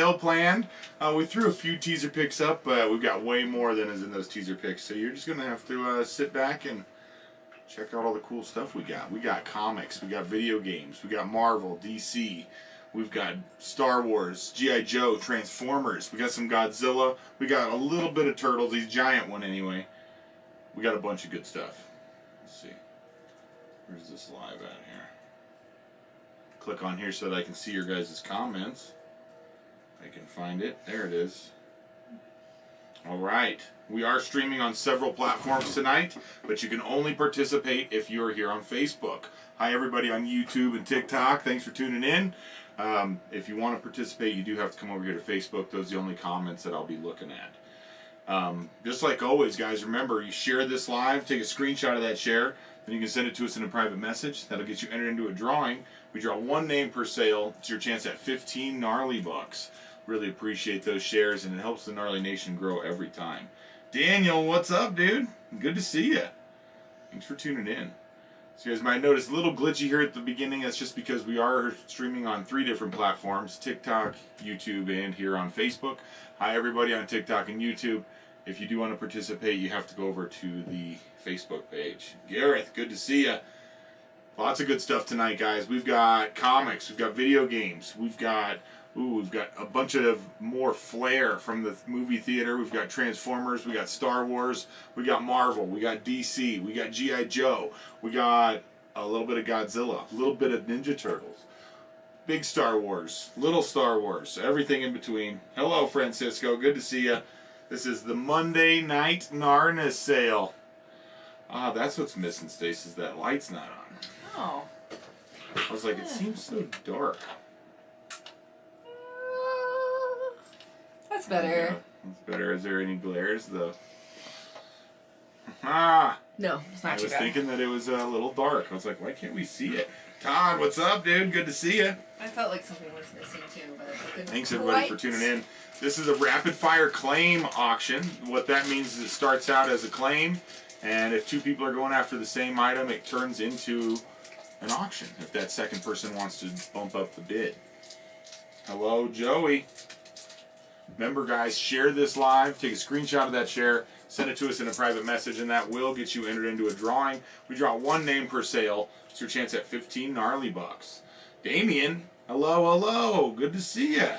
sale planned. We threw a few teaser picks up, but we've got way more than is in those teaser picks. So you're just going to have to sit back and check out all the cool stuff we got. We got comics, we got video games, we got Marvel, DC, we've got Star Wars, G.I. Joe, Transformers, we got some Godzilla, we got a little bit of Turtles, he's a giant one anyway. We got a bunch of good stuff. Let's see. Where's this live at here? Click on here so that I can see your guys' comments. I can find it. There it is. Alright. We are streaming on several platforms tonight, but you can only participate if you're here on Facebook. Hi everybody on YouTube and TikTok. Thanks for tuning in. If you want to participate, you do have to come over here to Facebook. Those are the only comments that I'll be looking at. Just like always, guys, remember, you share this live, take a screenshot of that share, then you can send it to us in a private message. That'll get you entered into a drawing. We draw one name per sale. It's your chance at 15 gnarly bucks. Really appreciate those shares, and it helps the Gnarly Nation grow every time. Daniel, what's up, dude? Good to see you. Thanks for tuning in. So you guys might notice a little glitchy here at the beginning. That's just because we are streaming on 3 different platforms, TikTok, YouTube, and here on Facebook. Hi, everybody on TikTok and YouTube. If you do want to participate, you have to go over to the Facebook page. Gareth, good to see you. Lots of good stuff tonight, guys. We've got comics, we've got video games, we've got a bunch of more flair from the movie theater. We've got Transformers, we got Star Wars, we got Marvel, we got DC, we got G.I. Joe, we got a little bit of Godzilla, a little bit of Ninja Turtles, big Star Wars, little Star Wars, everything in between. Hello, Francisco, good to see you. This is the Monday Night Gnarlyness sale. Ah, that's what's missing, Stace, is that light's not on. Oh. I was like, it seems so dark. That's better. Yeah, that's better. Is there any glares, though? Ah! No, it's not I too was bad. thinking that it was a little dark. I was like, why can't we see it? Todd, what's up, dude? Good to see you. I felt like something was missing too, but I couldn't Thanks, everybody, for tuning in. This is a rapid-fire claim auction. What that means is it starts out as a claim, and if 2 people are going after the same item, it turns into an auction if that second person wants to bump up the bid. Hello, Joey. Remember, guys, share this live. Take a screenshot of that share. Send it to us in a private message, and that will get you entered into a drawing. We draw one name per sale. It's your chance at 15 gnarly bucks. Damien, hello. Good to see you.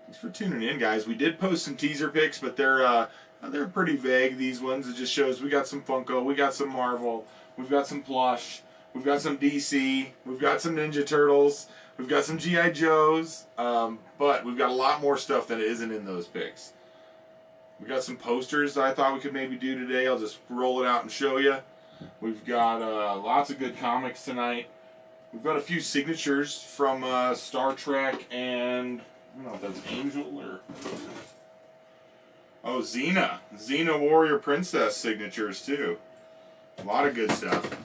Thanks for tuning in, guys. We did post some teaser pics, but they're pretty vague, these ones. It just shows we got some Funko, we got some Marvel, we've got some plush, we've got some DC, we've got some Ninja Turtles, we've got some G.I. Joes, but we've got a lot more stuff that isn't in those pics. We got some posters that I thought we could maybe do today. I'll just roll it out and show you. We've got lots of good comics tonight. We've got a few signatures from Star Trek and, I don't know if that's Angel or... Oh, Xena. Xena Warrior Princess signatures, too. A lot of good stuff.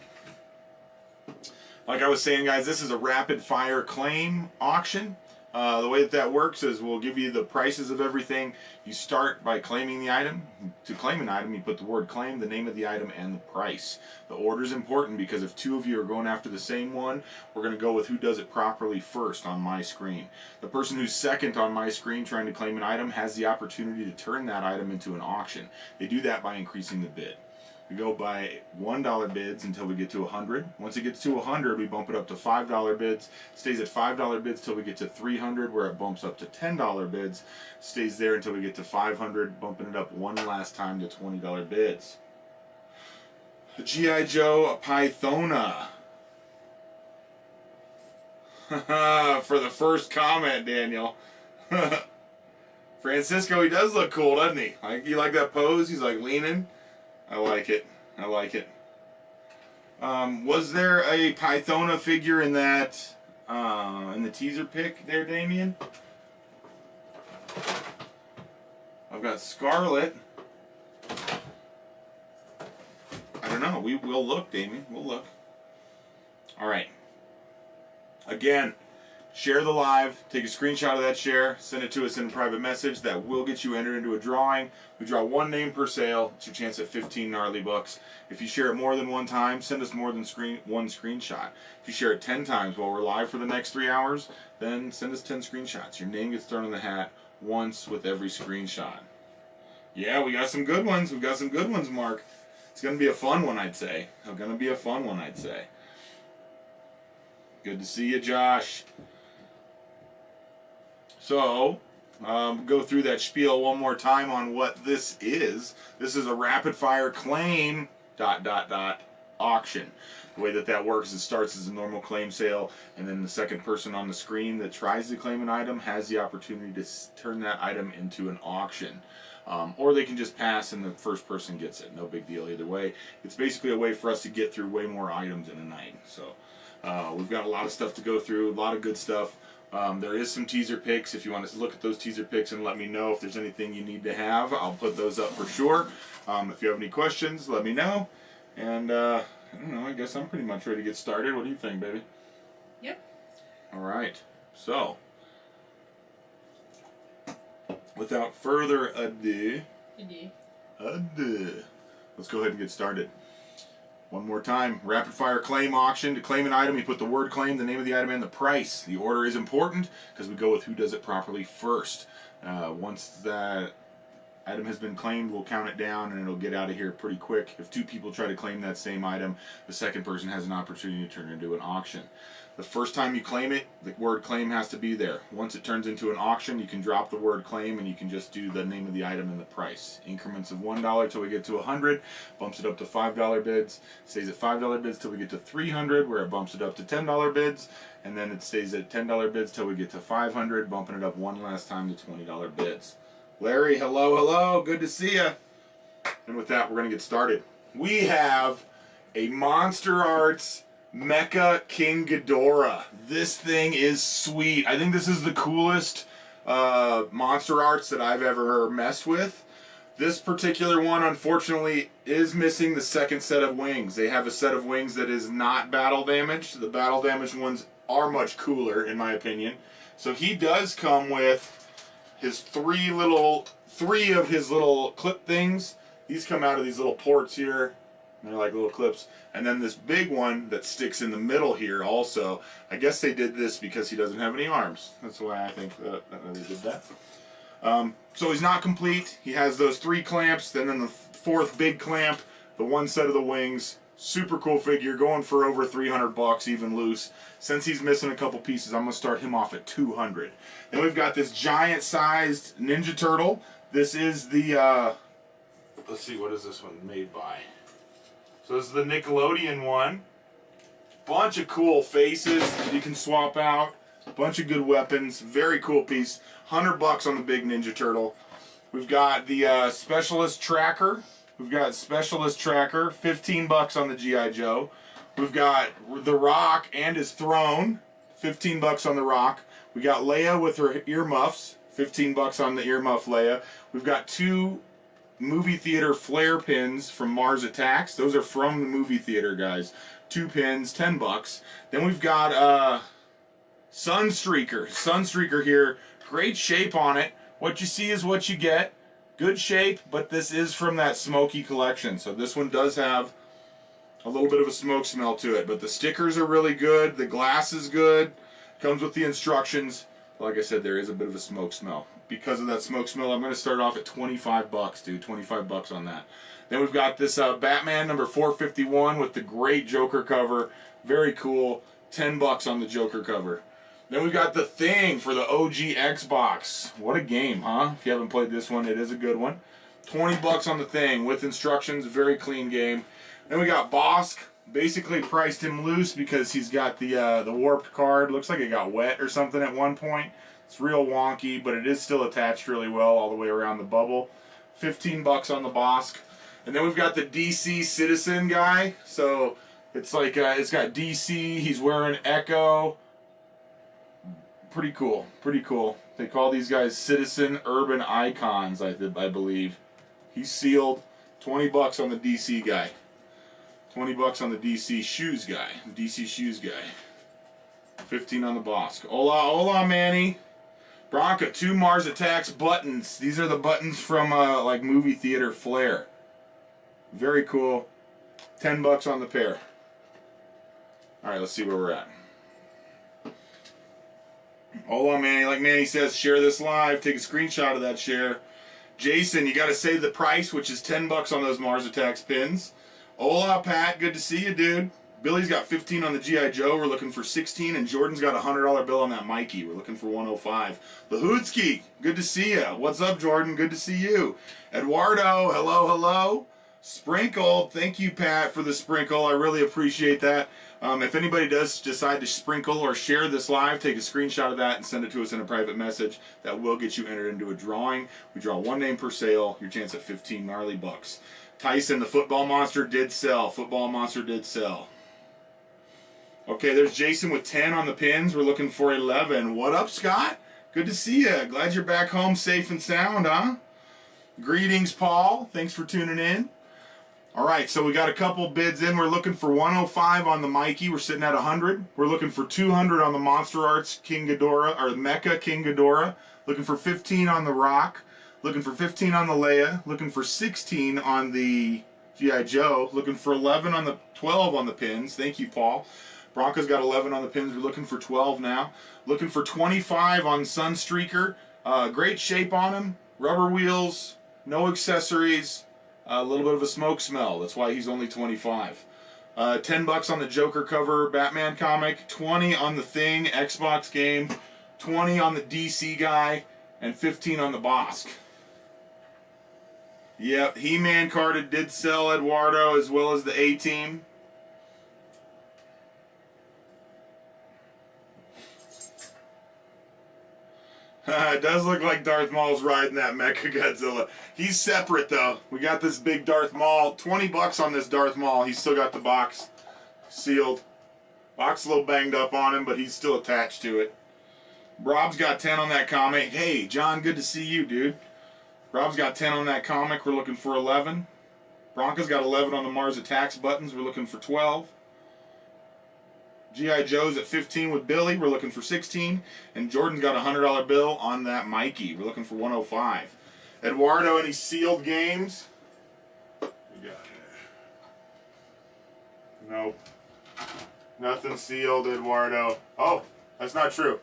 Like I was saying, guys, this is a rapid-fire claim auction. The way that works is we'll give you the prices of everything. You start by claiming the item. To claim an item, you put the word claim, the name of the item, and the price. The order is important because if 2 of you are going after the same one, we're going to go with who does it properly first on my screen. The person who's second on my screen trying to claim an item has the opportunity to turn that item into an auction. They do that by increasing the bid. We go by $1 bids until we get to 100. Once it gets to 100, we bump it up to $5 bids. Stays at $5 bids till we get to 300, where it bumps up to $10 bids. Stays there until we get to 500, bumping it up one last time to $20 bids. The G.I. Joe Pythona. For the first comment, Daniel. Francisco, he does look cool, doesn't he? You like that pose? He's like leaning. I like it. I like it. Was there a Pythona figure in that, in the teaser pic there, Damien? I've got Scarlet. I don't know. We'll look, Damien. We'll look. All right. Again, Share the live, take a screenshot of that share, send it to us in a private message. That will get you entered into a drawing. We draw one name per sale. It's your chance at 15 gnarly bucks. If you share it more than one time, send us more than one screenshot. If you share it 10 times while we're live for the next 3 hours, then send us 10 screenshots. Your name gets thrown in the hat once with every screenshot. Yeah, we got some good ones. We got some good ones, Mark. It's going to be a fun one, I'd say. Good to see you, Josh. So, go through that spiel one more time on what this is. This is a rapid-fire claim ... auction. The way that works is it starts as a normal claim sale, and then the second person on the screen that tries to claim an item has the opportunity to turn that item into an auction. Or they can just pass and the first person gets it. No big deal either way. It's basically a way for us to get through way more items in a night. So, we've got a lot of stuff to go through, a lot of good stuff. There is some teaser pics. If you want to look at those teaser pics and let me know if there's anything you need to have, I'll put those up for sure. If you have any questions, let me know. And I don't know, I guess I'm pretty much ready to get started. What do you think, baby? Yep. All right. So, without further ado, let's go ahead and get started. One more time, rapid fire claim auction. To claim an item, you put the word claim, the name of the item, and the price. The order is important because we go with who does it properly first. Once that item has been claimed, we'll count it down and it'll get out of here pretty quick. If 2 people try to claim that same item, the second person has an opportunity to turn it into an auction. The first time you claim it, the word claim has to be there. Once it turns into an auction, you can drop the word claim and you can just do the name of the item and the price. Increments of $1 till we get to 100, bumps it up to $5 bids, stays at $5 bids till we get to 300, where it bumps it up to $10 bids, and then it stays at $10 bids till we get to 500, bumping it up one last time to $20 bids. Larry, hello, good to see you. And with that, we're going to get started. We have a Monster Arts Mecha King Ghidorah. This thing is sweet. I think this is the coolest Monster Arts that I've ever messed with. This particular one, unfortunately, is missing the second set of wings. They have a set of wings that is not battle damaged. The battle damaged ones are much cooler, in my opinion. So he does come with his three of his little clip things. These come out of these little ports here. They're like little clips. And then this big one that sticks in the middle here also. I guess they did this because he doesn't have any arms. That's why I think that they did that. So he's not complete. He has those 3 clamps, then the 4th big clamp, the one set of the wings. Super cool figure, going for over 300 bucks even loose. Since he's missing a couple pieces, I'm going to start him off at 200. Then we've got this giant-sized Ninja Turtle. This is the, let's see, what is this one made by? So this is the Nickelodeon one. Bunch of cool faces that you can swap out. Bunch of good weapons. Very cool piece. 100 bucks on the big Ninja Turtle. We've got the Specialist Tracker. 15 bucks on the G.I. Joe. We've got The Rock and his throne. 15 bucks on The Rock. We got Leia with her earmuffs. 15 bucks on the earmuff Leia. We've got 2 movie theater flare pins from Mars Attacks. Those are from the movie theater, guys. 2 pins, 10 bucks. Then we've got Sunstreaker. Sunstreaker here. Great shape on it. What you see is what you get. Good shape, but this is from that smoky collection. So this one does have a little bit of a smoke smell to it. But the stickers are really good. The glass is good. Comes with the instructions. Like I said, there is a bit of a smoke smell. Because of that smoke smell, I'm going to start off at 25 bucks, dude. 25 bucks on that. Then we've got this Batman number 451 with the great Joker cover. Very cool. 10 bucks on the Joker cover. Then we've got The Thing for the OG Xbox. What a game, huh? If you haven't played this one, it is a good one. 20 bucks on The Thing with instructions. Very clean game. Then we got Bosk. Basically priced him loose because he's got the warped card. Looks like it got wet or something at one point. It's real wonky, but it is still attached really well all the way around the bubble. 15 bucks on the Bosk. And then we've got the DC Citizen guy. So it's like it's got DC. He's wearing Echo. Pretty cool. Pretty cool. They call these guys Citizen Urban Icons, I believe. He's sealed. 20 bucks on the DC guy. 20 bucks on the DC Shoes guy. DC Shoes guy. 15 on the Bosk. Hola, hola, Manny. Bronca, 2 Mars Attacks buttons. These are the buttons from like movie theater flair. Very cool. $10 on the pair. All right, let's see where we're at. Hola, Manny. Like Manny says, share this live. Take a screenshot of that share. Jason, you got to say the price, which is $10 on those Mars Attacks pins. Hola, Pat. Good to see you, dude. Billy's got 15 on the G.I. Joe. We're looking for 16. And Jordan's got a $100 bill on that Mikey. We're looking for 105. Lahootsky, good to see you. What's up, Jordan? Good to see you. Eduardo, hello, hello. Sprinkled. Thank you, Pat, for the sprinkle. I really appreciate that. If anybody does decide to sprinkle or share this live, take a screenshot of that and send it to us in a private message. That will get you entered into a drawing. We draw 1 name per sale. Your chance at 15 gnarly bucks. Tyson, the football monster, did sell. Football monster did sell. Okay, there's Jason with 10 on the pins. We're looking for 11. What up, Scott? Good to see you. Glad you're back home safe and sound, huh? Greetings, Paul. Thanks for tuning in. All right, so we got a couple bids in. We're looking for 105 on the Mikey. We're sitting at 100. We're looking for 200 on the Monster Arts King Ghidorah, or Mecha King Ghidorah. Looking for 15 on the Rock. Looking for 15 on the Leia. Looking for 16 on the G.I. Joe. Looking for 11 on the 12 on the pins. Thank you, Paul. Bronco's got 11 on the pins. We're looking for 12 now. Looking for 25 on Sunstreaker. Great shape on him. Rubber wheels. No accessories. A little bit of a smoke smell. That's why he's only 25. $10 on the Joker cover Batman comic. 20 on the Thing Xbox game. 20 on the DC guy. And 15 on the Bosk. Yep, He-Man carded did sell, Eduardo, as well as the A-Team. It does look like Darth Maul's riding that Mecha Godzilla. He's separate though. We got this big Darth Maul. $20 on this Darth Maul. He's still got the box sealed. Box a little banged up on him, but he's still attached to it. Rob's got 10 on that comic. Hey, John, good to see you, dude. Rob's got 10 on that comic. We're looking for 11. Bronca's got 11 on the Mars Attacks buttons. We're looking for 12. G.I. Joe's at 15 with Billy. We're looking for 16. And Jordan's got a $100 bill on that Mikey. We're looking for 105. Eduardo, any sealed games? We got it. Nope. Nothing sealed, Eduardo. Oh, that's not true.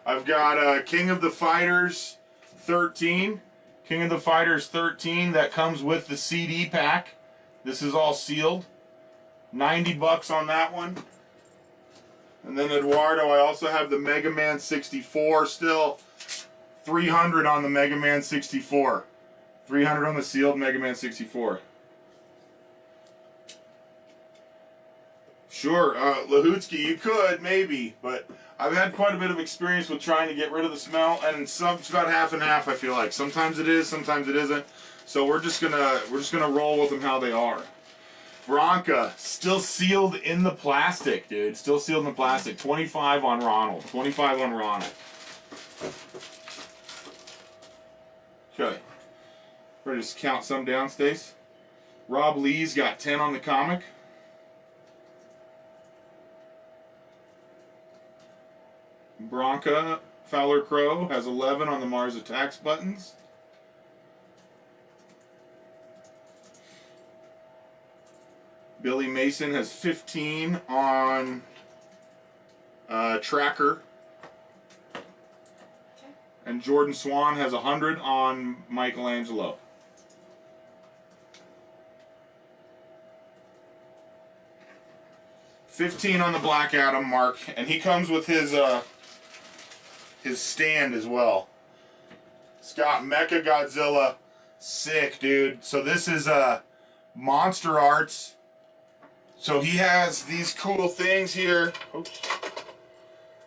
I've got King of the Fighters 13. King of the Fighters 13. That comes with the CD pack. This is all sealed. $90 on that one. And then Eduardo, I also have the Mega Man 64 still. 300 on the Mega Man 64. 300 on the sealed Mega Man 64. Sure, Lahootsky, you could, maybe, but I've had quite a bit of experience with trying to get rid of the smell, and it's about half and half, I feel like. Sometimes it is, sometimes it isn't. So we're just gonna roll with them how they are. Bronca, still sealed in the plastic, dude. Still sealed in the plastic. 25 on Ronald. 25 on Ronald. Okay. Ready to just count some down, Stace? Rob Lee's got 10 on the comic. Bronca Fowler Crow has 11 on the Mars Attacks buttons. Billy Mason has 15 on Tracker. Okay. And Jordan Swan has 100 on Michelangelo. $15 on the Black Adam, Mark, and he comes with his stand as well. Scott, Mecha Godzilla, sick, dude. So this is Monster Arts. So he has these cool things here. Oops.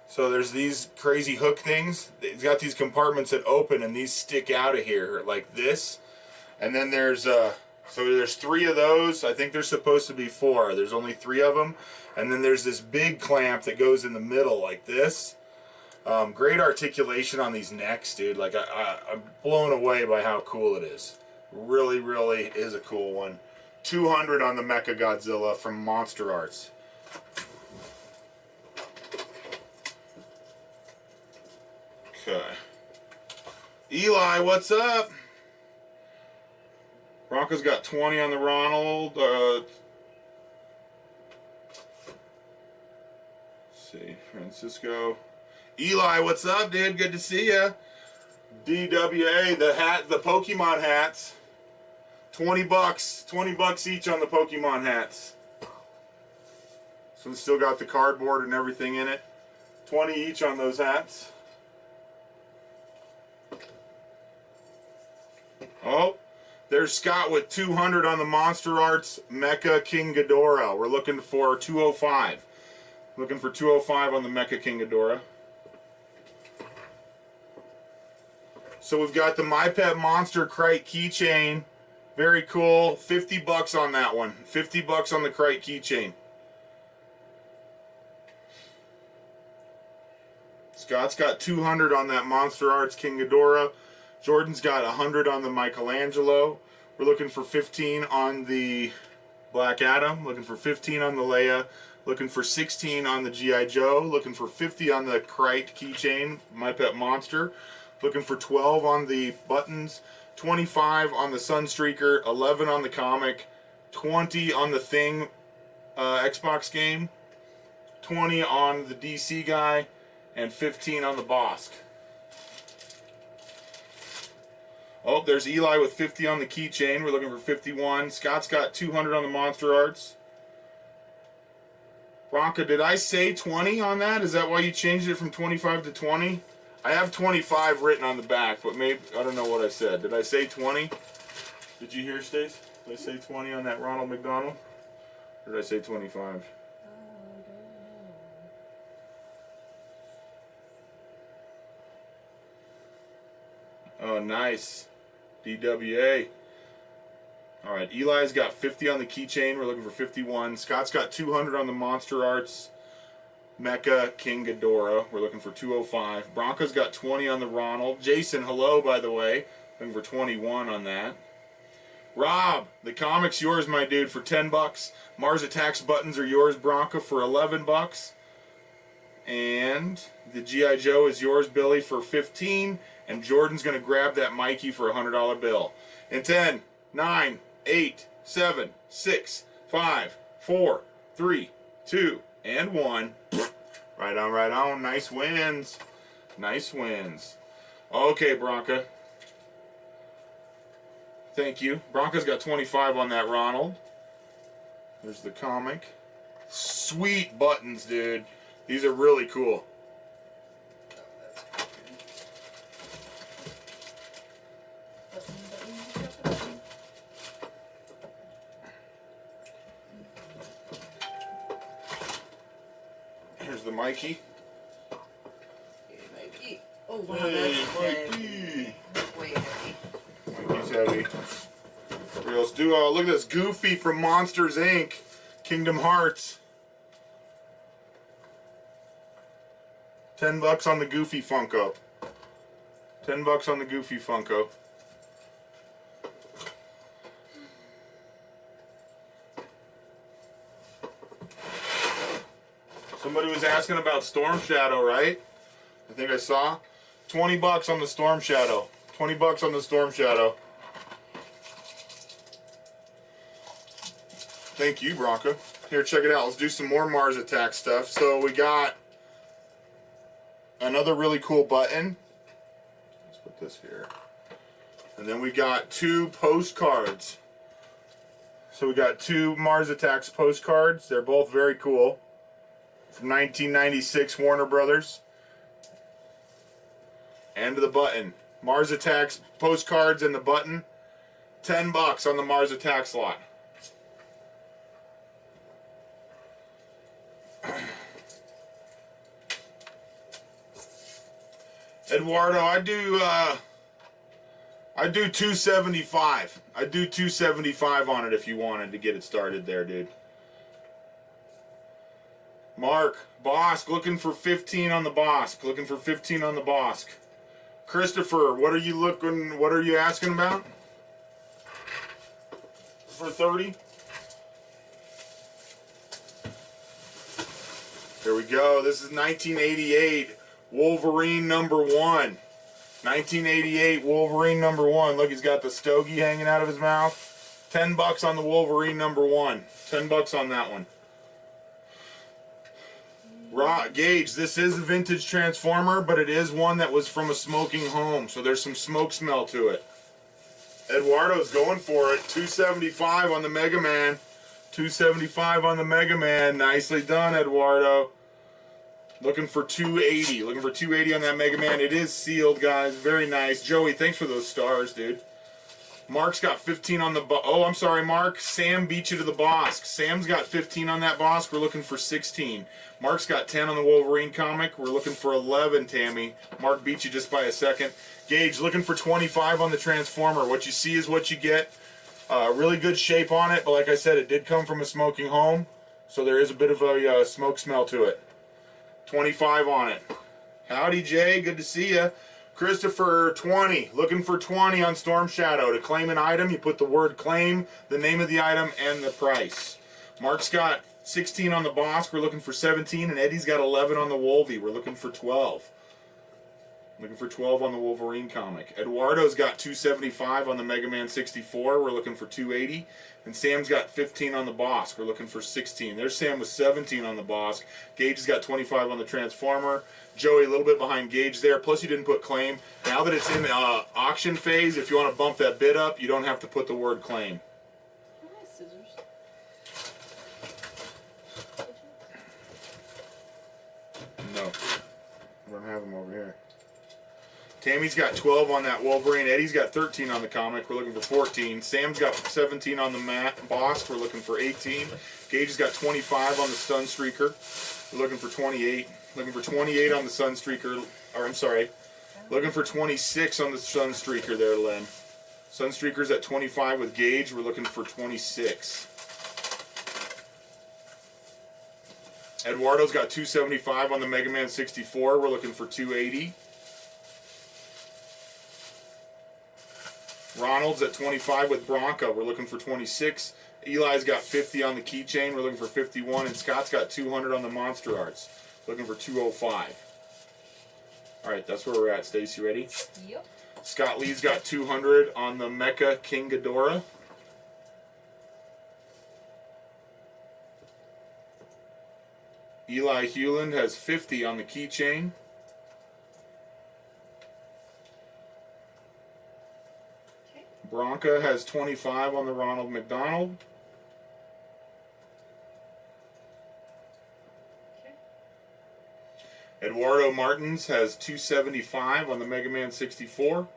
So there's these crazy hook things. He's got these compartments that open and these stick out of here like this. And then there's so there's 3 of those. I think there's supposed to be 4. There's only 3 of them. And then there's this big clamp that goes in the middle like this. Great articulation on these necks, dude. Like I'm blown away by how cool it is. Really, really is a cool one. 200 on the Mecha Godzilla from Monster Arts. Okay. Eli, what's up? Bronco's got 20 on the Ronald. Let's see. Francisco. Eli, what's up, dude? Good to see ya. DWA, the Pokemon hats. 20 bucks. 20 bucks each on the Pokemon hats. So it's still got the cardboard and everything in it. 20 each on those hats. Oh, there's Scott with 200 on the Monster Arts Mecha King Ghidorah. We're looking for 205. Looking for 205 on the Mecha King Ghidorah. So we've got the My Pet Monster Crate keychain. Very cool. 50 bucks on that one. 50 bucks on the Crate keychain. Scott's got 200 on that Monster Arts King Ghidorah. Jordan's got 100 on the Michelangelo. We're looking for 15 on the Black Adam. Looking for 15 on the Leia. Looking for 16 on the G.I. Joe. Looking for 50 on the Crate keychain, My Pet Monster. Looking for 12 on the buttons. 25 on the Sunstreaker. 11 on the comic. 20 on the Thing Xbox game. 20 on the DC guy. And 15 on the Bosk. Oh, there's Eli with 50 on the keychain. We're looking for 51. Scott's got 200 on the Monster Arts. Bronca, did I say 20 on that? Is that why you changed it from 25 to 20? I have 25 written on the back, but maybe, I don't know what I said. Did I say 20? Did you hear, Stace? Did I say 20 on that Ronald McDonald? Or did I say 25? Oh, nice. DWA. Alright, Eli's got 50 on the keychain. We're looking for 51. Scott's got 200 on the Monster Arts Mecha King Ghidorah. We're looking for 205. Bronco's got 20 on the Ronald. Jason, hello, by the way. Looking for 21 on that. Rob, the comic's yours, my dude, for 10 bucks. Mars Attacks buttons are yours, Bronco, for 11 bucks. And the G.I. Joe is yours, Billy, for 15. And Jordan's going to grab that Mikey for a $100 bill. In 10, 9, 8, 7, 6, 5, 4, 3, 2, and 1. Right on, right on. Nice wins. Nice wins. Okay, Bronca. Thank you. Bronca's got 25 on that Ronald. There's the comic. Sweet buttons, dude. These are really cool. Here's the Mikey. Hey, Mikey. Oh, wow, Hey, that's Mikey. heavy. That's way heavy. Mikey's heavy. Real duo. Look at this Goofy from Monsters Inc. Kingdom Hearts. 10 bucks on the Goofy Funko. 10 bucks on the Goofy Funko. Somebody was asking about Storm Shadow, right? I think I saw. 20 bucks on the Storm Shadow. 20 bucks on the Storm Shadow. Thank you, Bronca. Here, check it out. Let's do some more Mars Attack stuff. So we got another really cool button. Let's put this here. And then we got 2 postcards. So we got 2 Mars Attacks postcards. They're both very cool. From 1996 Warner Brothers. And the button. Mars Attacks postcards and the button. 10 bucks on the Mars Attacks lot. Eduardo, I do $275. I do $275 on it if you wanted to get it started there, dude. Mark, Bosk, looking for 15 on the Bosk. Looking for 15 on the Bosk. Christopher, what are you asking about? For 30? There we go. This is 1988 Wolverine number 1. 1988 Wolverine number 1. Look, he's got the stogie hanging out of his mouth. $10 on the Wolverine number 1. $10 on that one. Gage, this is a vintage Transformer, but it is one that was from a smoking home, so there's some smoke smell to it. Eduardo's going for it. $275 on the Mega Man. $275 on the Mega Man. Nicely done, Eduardo. Looking for $280. Looking for $280 on that Mega Man. It is sealed, guys. Very nice. Joey, thanks for those stars, dude. Mark's got 15 on the... Oh, I'm sorry, Mark. Sam beat you to the Bosk. Sam's got 15 on that Bosk. We're looking for 16. Mark's got 10 on the Wolverine comic. We're looking for 11, Tammy. Mark beat you just by a second. Gage, looking for 25 on the Transformer. What you see is what you get. Really good shape on it, but like I said, it did come from a smoking home, so there is a bit of a smoke smell to it. 25 on it. Howdy, Jay. Good to see you. Christopher, 20. Looking for 20 on Storm Shadow. To claim an item, you put the word claim, the name of the item, and the price. Mark's got 16 on the Bosk. We're looking for 17. And Eddie's got 11 on the Wolvie. We're looking for 12. Looking for 12 on the Wolverine comic. Eduardo's got 275 on the Mega Man 64. We're looking for 280. And Sam's got 15 on the Bosk. We're looking for 16. There's Sam with 17 on the Bosk. Gage has got 25 on the Transformer. Joey a little bit behind Gage there. Plus you didn't put claim. Now that it's in the auction phase, if you want to bump that bid up, you don't have to put the word claim. Scissors. No. I don't have them over here. Tammy's got 12 on that Wolverine. Eddie's got 13 on the comic. We're looking for 14. Sam's got 17 on the Bosk. We're looking for 18. Gage has got 25 on the Sunstreaker. We're looking for 28. Looking for 28 on the Sunstreaker. Or I'm sorry. Looking for 26 on the Sunstreaker there, Len. Sunstreaker's at 25 with Gage. We're looking for 26. Eduardo's got 275 on the Mega Man 64. We're looking for 280. Ronald's at 25 with Bronco. We're looking for 26. Eli's got 50 on the keychain. We're looking for 51. And Scott's got 200 on the Monster Arts. Looking for 205. All right, that's where we're at. Stace, you ready? Yep. Scott Lee's got 200 on the Mecha King Ghidorah. Eli Hewland has 50 on the keychain. Bronca has 25 on the Ronald McDonald. Okay. Eduardo Martins has 275 on the Mega Man 64.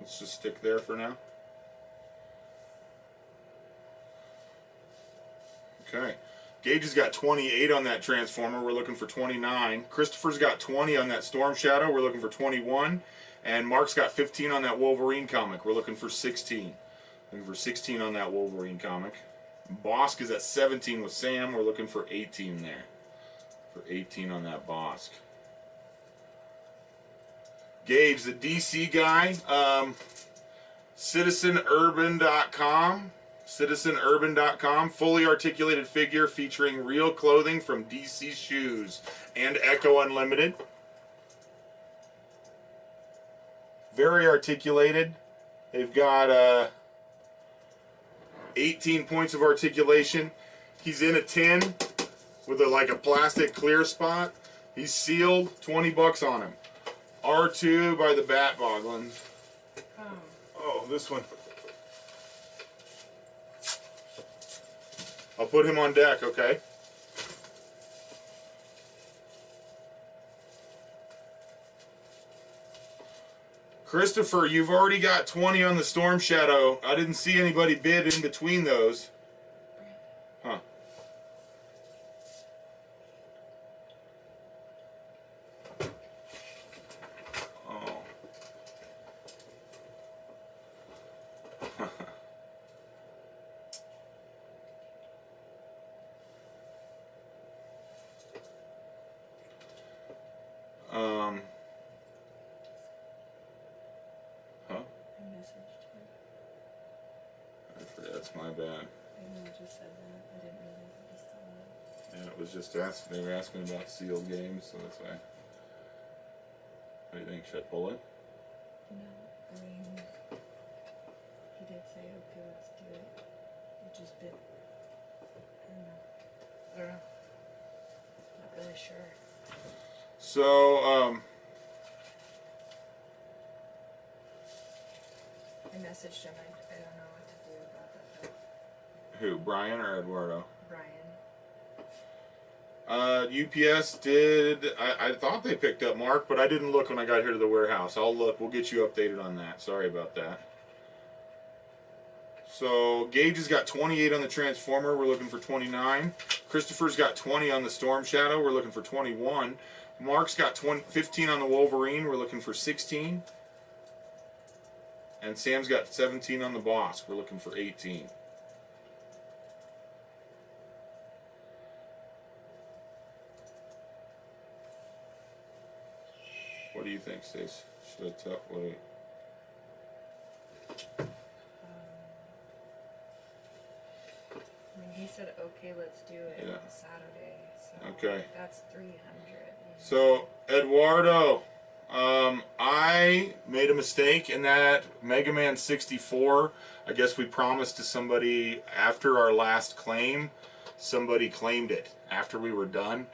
Let's just stick there for now. Okay. Gage has got 28 on that Transformer. We're looking for 29. Christopher's got 20 on that Storm Shadow. We're looking for 21. And Mark's got 15 on that Wolverine comic. We're looking for 16. Looking for 16 on that Wolverine comic. Bosk is at 17 with Sam. We're looking for 18 there. For 18 on that Bosk. Gage, the DC guy. CitizenUrban.com. CitizenUrban.com, fully articulated figure featuring real clothing from DC Shoes and Echo Unlimited. Very articulated. They've got 18 points of articulation. He's in a tin with like a plastic clear spot. He's sealed. $20 on him. R2 by the Bat Boglins. Oh, this one. I'll put him on deck, okay? Christopher, you've already got 20 on the Storm Shadow. I didn't see anybody bid in between those. Huh. Oh. Huh? I messaged her. I forget, that's my bad. I know I just said that. I didn't realize it was still Yeah, it was just they were asking about sealed games, so that's why. What do you think? Should I pull it? No, I mean, he did say, okay, let's do it. It just bit. I don't know. Not really sure. So, I messaged him. I don't know what to do about that though. who? Brian or Eduardo? Brian. UPS did. I thought they picked up Mark, but I didn't look when I got here to the warehouse. I'll look. We'll get you updated on that. Sorry about that. So Gage has got 28 on the Transformer. We're looking for 29. Christopher's got 20 on the Storm Shadow. We're looking for 21. Mark's got 15 on the Wolverine. We're looking for 16. And Sam's got 17 on the Bosk. We're looking for 18. What do you think, Stace? Should I tell? Wait. I mean, he said, okay, let's do it Yeah. on Saturday. So Okay. that's 300. So, Eduardo, I made a mistake in that Mega Man 64. I guess we promised to somebody after our last claim. Somebody claimed it after we were done,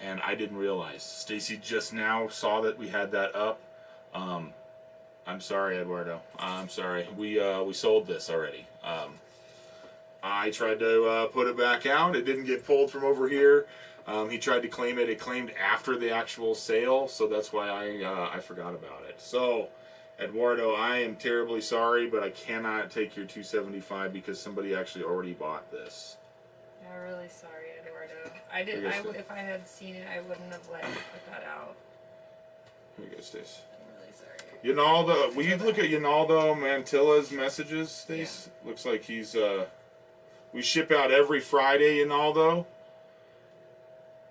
and I didn't realize. Stacy just now saw that we had that up. I'm sorry, Eduardo. I'm sorry. We sold this already. I tried to put it back out. It didn't get pulled from over here. He tried to claim it. It claimed after the actual sale, so that's why I forgot about it. So, Eduardo, I am terribly sorry, but I cannot take your $275 because somebody actually already bought this. I'm really sorry, Eduardo. If I had seen it, I wouldn't have let you put that out. Here you go, Stace. I'm really sorry. Yinaldo, will you look at Yinaldo Mantilla's messages, Stace? Yeah. Looks like he's, we ship out every Friday, Yinaldo.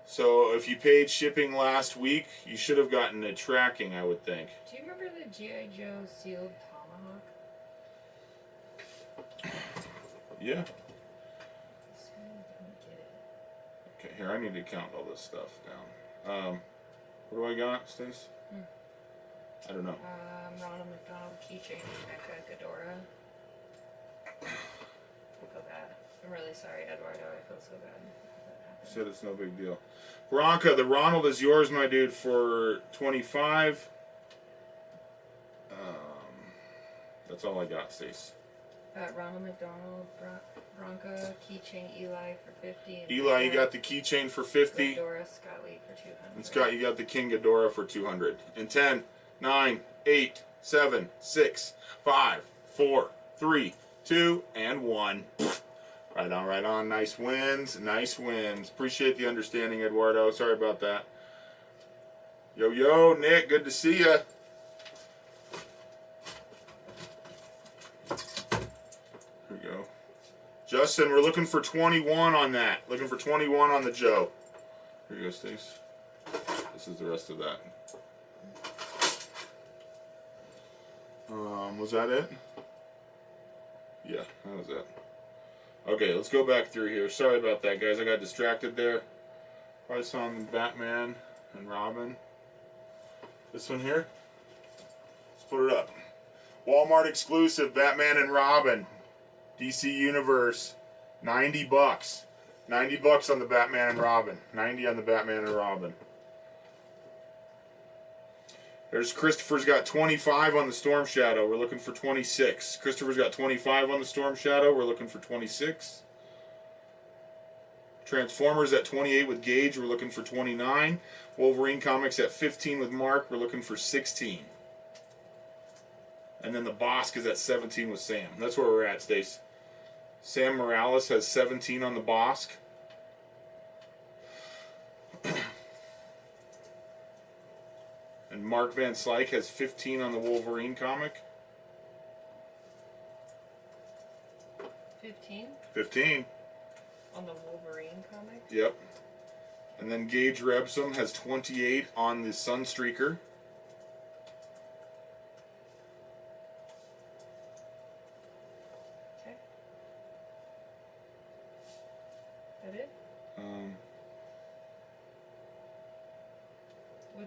So if you paid shipping last week, you should have gotten a tracking, I would think. Do you remember the G.I. Joe sealed tomahawk? Yeah. I didn't get it. Okay, here, I need to count all this stuff down. What do I got, Stace? I don't know. Ronald McDonald keychain, Mecha Ghidorah. Look at that. I'm really sorry, Eduardo. I feel so bad. Said it's no big deal. Bronca, the Ronald is yours, my dude, for 25. That's all I got, Stace. Ronald McDonald, Bronca, keychain, Eli for 50. And Eli, you got the keychain for 50. Ghidorah, Scott Lee for 200. And Scott, you got the King Ghidorah for 200. In 10, 9, 8, 7, 6, 5, 4, 3, 2, and 1. Right on, right on. Nice wins, nice wins. Appreciate the understanding, Eduardo. Sorry about that. Yo, yo, Nick, good to see ya. Here we go. Justin, we're looking for 21 on that. Looking for 21 on the Joe. Here you go, Stace. This is the rest of that. Was that it? Yeah, that was it. Okay, let's go back through here. Sorry about that, guys. I got distracted there. Price on Batman and Robin. This one here. Let's put it up. Walmart exclusive, Batman and Robin. DC Universe. 90 bucks. 90 bucks on the Batman and Robin. 90 on the Batman and Robin. There's Christopher's got 25 on the Storm Shadow. We're looking for 26. Christopher's got 25 on the Storm Shadow. We're looking for 26. Transformers at 28 with Gage. We're looking for 29. Wolverine Comics at 15 with Mark. We're looking for 16. And then the Bosk is at 17 with Sam. That's where we're at, Stace. Sam Morales has 17 on the Bosk. And Mark Van Slyke has 15 on the Wolverine comic. 15? 15. On the Wolverine comic? Yep. And then Gage Rebsum has 28 on the Sunstreaker. Okay. That it?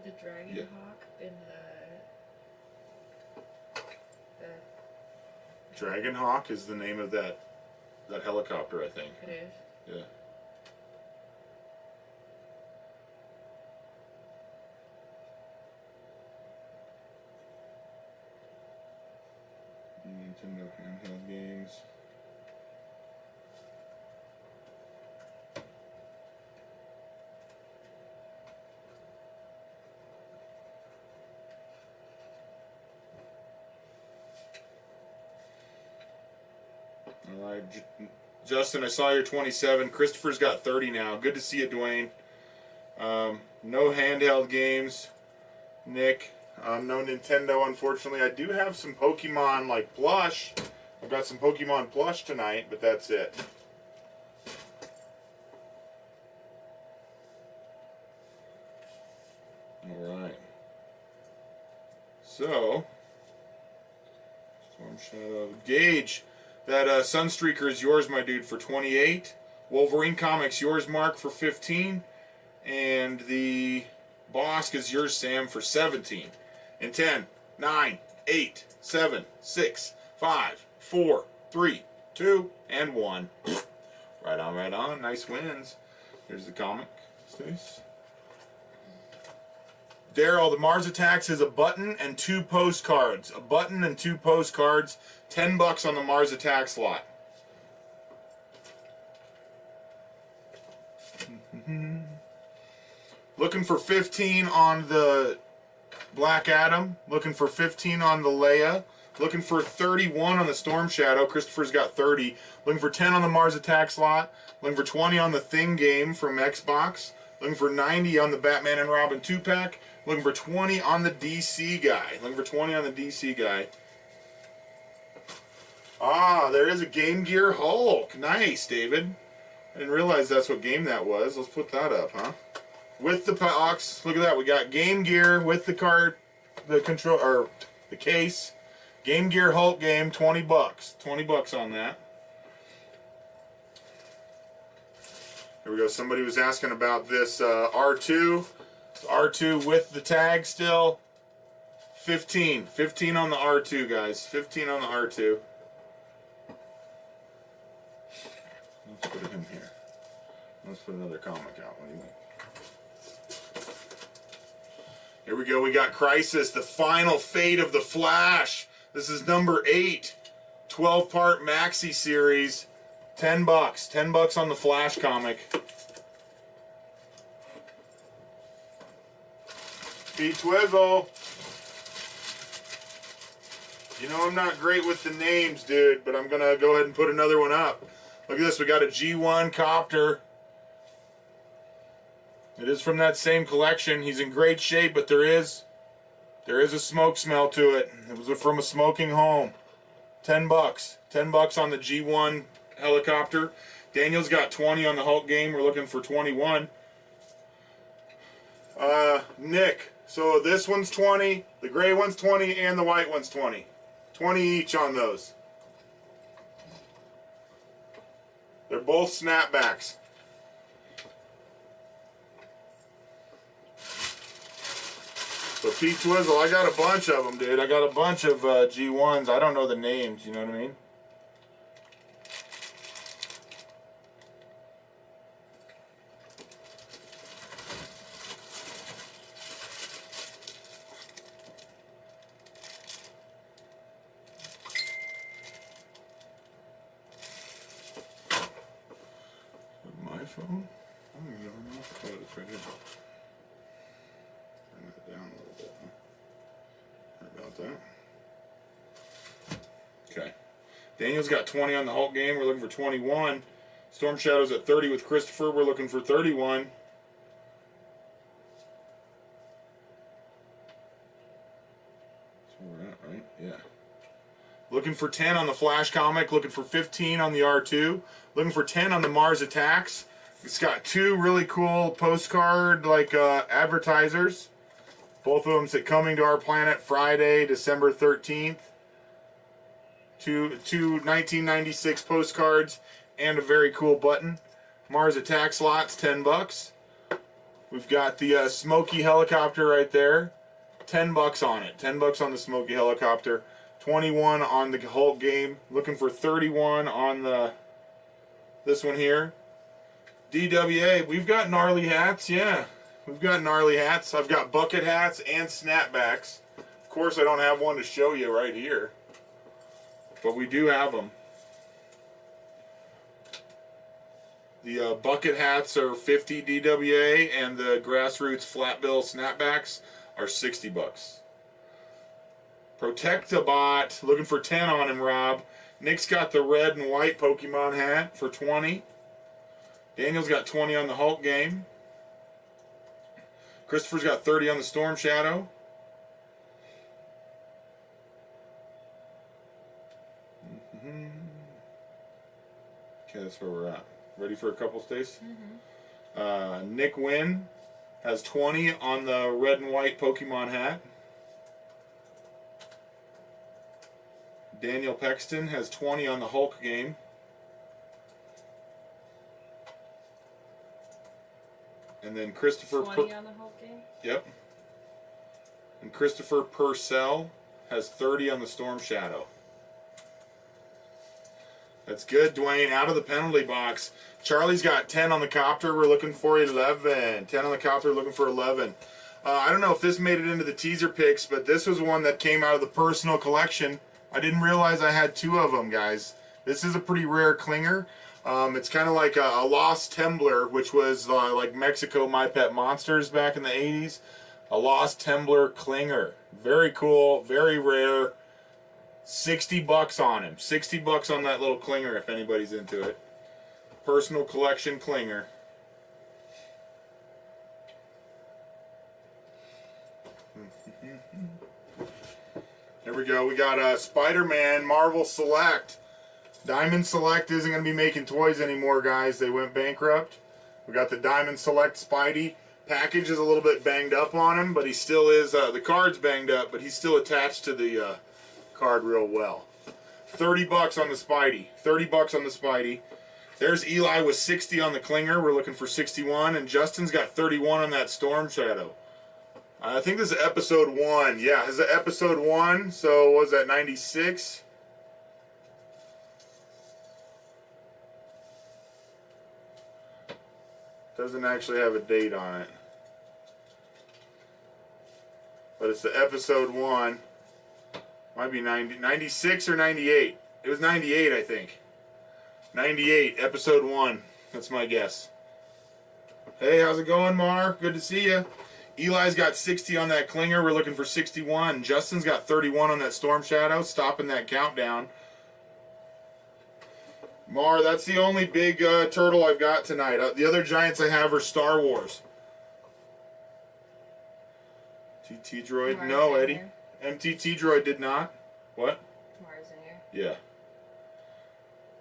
the Dragon Yeah. Hawk in the Dragon Hawk is the name of that helicopter, I think. it is. Yeah. Nintendo handheld games. All right, Justin, I saw your 27. Christopher's got 30 now. Good to see you, Dwayne. No handheld games. Nick, no Nintendo, unfortunately. I do have some Pokemon, like, plush. I've got some Pokemon plush tonight, but that's it. Alright. So, Storm Shadow. Gage, that Sunstreaker is yours, my dude, for 28. Wolverine Comics, yours, Mark, for 15. And the Bosk is yours, Sam, for 17. In 10, 9, 8, 7, 6, 5, 4, 3, 2, and 1. Right on, right on. Nice wins. Here's the comic. Stace. Daryl, the Mars Attacks is a button and 2 postcards. A button and 2 postcards. $10 on the Mars Attacks lot. Looking for 15 on the Black Adam. Looking for 15 on the Leia. Looking for 31 on the Storm Shadow. Christopher's got 30. Looking for 10 on the Mars Attacks lot. Looking for 20 on the Thing game from Xbox. Looking for 90 on the Batman and Robin 2-pack. Looking for 20 on the DC guy. Looking for 20 on the DC guy. Ah, there is a Game Gear Hulk. Nice, David. I didn't realize that's what game that was. Let's put that up, huh? With the box. Look at that. We got Game Gear with the card, the control, or the case. Game Gear Hulk game, $20. $20 on that. Here we go. Somebody was asking about this R2. It's R2 with the tag still. 15. 15 on the R2, guys. 15 on the R2. Let's put him here. Let's put another comic out. What do you think? Here we go. We got Crisis, the final fate of the Flash. This is number 8. 12-part maxi series. $10. $10 on the Flash comic. Pete Twizzle. You know I'm not great with the names, dude, but I'm going to go ahead and put another one up. Look at this. We got a G1 copter. It is from that same collection. He's in great shape, but there is a smoke smell to it. It was from a smoking home. $10. $10 on the G1 helicopter. Daniel's got 20 on the Hulk game. We're looking for 21. Nick, so this one's 20, the gray one's 20, and the white one's 20. 20 each on those. They're both snapbacks. So Pete Twizzle, I got a bunch of them, dude. I got a bunch of G1s. I don't know the names, you know what I mean? My phone? I don't even know. Oh, it's right here. Turn that down a little bit. Sorry about that. Okay. Daniel's got 20 on the Hulk game. We're looking for 21. Storm Shadow's at 30 with Christopher. We're looking for 31. That's where we're at, right? Yeah. Looking for 10 on the Flash comic. Looking for 15 on the R2. Looking for 10 on the Mars Attacks. It's got 2 really cool postcard advertisers. Both of them say coming to our planet Friday, December 13th. Two 1996 postcards and a very cool button. Mars Attack slots, $10. We've got the Smoky helicopter right there. $10 on it. $10 on the Smoky helicopter. 21 on the Hulk game. Looking for 31 on the this one here. DWA. We've got gnarly hats. Yeah, we've got gnarly hats. I've got bucket hats and snapbacks. Of course, I don't have one to show you right here, but we do have them. The bucket hats are 50 DWA, and the grassroots flat bill snapbacks are $60. Protect-a-bot, looking for 10 on him, Rob. Nick's got the red and white Pokemon hat for 20. Daniel's got 20 on the Hulk game. Christopher's got 30 on the Storm Shadow. Okay, that's where we're at. Ready for a couple, Stace? Nick Wynn has 20 on the red and white Pokemon hat. Daniel Pexton has 20 on the Hulk game. And then Christopher... 20 on the Hulk game? Yep. And Christopher Purcell has 30 on the Storm Shadow. That's good, Dwayne. Out of the penalty box. Charlie's got 10 on the copter. We're looking for 11. 10 on the copter, looking for 11. I don't know if this made it into the teaser picks, but this was one that came out of the personal collection. I didn't realize I had 2 of them, guys. This is a pretty rare clinger. It's kind of like a lost Tembler, which was like Mexico My Pet Monsters back in the 80s. A lost Tembler clinger. Very cool, very rare. $60 on him. $60 on that little clinger if anybody's into it. Personal collection clinger. There we go. We got Spider-Man Marvel Select. Diamond Select isn't going to be making toys anymore, guys. They went bankrupt. We got the Diamond Select Spidey. Package is a little bit banged up on him, but he still is. The card's banged up, but he's still attached to the card real well. $30 on the Spidey. $30 on the Spidey. There's Eli with 60 on the clinger. We're looking for 61, and Justin's got 31 on that Storm Shadow. I think this is episode 1. Yeah, this is episode 1. So what was that, 96? Doesn't actually have a date on it, but it's the episode 1. Might be 96 or 98. It was 98, I think. 98, episode 1. That's my guess. Hey, how's it going, Mar? Good to see you. Eli's got 60 on that clinger. We're looking for 61. Justin's got 31 on that Storm Shadow, stopping that countdown. Mar, that's the only big turtle I've got tonight. The other giants I have are Star Wars. TT Droid? No, Eddie. MTT Droid did not. What? Mars in here. Yeah.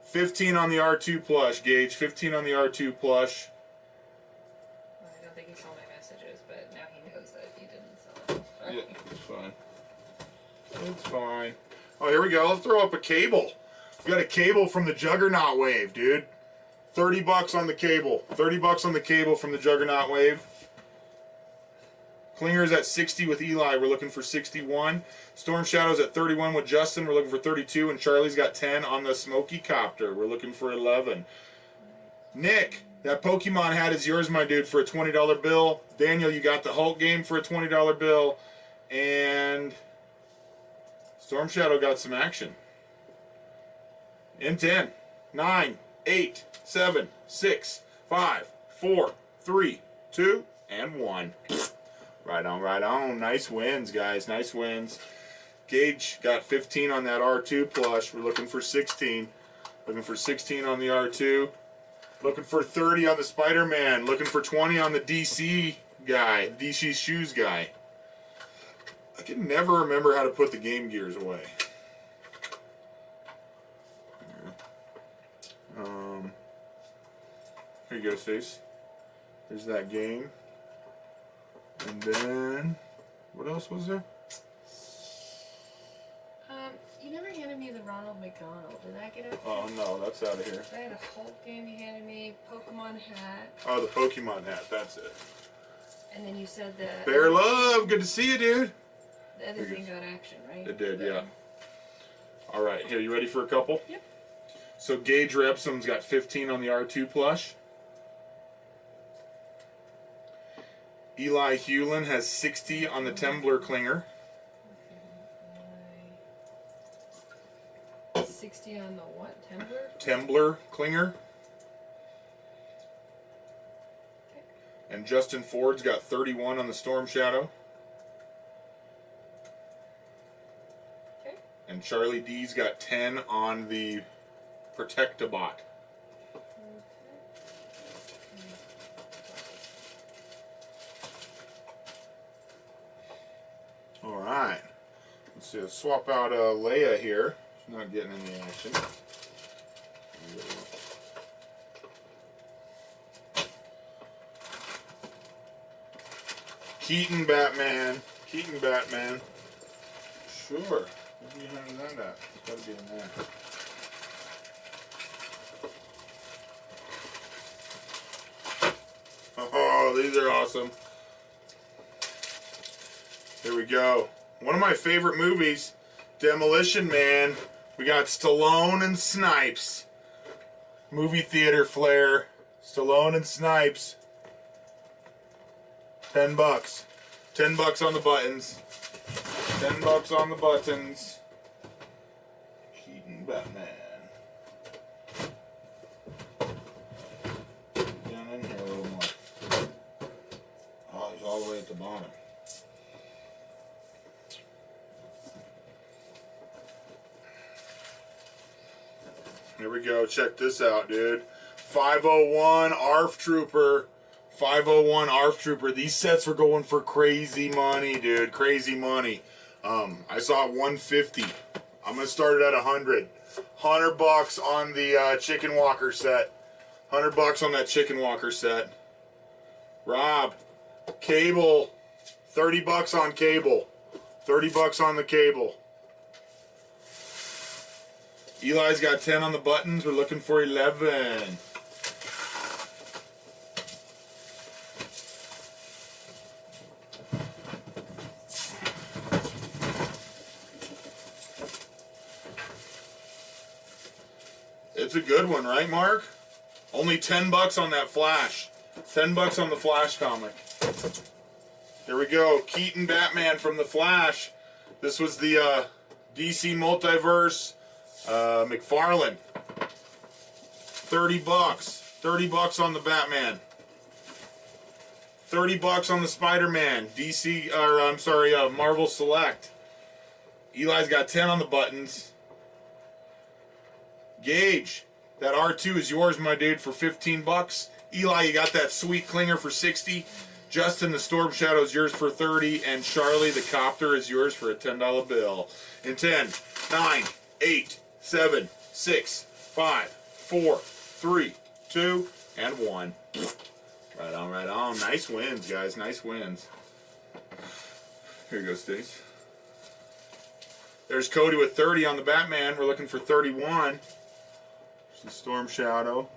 15 on the R2 plush, Gage. 15 on the R2 plush. Well, I don't think he saw my messages, but now he knows that you didn't sell it. Sorry. Yeah, it's fine. It's fine. Oh, here we go. Let's throw up a cable. We got a cable from the Juggernaut Wave, dude. $30 on the cable. $30 on the cable from the Juggernaut Wave. Clinger's at 60 with Eli. We're looking for 61. Storm Shadow's at 31 with Justin. We're looking for 32. And Charlie's got 10 on the Smoky Copter. We're looking for 11. Nick, that Pokemon hat is yours, my dude, for a $20 bill. Daniel, you got the Hulk game for a $20 bill. And Storm Shadow got some action. In 10, 9, 8, 7, 6, 5, 4, 3, 2, and 1. Right on, right on. Nice wins, guys. Nice wins. Gage got 15 on that R2 plush. We're looking for 16. Looking for 16 on the R2. Looking for 30 on the Spider-Man. Looking for 20 on the DC guy. DC Shoes guy. I can never remember how to put the Game Gears away. Here you go, Stace. There's that game. And then, what else was there? You never handed me the Ronald McDonald. Did that get it? Oh no, that's out of here. I had a Hulk game you handed me, Pokemon hat. Oh, the Pokemon hat, that's it. And then you said the Bear Love, good to see you, dude. the other thing got action, right? It did, yeah. All right, here, you ready for a couple? Yep. So Gage Repsom's got 15 on the R2 plush. Eli Hewlin has 60 on the Tembler Klinger. 60 on the what? Tembler? Tembler Klinger. Okay. And Justin Ford's got 31 on the Storm Shadow. Okay. And Charlie D's got 10 on the Protectabot. All right. Let's see. Let's swap out Leia here. She's not getting any action. Keaton Batman. Keaton Batman. Sure. Where's behind that at? It's got to be in there. Oh, these are awesome. Here we go. One of my favorite movies, Demolition Man. We got Stallone and Snipes. Movie theater flair. Stallone and Snipes. $10. $10 on the buttons. $10 on the buttons. Keaton Batman. Down in here a little more. Oh, he's all the way at the bottom. Here we go. Check this out, dude. 501 ARF Trooper. 501 ARF Trooper. These sets were going for crazy money, dude. Crazy money. I saw it 150. I'm gonna start it at 100. $100 on the Chicken Walker set. $100 on that Chicken Walker set. Rob, Cable. $30 on Cable. $30 on the Cable. Eli's got 10 on the buttons. We're looking for 11. It's a good one, right, Mark? Only $10 on that Flash. $10 on the Flash comic. Here we go. Keaton Batman from the Flash. This was the DC Multiverse. McFarlane. $30. $30 on the Batman. $30 on the Spider-Man. DC, or I'm sorry, Marvel Select. Eli's got 10 on the buttons. Gage, that R2 is yours, my dude, for $15. Eli, you got that sweet Klinger for 60. Justin, the Storm Shadow is yours for 30. And Charlie, the Copter, is yours for a $10 bill. In 10, 9, 8, 7, 6, 5, 4, 3, 2, and 1. Right on, right on. Nice wins, guys. Nice wins. Here you go, Stace. There's Cody with 30 on the Batman. We're looking for 31. There's the Storm Shadow.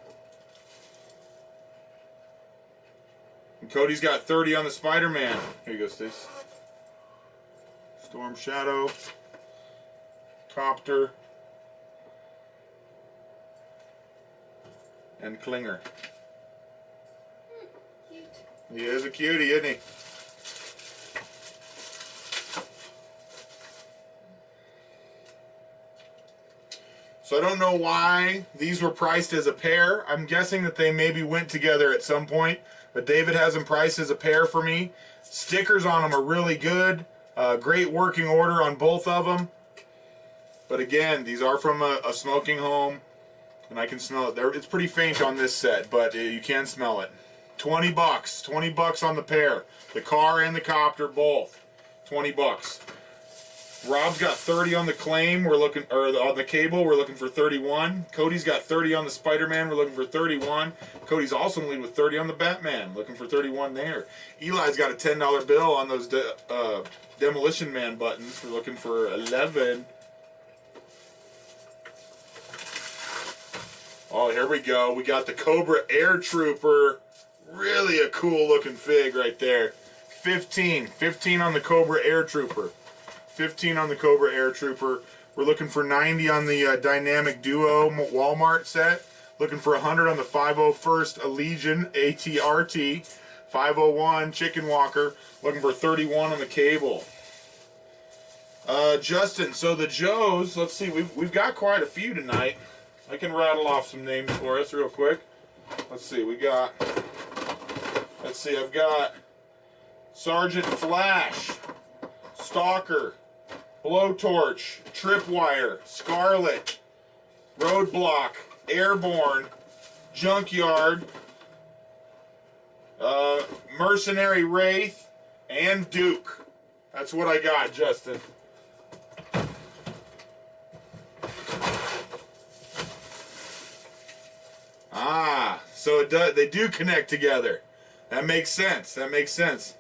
And Cody's got 30 on the Spider-Man. Here you go, Stace. Storm Shadow. Copter. And Klinger. Cute. He is a cutie, isn't he? So I don't know why these were priced as a pair. I'm guessing that they maybe went together at some point, but David has them priced as a pair for me. Stickers on them are really good. Great working order on both of them. But again, these are from a smoking home, and I can smell it. It's pretty faint on this set, but you can smell it. $20. $20 on the pair. The car and the copter both. $20. Rob's got 30 on the claim. We're looking, or on the cable. We're looking for 31. Cody's got 30 on the Spider-Man. We're looking for 31. Cody's also in the lead with 30 on the Batman. Looking for 31 there. Eli's got a $10 bill on those Demolition Man buttons. We're looking for 11. Oh, here we go. We got the Cobra Air Trooper. Really a cool looking fig right there. 15. 15 on the Cobra Air Trooper. 15 on the Cobra Air Trooper. We're looking for 90 on the Dynamic Duo Walmart set. Looking for 100 on the 501st Legion ATRT. 501 Chicken Walker. Looking for 31 on the cable. Justin, so the Joes, let's see, we've got quite a few tonight. I can rattle off some names for us real quick. Let's see, I've got Sergeant Flash, Stalker, Blowtorch, Tripwire, Scarlet, Roadblock, Airborne, Junkyard, Mercenary Wraith, and Duke. That's what I got, Justin. Ah, so they do connect together. That makes sense. That makes sense.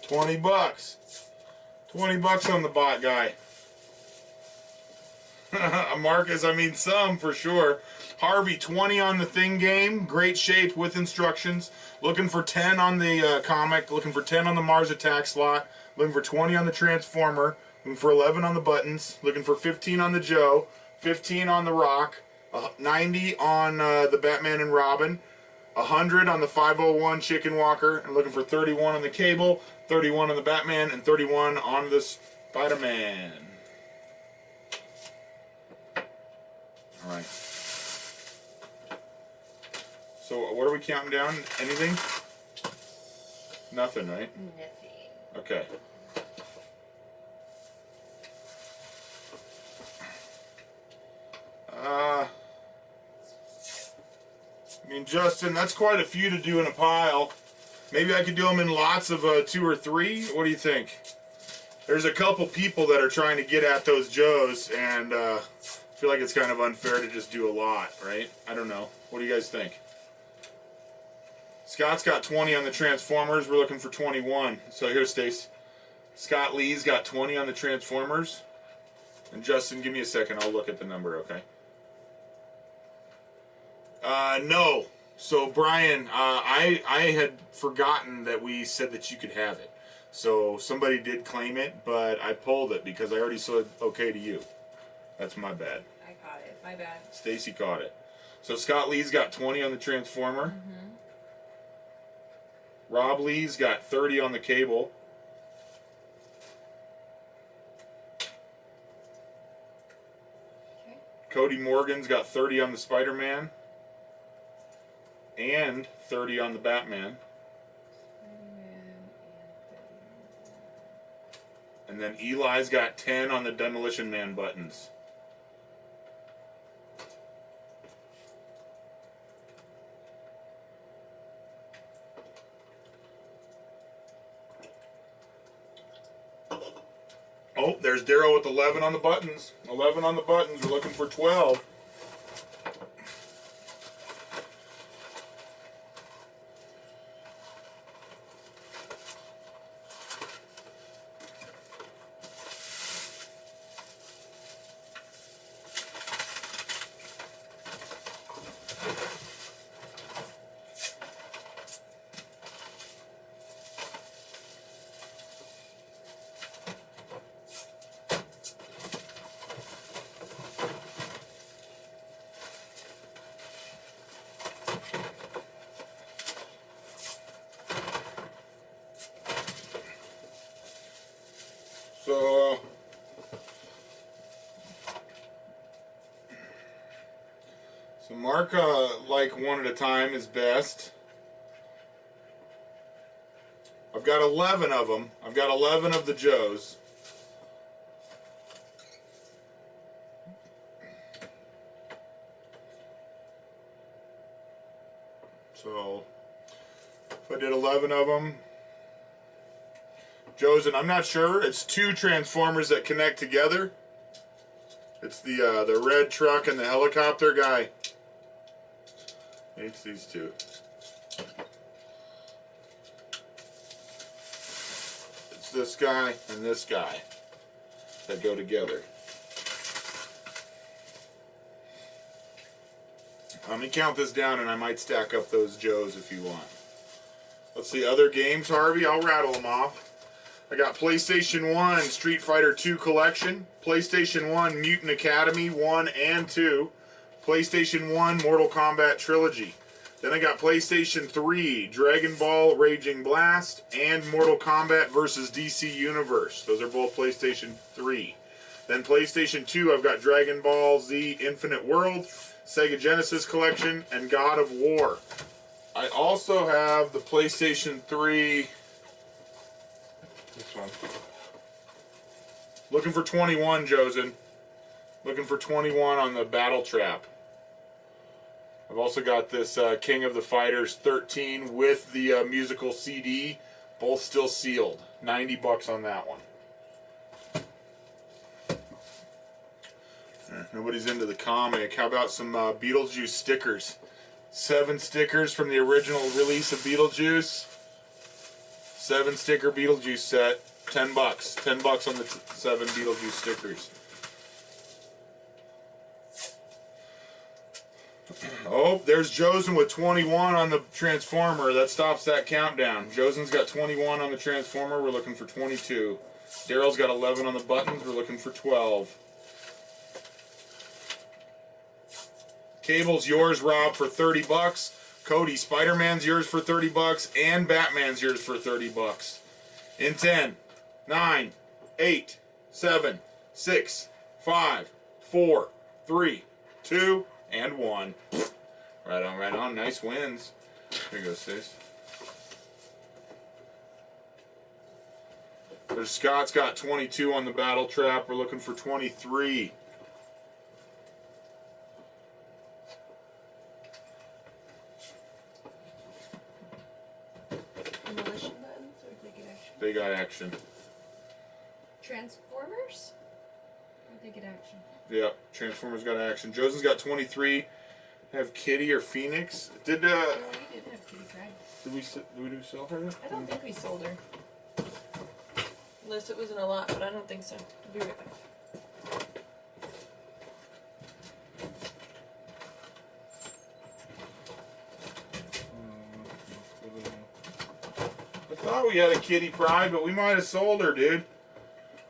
$20. $20 on the bot guy. Marcus, I mean some for sure. Harvey, 20 on the Thing game. Great shape with instructions. Looking for 10 on the comic. Looking for 10 on the Mars attack slot. Looking for 20 on the Transformer. Looking for 11 on the buttons. Looking for 15 on the Joe. 15 on the Rock. 90 on the Batman and Robin. 100 on the 501 Chicken Walker. And looking for 31 on the Cable. 31 on the Batman. And 31 on the Spider-Man. Alright. So what are we counting down? Anything? Nothing, right? Nothing. Okay. I mean, Justin, that's quite a few to do in a pile. Maybe I could do them in lots of 2 or 3. What do you think? There's a couple people that are trying to get at those Joes, and I feel like it's kind of unfair to just do a lot, right? I don't know. What do you guys think? Scott's got 20 on the Transformers. We're looking for 21. So here's Stace. Scott Lee's got 20 on the Transformers. And Justin, give me a second. I'll look at the number, okay? No. So Brian, I had forgotten that we said that you could have it. So somebody did claim it, but I pulled it because I already said okay to you. That's my bad. I caught it. My bad. Stacy caught it. So Scott Lee's got 20 on the Transformer. Mm-hmm. Rob Lee's got 30 on the Cable. Okay. Cody Morgan's got 30 on the Spider-Man. And 30 on the Batman. And then Eli's got 10 on the Demolition Man buttons. Oh, there's Darryl with 11 on the buttons. 11 on the buttons. We're looking for 12. So mark like one at a time is best. I've got 11 of them. I've got 11 of the Joes. So if I I did 11 of them. Joe's, and I'm not sure. It's 2 Transformers that connect together. It's the red truck and the helicopter guy. It's these 2. It's this guy and this guy that go together. Let me count this down, and I might stack up those Joes if you want. Let's see, other games, Harvey. I'll rattle them off. I got PlayStation 1 Street Fighter 2 Collection, PlayStation 1 Mutant Academy 1 and 2, PlayStation 1 Mortal Kombat Trilogy. Then I got PlayStation 3 Dragon Ball Raging Blast and Mortal Kombat vs. DC Universe. Those are both PlayStation 3. Then PlayStation 2, I've got Dragon Ball Z Infinite World, Sega Genesis Collection, and God of War. I also have the PlayStation 3... This one. Looking for 21, Josen. Looking for 21 on the Battle Trap. I've also got this King of the Fighters 13 with the musical CD. Both still sealed. $90 on that one. Nobody's into the comic. How about some Beetlejuice stickers? 7 stickers from the original release of Beetlejuice. 7 sticker Beetlejuice set, $10. $10 on the 7 Beetlejuice stickers. Oh, there's Josen with 21 on the Transformer. That stops that countdown. Josen's got 21 on the Transformer. We're looking for 22. Daryl's got 11 on the buttons. We're looking for 12. Cable's yours, Rob, for $30. Cody, Spider-Man's yours for $30, and Batman's yours for $30. In 10, 9, 8, 7, 6, 5, 4, 3, 2, and 1. Right on, right on. Nice wins. Here you go, Stace. There's Scott's got 22 on the Battle Trap. We're looking for 23. Demolition buttons or they get action? They got action. Transformers? Or they get action? Yep, Transformers got action. Josen's got 23. Have Kitty or Phoenix? Did No, we did have Kitty Pryde. did we do sell her? I don't think we sold her. Unless it was in a lot, but I don't think so. I'll be right back. I thought we had a Kitty Pryde, but we might have sold her, dude.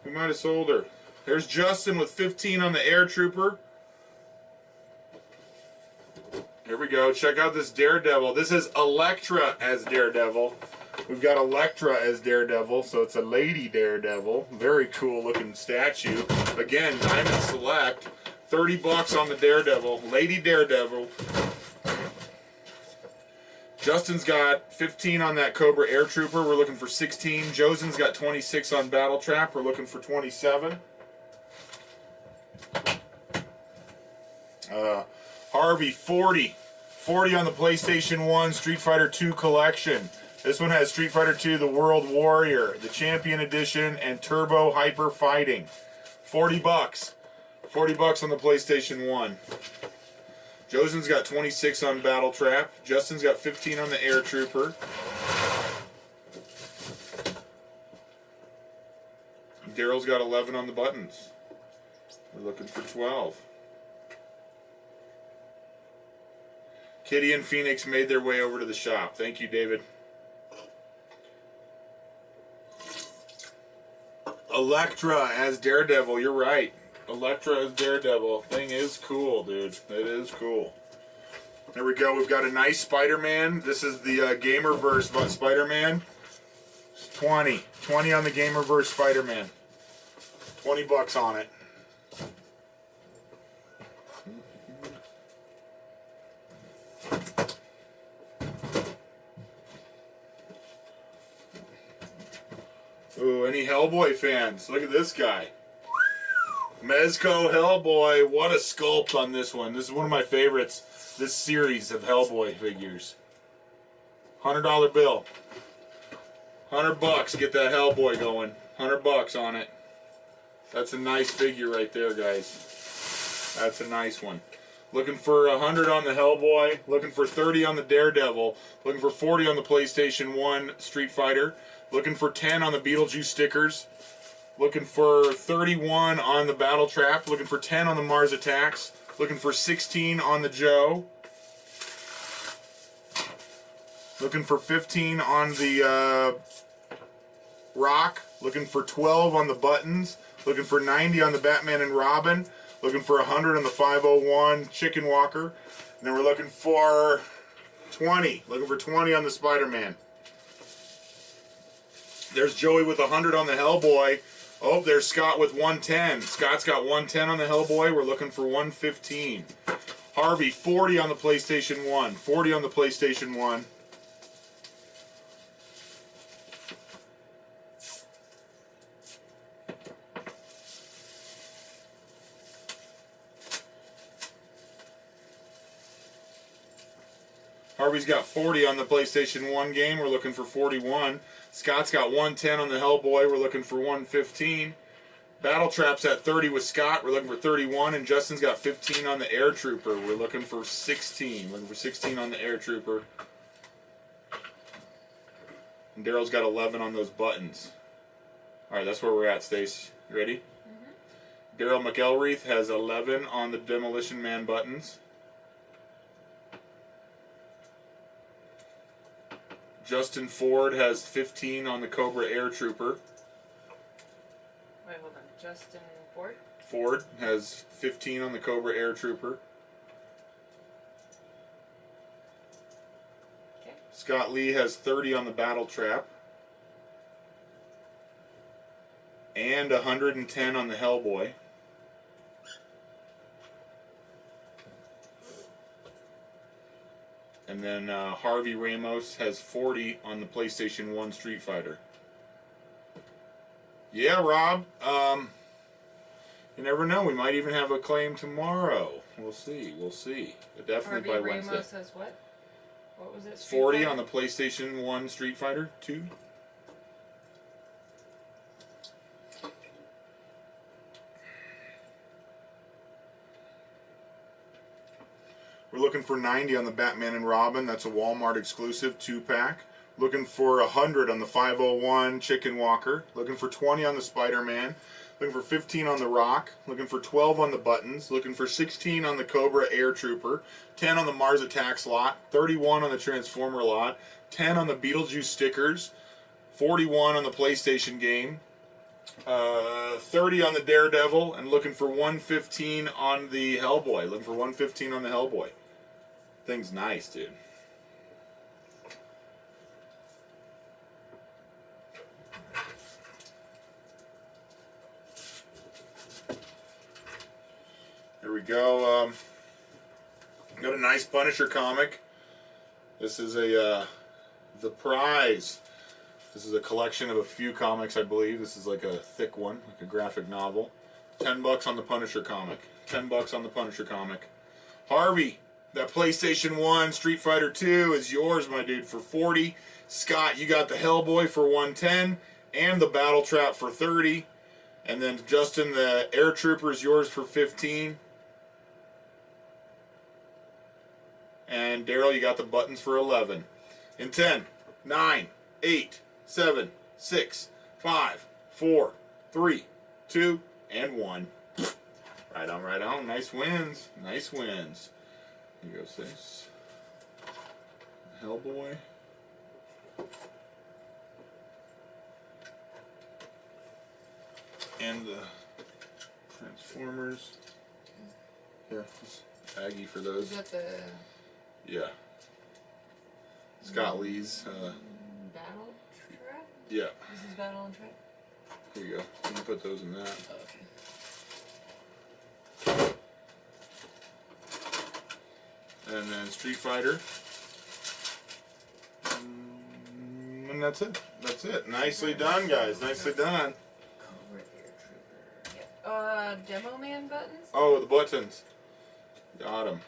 We might have sold her. There's Justin with 15 on the Air Trooper. Here we go. Check out this Daredevil. This is Elektra as Daredevil. We've got Elektra as Daredevil, so it's a lady Daredevil. Very cool looking statue. Again, Diamond Select. $30 on the Daredevil. Lady Daredevil. Justin's got 15 on that Cobra Air Trooper. We're looking for 16. Josen's got 26 on Battle Trap. We're looking for 27. Harvey, 40. 40 on the PlayStation 1 Street Fighter 2 Collection. This one has Street Fighter 2 The World Warrior, the Champion Edition, and Turbo Hyper Fighting. $40. $40 on the PlayStation 1. Josen's got 26 on Battle Trap. Justin's got 15 on the Air Trooper. Daryl's got 11 on the buttons. We're looking for 12. Kitty and Phoenix made their way over to the shop. Thank you, David. Elektra as Daredevil. You're right. Elektra as Daredevil. Thing is cool, dude. It is cool. There we go. We've got a nice Spider-Man. This is the Gamerverse Spider-Man. 20. 20 on the Gamerverse Spider-Man. $20 on it. Ooh, any Hellboy fans? Look at this guy. Mezco Hellboy. What a sculpt on this one. This is one of my favorites. This series of Hellboy figures. $100 bill. $100, get that Hellboy going. $100 on it. That's a nice figure right there, guys. That's a nice one. Looking for 100 on the Hellboy. Looking for 30 on the Daredevil. Looking for 40 on the PlayStation 1 Street Fighter. Looking for 10 on the Beetlejuice stickers. Looking for 31 on the Battle Trap. Looking for 10 on the Mars Attacks. Looking for 16 on the Joe. Looking for 15 on the Rock. Looking for 12 on the Buttons. Looking for 90 on the Batman and Robin. Looking for 100 on the 501 Chicken Walker. And then we're looking for 20. Looking for 20 on the Spider-Man. There's Joey with 100 on the Hellboy. Oh, there's Scott with 110. Scott's got 110 on the Hellboy. We're looking for 115. Harvey, 40 on the PlayStation 1. 40 on the PlayStation 1. Harvey's got 40 on the PlayStation 1 game. We're looking for 41. Scott's got 110 on the Hellboy. We're looking for 115. Battle Trap's at 30 with Scott. We're looking for 31. And Justin's got 15 on the Air Trooper. We're looking for 16. Looking for 16 on the Air Trooper. And Daryl's got 11 on those buttons. All right, that's where we're at, Stace. You ready? Mm-hmm. Daryl McElreath has 11 on the Demolition Man buttons. Justin Ford has 15 on the Cobra Air Trooper. Wait, hold on. Justin Ford? Ford has 15 on the Cobra Air Trooper. Okay. Scott Lee has 30 on the Battle Trap. And 110 on the Hellboy. And then Harvey Ramos has 40 on the PlayStation 1 Street Fighter. Yeah, Rob. You never know. We might even have a claim tomorrow. We'll see. We'll see. But definitely Harvey by Wednesday. Ramos has what? What was it? 40 on the PlayStation 1 Street Fighter 2. We're looking for 90 on the Batman and Robin. That's a Walmart exclusive 2-pack. Looking for 100 on the 501 Chicken Walker. Looking for 20 on the Spider-Man. Looking for 15 on the Rock. Looking for 12 on the Buttons. Looking for 16 on the Cobra Air Trooper. 10 on the Mars Attacks lot. 31 on the Transformer lot. 10 on the Beetlejuice stickers. 41 on the PlayStation game. 30 on the Daredevil. And looking for 115 on the Hellboy. Looking for 115 on the Hellboy. Thing's nice, dude. Here we go. Got a nice Punisher comic. This is a The Prize. This is a collection of a few comics, I believe. This is like a thick one, like a graphic novel. $10 on the Punisher comic. $10 on the Punisher comic. Harvey, that PlayStation 1 Street Fighter 2 is yours, my dude, for 40. Scott, you got the Hellboy for 110 and the Battle Trap for 30. And then Justin, the Air Trooper is yours for 15. And Daryl, you got the buttons for 11. In 10, 9, 8, 7, 6, 5, 4, 3, 2, and 1. Right on, right on. Nice wins. Nice wins. Here goes this. Hellboy. And the Transformers. Here, Aggie for those. Is that the Yeah. Scott Lee's. Battle Trap? Yeah. This is Battle and Trap? Here you go. You can put those in that. Oh, okay. And then Street Fighter. And that's it. That's it. Nicely done, guys. Nicely done. Cobra Air Trooper. Yeah. Demo Man buttons? Oh, the buttons. Got them.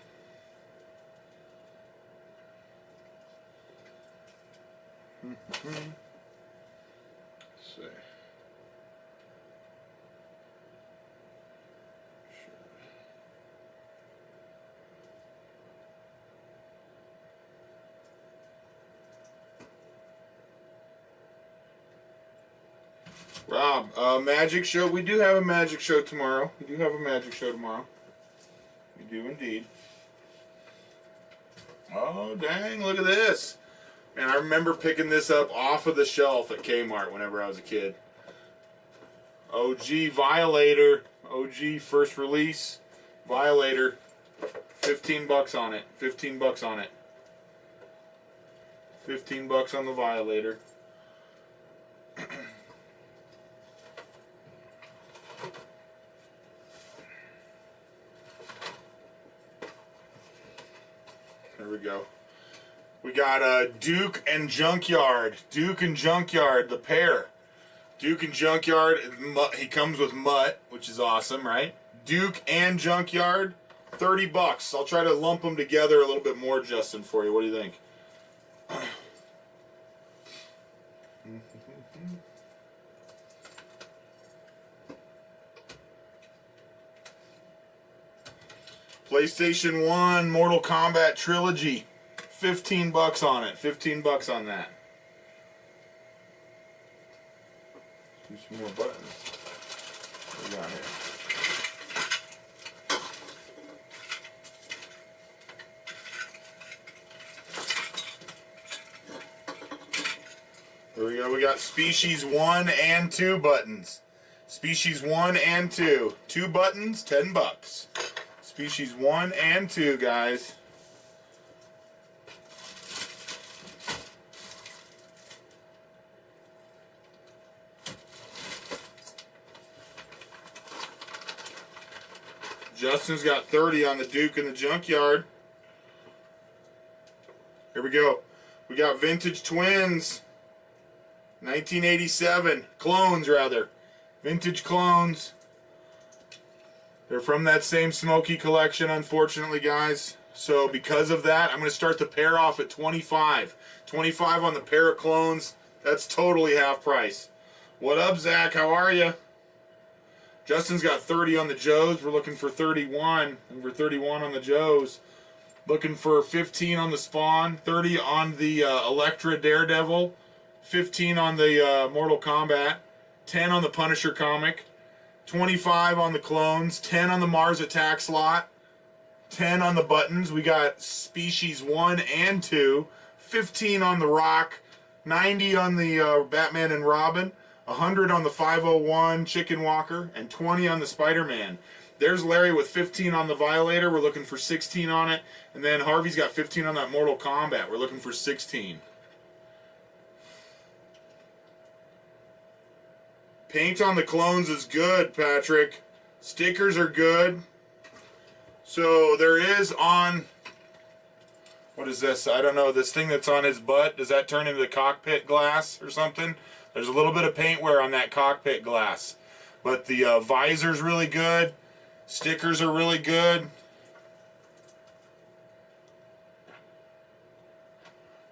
Let's see. Rob, magic show. We do have a magic show tomorrow. We do have a magic show tomorrow. We do indeed. Oh, dang, look at this. Man, I remember picking this up off of the shelf at Kmart whenever I was a kid. OG Violator. OG first release. Violator. 15 bucks on it. 15 bucks on it. 15 bucks on the Violator. There we go. We got Duke and Junkyard. Duke and Junkyard, the pair. Duke and Junkyard, he comes with Mutt, which is awesome, right? Duke and Junkyard, 30 bucks. I'll try to lump them together a little bit more, Justin, for you. What do you think? PlayStation 1 Mortal Kombat Trilogy. 15 bucks on it. 15 bucks on that. Do some more buttons. What do we got here? Here we go. We got Species 1 and 2 buttons. Species 1 and 2. 2 buttons, 10 bucks. Species 1 and 2, guys. Justin's got 30 on the Duke in the Junkyard. Here we go. We got Vintage Twins. 1987. Clones, rather. Vintage Clones. They're from that same Smokey collection, unfortunately, guys. So because of that, I'm going to start the pair off at 25. 25 on the pair of clones. That's totally half price. What up, Zach? How are you? Justin's got 30 on the Joes. We're looking for 31. Over 31 on the Joes. Looking for 15 on the Spawn. 30 on the Elektra Daredevil. 15 on the Mortal Kombat. 10 on the Punisher comic. 25 on the clones, 10 on the Mars Attack slot, 10 on the buttons. We got Species 1 and 2, 15 on the Rock, 90 on the Batman and Robin, 100 on the 501 Chicken Walker, and 20 on the Spider-Man. There's Larry with 15 on the Violator. We're looking for 16 on it. And then Harvey's got 15 on that Mortal Kombat. We're looking for 16. Paint on the clones is good, Patrick. Stickers are good. So there is on... What is this? I don't know. This thing that's on his butt, does that turn into the cockpit glass or something? There's a little bit of paint wear on that cockpit glass. But the visor's really good. Stickers are really good.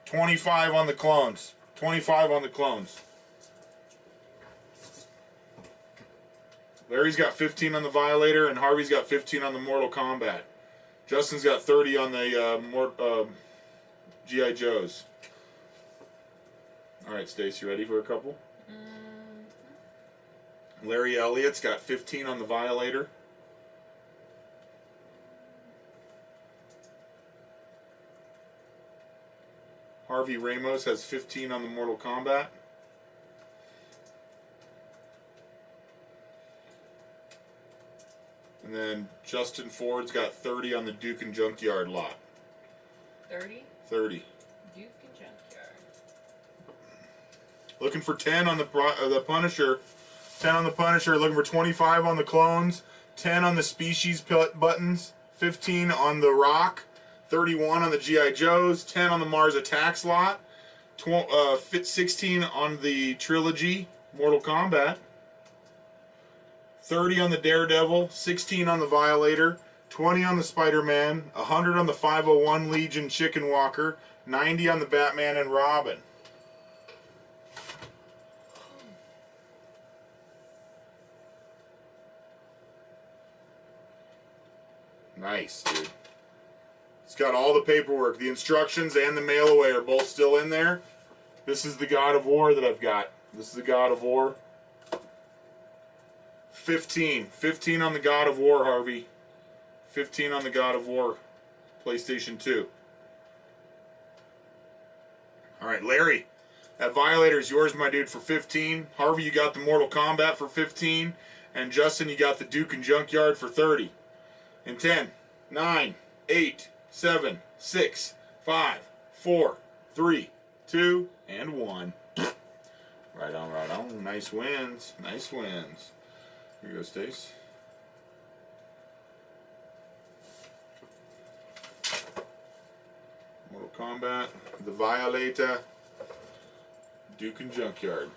25 on the clones. 25 on the clones. Larry's got 15 on the Violator, and Harvey's got 15 on the Mortal Kombat. Justin's got 30 on the G.I. Joes. All right, Stace, you ready for a couple? Mm-hmm. Larry Elliott's got 15 on the Violator. Harvey Ramos has 15 on the Mortal Kombat. And then Justin Ford's got 30 on the Duke and Junkyard lot. 30? 30. Duke and Junkyard. Looking for 10 on the Punisher. 10 on the Punisher. Looking for 25 on the clones. 10 on the Species buttons. 15 on the Rock. 31 on the G.I. Joes. 10 on the Mars Attack slot. 16 on the Trilogy Mortal Kombat. 30 on the Daredevil, 16 on the Violator, 20 on the Spider-Man, 100 on the 501 Legion Chicken Walker, 90 on the Batman and Robin. Nice, dude. It's got all the paperwork. The instructions and the mail away are both still in there. This is the God of War that I've got. This is the God of War. 15. 15 on the God of War, Harvey. 15 on the God of War. PlayStation 2. Alright, Larry. That Violator is yours, my dude, for 15. Harvey, you got the Mortal Kombat for 15. And Justin, you got the Duke and Junkyard for 30. In 10, 9, 8, 7, 6, 5, 4, 3, 2, and 1. Right on, right on. Nice wins. Nice wins. Here you go, Stace. Mortal Kombat, the Violator, Duke and Junkyard.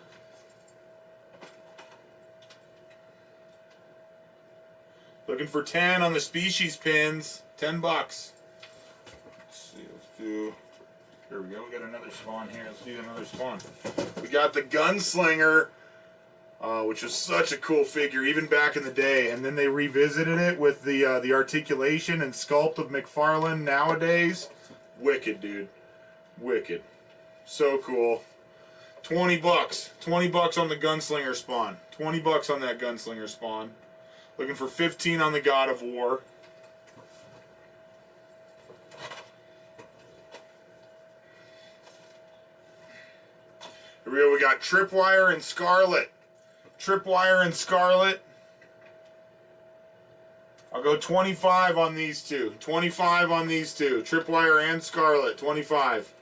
Looking for 10 on the Species pins. $10. Let's see, let's do... Here we go, we got another spawn here. Let's do another spawn. We got the Gunslinger, which is such a cool figure, even back in the day. And then they revisited it with the articulation and sculpt of McFarlane nowadays. Wicked, dude. Wicked. So cool. $20. $20 on the Gunslinger spawn. $20 on that Gunslinger spawn. Looking for 15 on the God of War. Here we go. We got Tripwire and Scarlet. Tripwire and Scarlet. I'll go 25 on these two. 25 on these two. Tripwire and Scarlet. 25.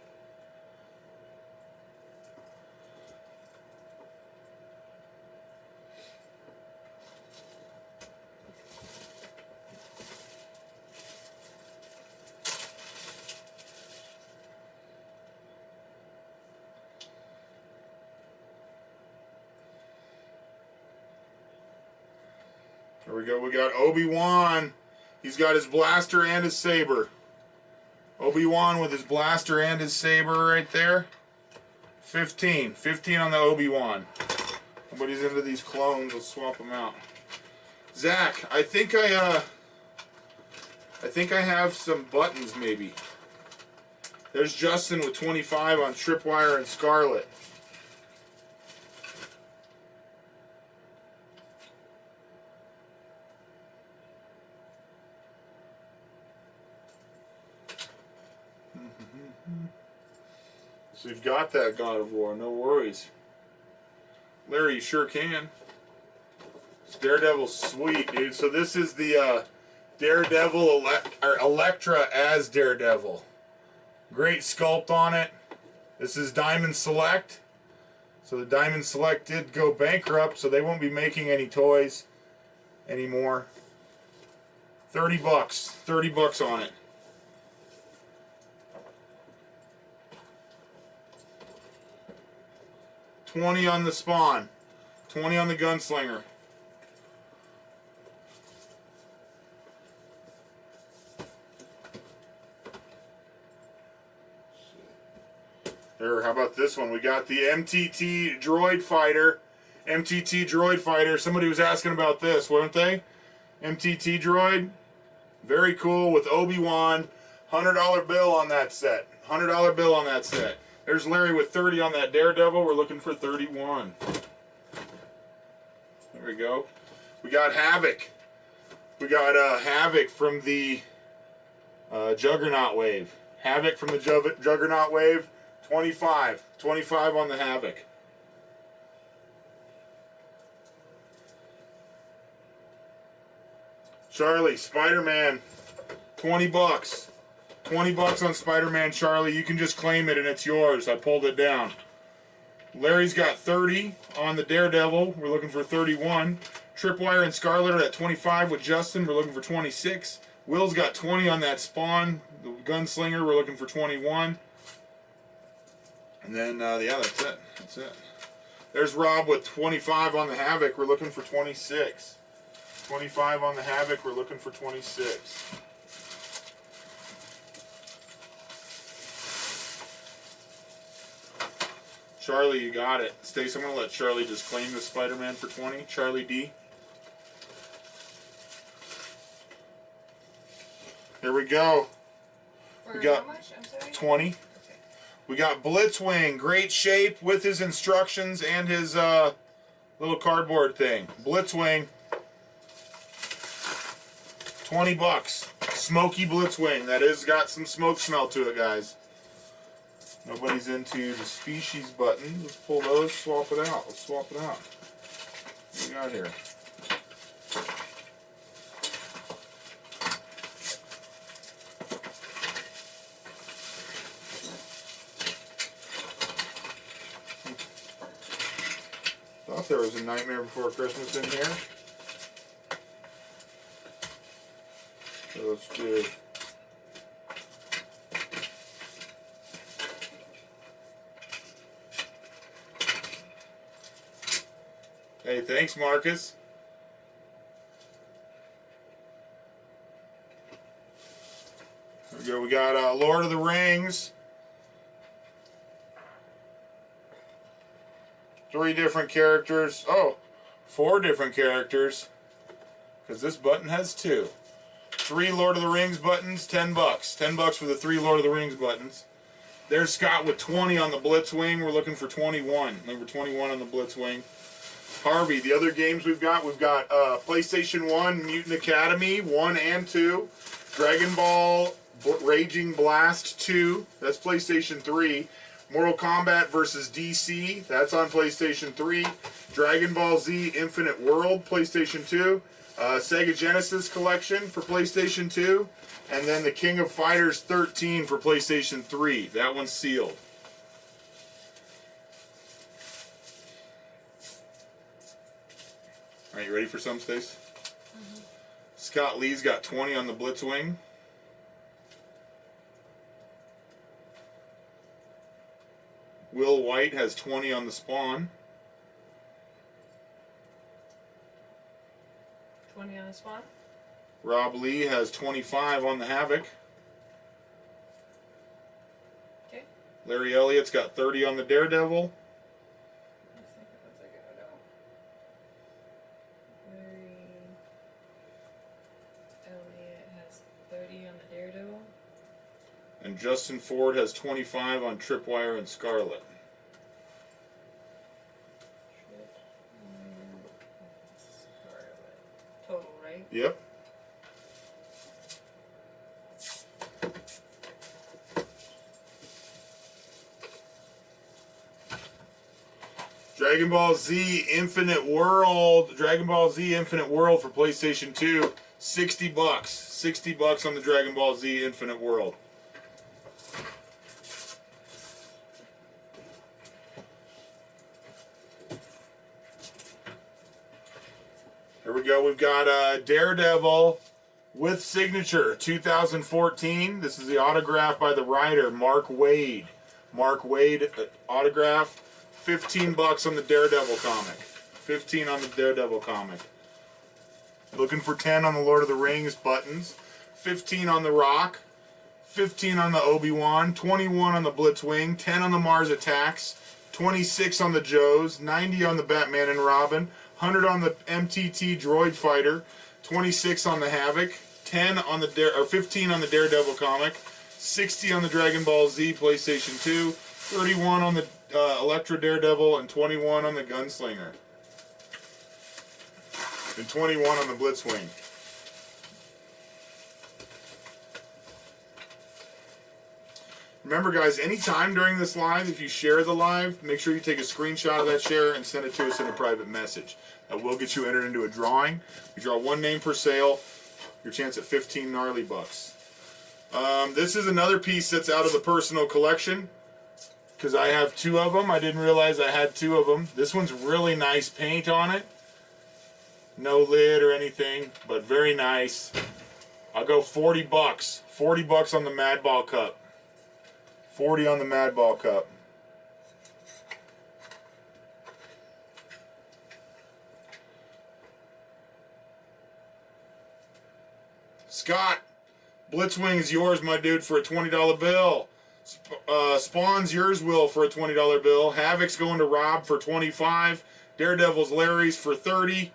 There we go. We got Obi-Wan. He's got his blaster and his saber. Obi-Wan with his blaster and his saber right there. 15. 15 on the Obi-Wan. Nobody's into these clones. Let's swap them out. Zach, I think I have some buttons maybe. There's Justin with 25 on Tripwire and Scarlet. So you've got that God of War, no worries. Larry, you sure can. This Daredevil's sweet, dude. So this is the Daredevil Elektra as Daredevil. Great sculpt on it. This is Diamond Select. So the Diamond Select did go bankrupt, so they won't be making any toys anymore. $30. $30 on it. $20 on the Spawn. $20 on the Gunslinger. Here, how about this one? We got the MTT Droid Fighter. MTT Droid Fighter. Somebody was asking about this, weren't they? MTT Droid. Very cool with Obi-Wan. $100 bill on that set. $100 bill on that set. There's Larry with 30 on that Daredevil. We're looking for 31. There we go. We got Havoc. We got Havoc from the Juggernaut Wave. Havoc from the Juggernaut Wave. 25. 25 on the Havoc. Charlie, Spider-Man. $20. $20 on Spider-Man, Charlie. You can just claim it and it's yours. I pulled it down. Larry's got 30 on the Daredevil. We're looking for 31. Tripwire and Scarlet are at 25 with Justin. We're looking for 26. Will's got 20 on that Spawn. The Gunslinger, we're looking for 21. And then, yeah, that's it. That's it. There's Rob with 25 on the Havoc. We're looking for 26. 25 on the Havoc. We're looking for 26. Charlie, you got it. Stace, I'm going to let Charlie just claim the Spider-Man for 20. Charlie D. Here we go. For got how much? I'm sorry? 20. Okay. We got Blitzwing, great shape with his instructions and his little cardboard thing. Blitzwing, 20 bucks. Smoky Blitzwing. That is got some smoke smell to it, guys. Nobody's into the species button. Let's pull those, swap it out. Let's swap it out. What we got here? Thought there was a Nightmare Before Christmas in here. So let's do. Hey, thanks, Marcus. There we go. We got Lord of the Rings. 3 different characters. Oh, 4 different characters. Because this button has 2. 3 Lord of the Rings buttons, 10 bucks. 10 bucks for the 3 Lord of the Rings buttons. There's Scott with 20 on the Blitzwing. We're looking for 21. Number 21 on the Blitzwing. Harvey, the other games we've got PlayStation 1, Mutant Academy 1 and 2. Dragon Ball Raging Blast 2. That's PlayStation 3. Mortal Kombat versus DC, that's on PlayStation 3. Dragon Ball Z Infinite World, PlayStation 2. Sega Genesis Collection for PlayStation 2. And then the King of Fighters 13 for PlayStation 3. That one's sealed. Are you ready for some, Stace? Mm-hmm. Scott Lee's got 20 on the Blitzwing. Will White has 20 on the Spawn. 20 on the Spawn. Rob Lee has 25 on the Havoc. Okay. Larry Elliott's got 30 on the Daredevil. One second, oh no. Larry Elliott has 30 on the Daredevil. And Justin Ford has 25 on Tripwire and Scarlet. Total, right? Yep. Dragon Ball Z Infinite World. Dragon Ball Z Infinite World for PlayStation 2. 60 bucks. 60 bucks on the Dragon Ball Z Infinite World. Here we go. We've got Daredevil with signature 2014. This is the autograph by the writer Mark Waid. Mark Waid autograph. 15 bucks on the Daredevil comic. 15 on the Daredevil comic. Looking for 10 on the Lord of the Rings buttons. 15 on the Rock. 15 on the Obi-Wan. 21 on the Blitzwing. 10 on the Mars Attacks. 26 on the Joes. 90 on the Batman and Robin. 100 on the MTT Droid Fighter, 26 on the Havoc, 15 on the Daredevil comic, 60 on the Dragon Ball Z PlayStation 2, 31 on the Electra Daredevil, and 21 on the Gunslinger, and 21 on the Blitzwing. Remember, guys, anytime during this live, if you share the live, make sure you take a screenshot of that share and send it to us in a private message. That will get you entered into a drawing. We draw 1 name per sale. Your chance at 15 gnarly bucks. This is another piece that's out of the personal collection because I have 2 of them. I didn't realize I had 2 of them. This one's really nice paint on it. No lid or anything, but very nice. I'll go 40 bucks. 40 bucks on the Madball Cup. 40 on the Madball Cup. Scott, Blitzwing is yours, my dude, for a $20 bill. Spawn's yours, Will, for a $20 bill. Havoc's going to Rob for 25. Daredevil's Larry's for 30.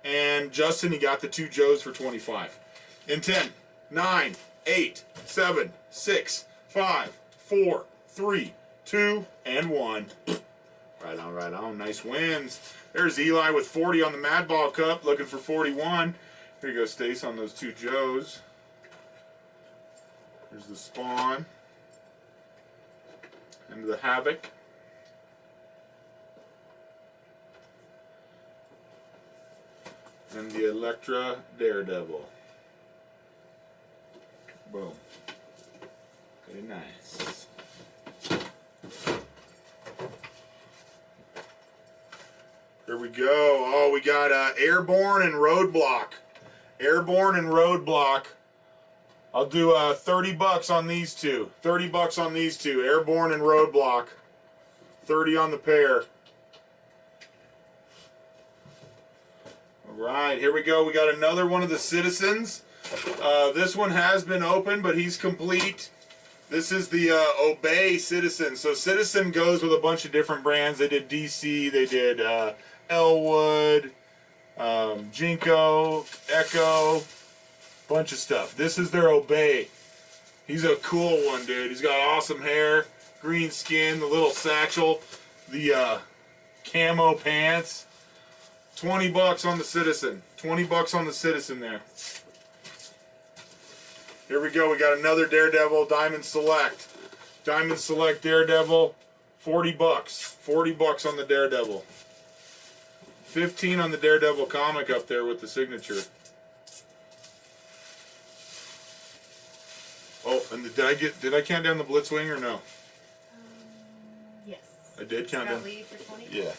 And Justin, you got the 2 Joes for 25. And 10. 9, 8, 7, 6, 5, 4, 3, 2, and 1. Right on, right on. Nice wins. There's Eli with 40 on the Mad Ball Cup, looking for 41. Here you go, Stace, on those two Joes. There's the Spawn. And the Havoc. And the Electra Daredevil. Boom. Very nice. Here we go. Oh, we got Airborne and Roadblock. Airborne and Roadblock. I'll do $30 on these two. $30 on these two. Airborne and Roadblock. 30 on the pair. All right, here we go. We got another one of the Citizens. This one has been opened, but he's complete. This is the Obey Citizen. So Citizen goes with a bunch of different brands. They did DC, they did Elwood, Jinko, Echo, bunch of stuff. This is their Obey. He's a cool one, dude. He's got awesome hair, green skin, the little satchel, the camo pants. $20 on the Citizen. $20 on the Citizen there. Here we go. We got another Daredevil Diamond Select. Diamond Select Daredevil. $40. $40 on the Daredevil. 15 on the Daredevil comic up there with the signature. Oh, and did I count down the Blitzwing or no? Yes. I did count down. Lee for 20? Yeah.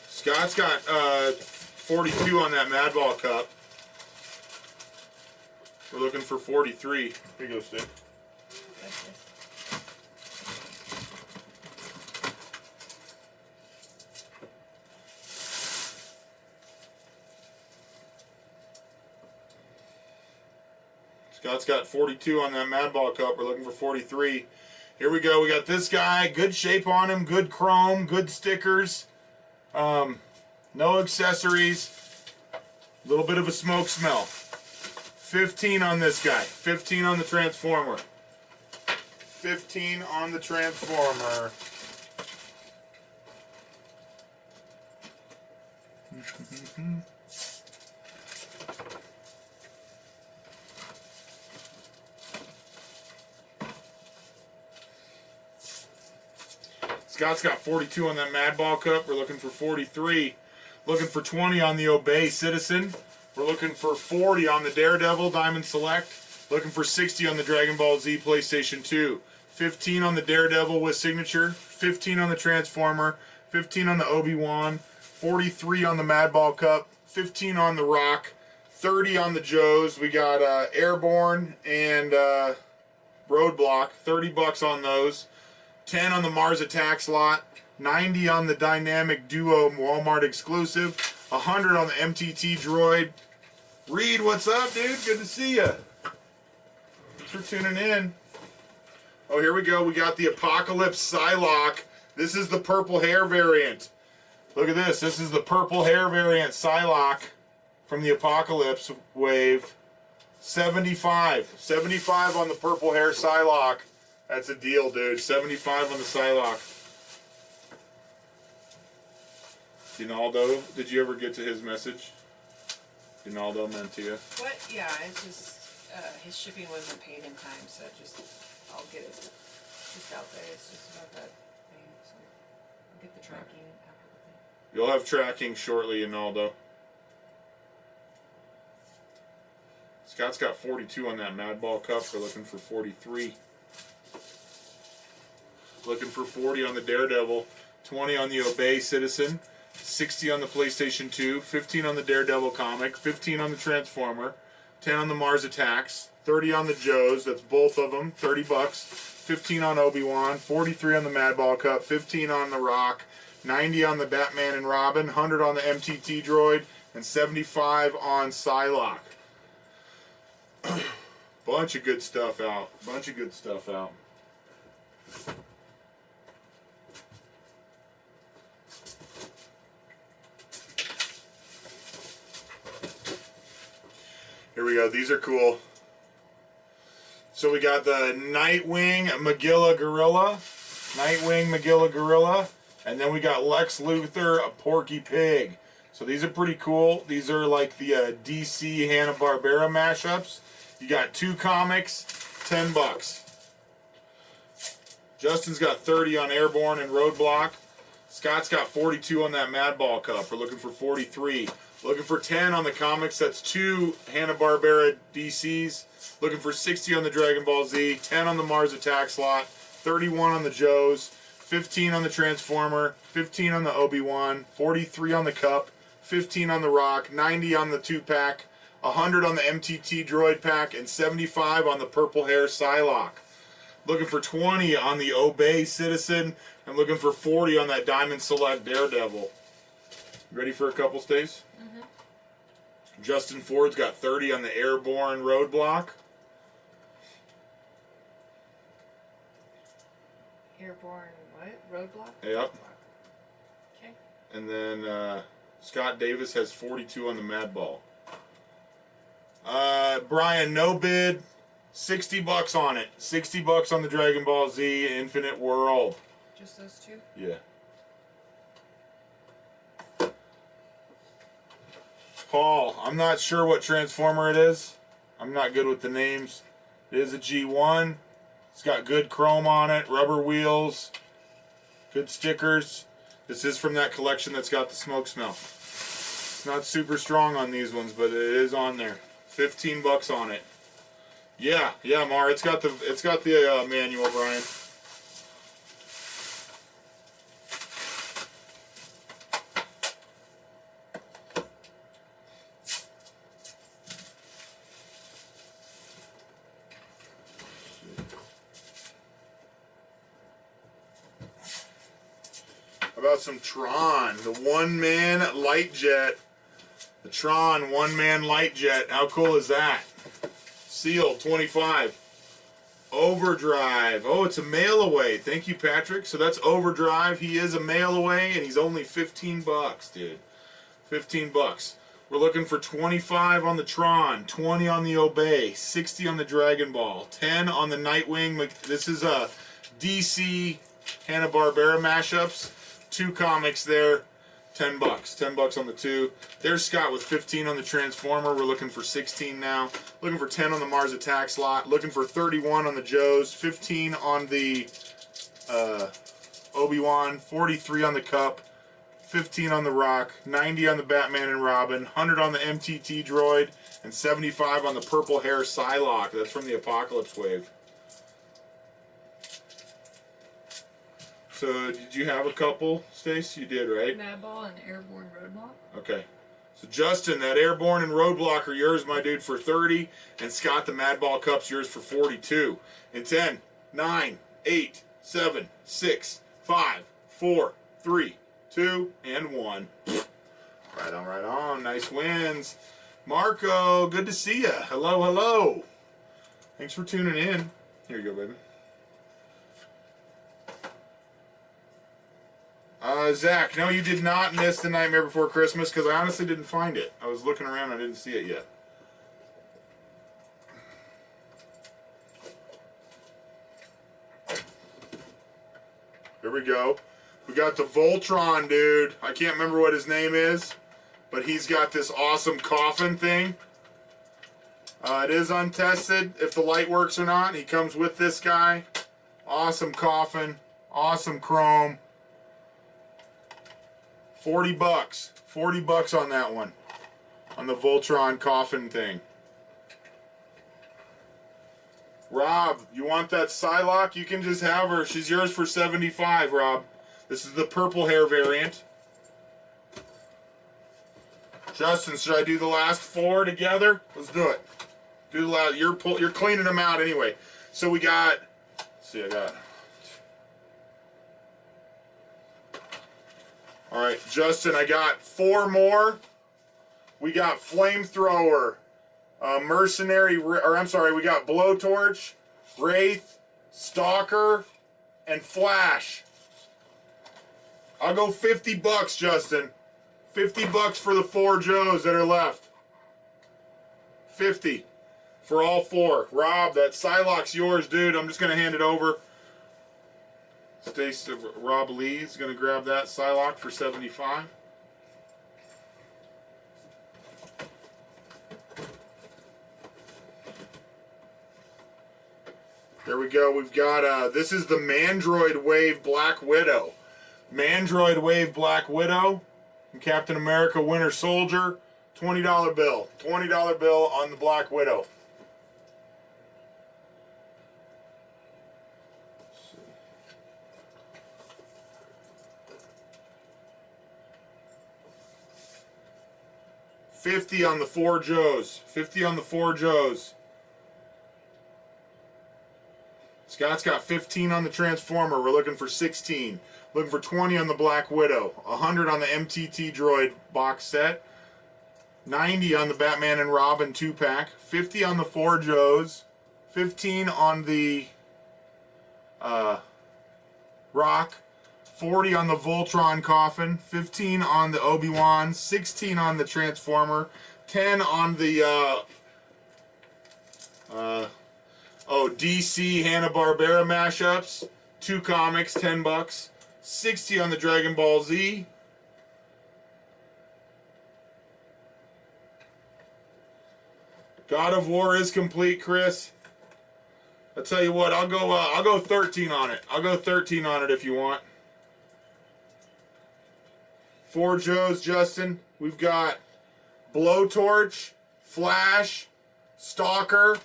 Scott's got 42 on that Mad Ball Cup. We're looking for 43. Here you go, Steve. Scott's got 42 on that Mad Ball Cup. We're looking for 43. Here we go. We got this guy. Good shape on him. Good chrome. Good stickers. No accessories. A little bit of a smoke smell. 15 on this guy. 15 on the Transformer. 15 on the Transformer. Scott's got 42 on that Mad Ball Cup. We're looking for 43. Looking for 20 on the Obey Citizen. We're looking for 40 on the Daredevil Diamond Select. Looking for 60 on the Dragon Ball Z PlayStation 2. 15 on the Daredevil with signature. 15 on the Transformer. 15 on the Obi-Wan. 43 on the Mad Ball Cup. 15 on the Rock. 30 on the Joes. We got Airborne and Roadblock. $30 on those. 10 on the Mars Attack slot. 90 on the Dynamic Duo Walmart exclusive. 100 on the MTT Droid. Reed, what's up, dude? Good to see you. Thanks for tuning in. Oh, here we go. We got the Apocalypse Psylocke. This is the purple hair variant. Look at this. This is the purple hair variant Psylocke from the Apocalypse wave. 75. 75 on the purple hair Psylocke. That's a deal, dude. 75 on the Psylocke. Dinaldo, did you ever get to his message? Dinaldo meant to you? What? Yeah, it's just his shipping wasn't paid in time, so I'll get it just out there. It's just about that thing, so I'll get the tracking after the thing. You'll have tracking shortly, Dinaldo. Scott's got 42 on that Mad Ball Cup. We're looking for 43. Looking for 40 on the Daredevil. 20 on the Obey Citizen. 60 on the PlayStation 2, 15 on the Daredevil comic, 15 on the Transformer, 10 on the Mars Attacks, 30 on the Joes, that's both of them, $30, 15 on Obi-Wan, 43 on the Mad Ball Cup, 15 on the Rock, 90 on the Batman and Robin, 100 on the MTT Droid, and 75 on Psylocke. Bunch of good stuff out. we go. These are cool. So we got the Nightwing Magilla Gorilla. Nightwing Magilla Gorilla. And then we got Lex Luthor, a Porky Pig. So these are pretty cool. These are like the DC Hanna-Barbera mashups. You got 2 comics, $10. Justin's got 30 on Airborne and Roadblock. Scott's got 42 on that Madball Cup. We're looking for 43. Looking for 10 on the comics. That's 2 Hanna-Barbera DCs. Looking for 60 on the Dragon Ball Z. 10 on the Mars Attack slot. 31 on the Joes. 15 on the Transformer. 15 on the Obi-Wan. 43 on the Cup. 15 on the Rock. 90 on the 2-pack. 100 on the MTT Droid Pack. And 75 on the Purple Hair Psylocke. Looking for 20 on the Obey Citizen. I'm looking for 40 on that Diamond Select Daredevil. Ready for a couple, Stace? Mm-hmm. Justin Ford's got 30 on the Airborne Roadblock. Airborne what? Roadblock? Yep. Okay. And then Scott Davis has 42 on the Madball. Brian, no bid. $60 on it. $60 on the Dragon Ball Z Infinite World. Just those 2? Yeah. Paul, I'm not sure what Transformer it is. I'm not good with the names. It is a G1. It's got good chrome on it, rubber wheels, good stickers. This is from that collection that's got the smoke smell. It's not super strong on these ones, but it is on there. $15 on it. Yeah, Mar. It's got the manual, Brian. How about some Tron, the one-man light jet. The Tron one-man light jet. How cool is that? Sealed, 25. Overdrive. Oh, it's a mail away. Thank you, Patrick. So that's Overdrive. He is a mail away, and he's only $15, dude. $15. We're looking for 25 on the Tron, 20 on the Obey, 60 on the Dragon Ball, 10 on the Nightwing. This is a DC Hanna-Barbera mashups. 2 comics there. $10. $10 on the 2. There's Scott with 15 on the Transformer. We're looking for 16 now. Looking for 10 on the Mars Attack slot. Looking for 31 on the Joes. 15 on the Obi-Wan. 43 on the Cup. 15 on the Rock. 90 on the Batman and Robin. 100 on the MTT Droid. And 75 on the Purple Hair Psylocke. That's from the Apocalypse Wave. So, did you have a couple, Stace? You did, right? Madball and Airborne Roadblock. Okay. So, Justin, that Airborne and Roadblock are yours, my dude, for 30. And Scott, the Madball Cup's yours for 42. In 10, 9, 8, 7, 6, 5, 4, 3, 2, and 1. Right on, right on. Nice wins. Marco, good to see ya. Hello, hello. Thanks for tuning in. Here you go, baby. Zach, no, you did not miss The Nightmare Before Christmas because I honestly didn't find it. I was looking around, I didn't see it yet. Here we go. We got the Voltron dude. I can't remember what his name is, but he's got this awesome coffin thing. It is untested if the light works or not. He comes with this guy. Awesome coffin. Awesome chrome. $40. $40 on that one. On the Voltron coffin thing. Rob, you want that Psylocke? You can just have her. She's yours for $75, Rob. This is the purple hair variant. Justin, should I do the last 4 together? Let's do it. Do the last. You're cleaning them out anyway. So we got. Let's see, I got. All right, Justin, I got 4 more. We got Flamethrower, Mercenary, or I'm sorry, we got Blowtorch, Wraith, Stalker, and Flash. I'll go $50, Justin. $50 for the 4 Joes that are left. $50 for all 4. Rob, that Psylocke's yours, dude. I'm just going to hand it over. Rob Lee's going to grab that Psylocke for $75. There we go. We've got, this is the Mandroid Wave Black Widow. Mandroid Wave Black Widow. Captain America Winter Soldier. $20 bill. $20 bill on the Black Widow. $50 on the 4 Joes. $50 on the 4 Joes. Scott's got 15 on the Transformer. We're looking for 16. Looking for 20 on the Black Widow. 100 on the MTT Droid box set. 90 on the Batman and Robin 2-pack. 50 on the 4 Joes. 15 on the Rock. 40 on the Voltron Coffin. 15 on the Obi-Wan. 16 on the Transformer. 10 on the DC Hanna-Barbera mashups. 2 comics, $10. 60 on the Dragon Ball Z. God of War is complete, Chris. I'll tell you what, I'll go 13 on it. I'll go 13 on it if you want. 4 Joes, Justin. We've got Blowtorch, Flash, Stalker,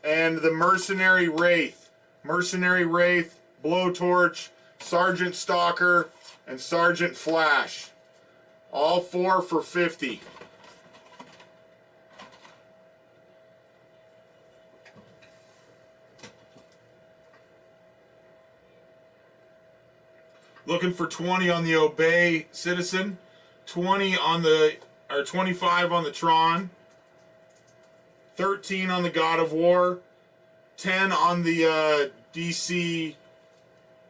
and the Mercenary Wraith. Mercenary Wraith, Blowtorch, Sergeant Stalker, and Sergeant Flash. All 4 for $50. Looking for 20 on the Obey Citizen, 20 on the, or 25 on the Tron, 13 on the God of War, 10 on the DC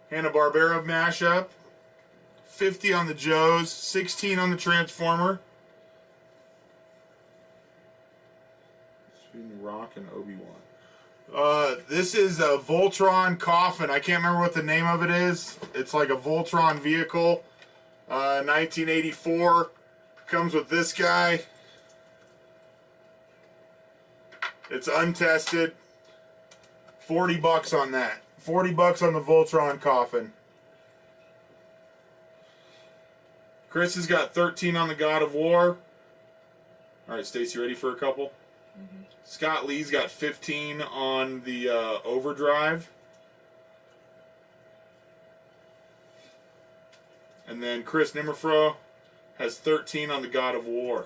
Hanna-Barbera mashup, 50 on the Joes, 16 on the Transformer. Between the Rock and Obi-Wan. This is a Voltron Coffin. I can't remember what the name of it is. It's like a Voltron vehicle. 1984. Comes with this guy. It's untested. $40 on that. $40 on the Voltron Coffin. Chris has got 13 on the God of War. Alright, Stacy, ready for a couple? Mm-hmm. Scott Lee's got 15 on the Overdrive. And then Chris Nimmerfro has 13 on the God of War.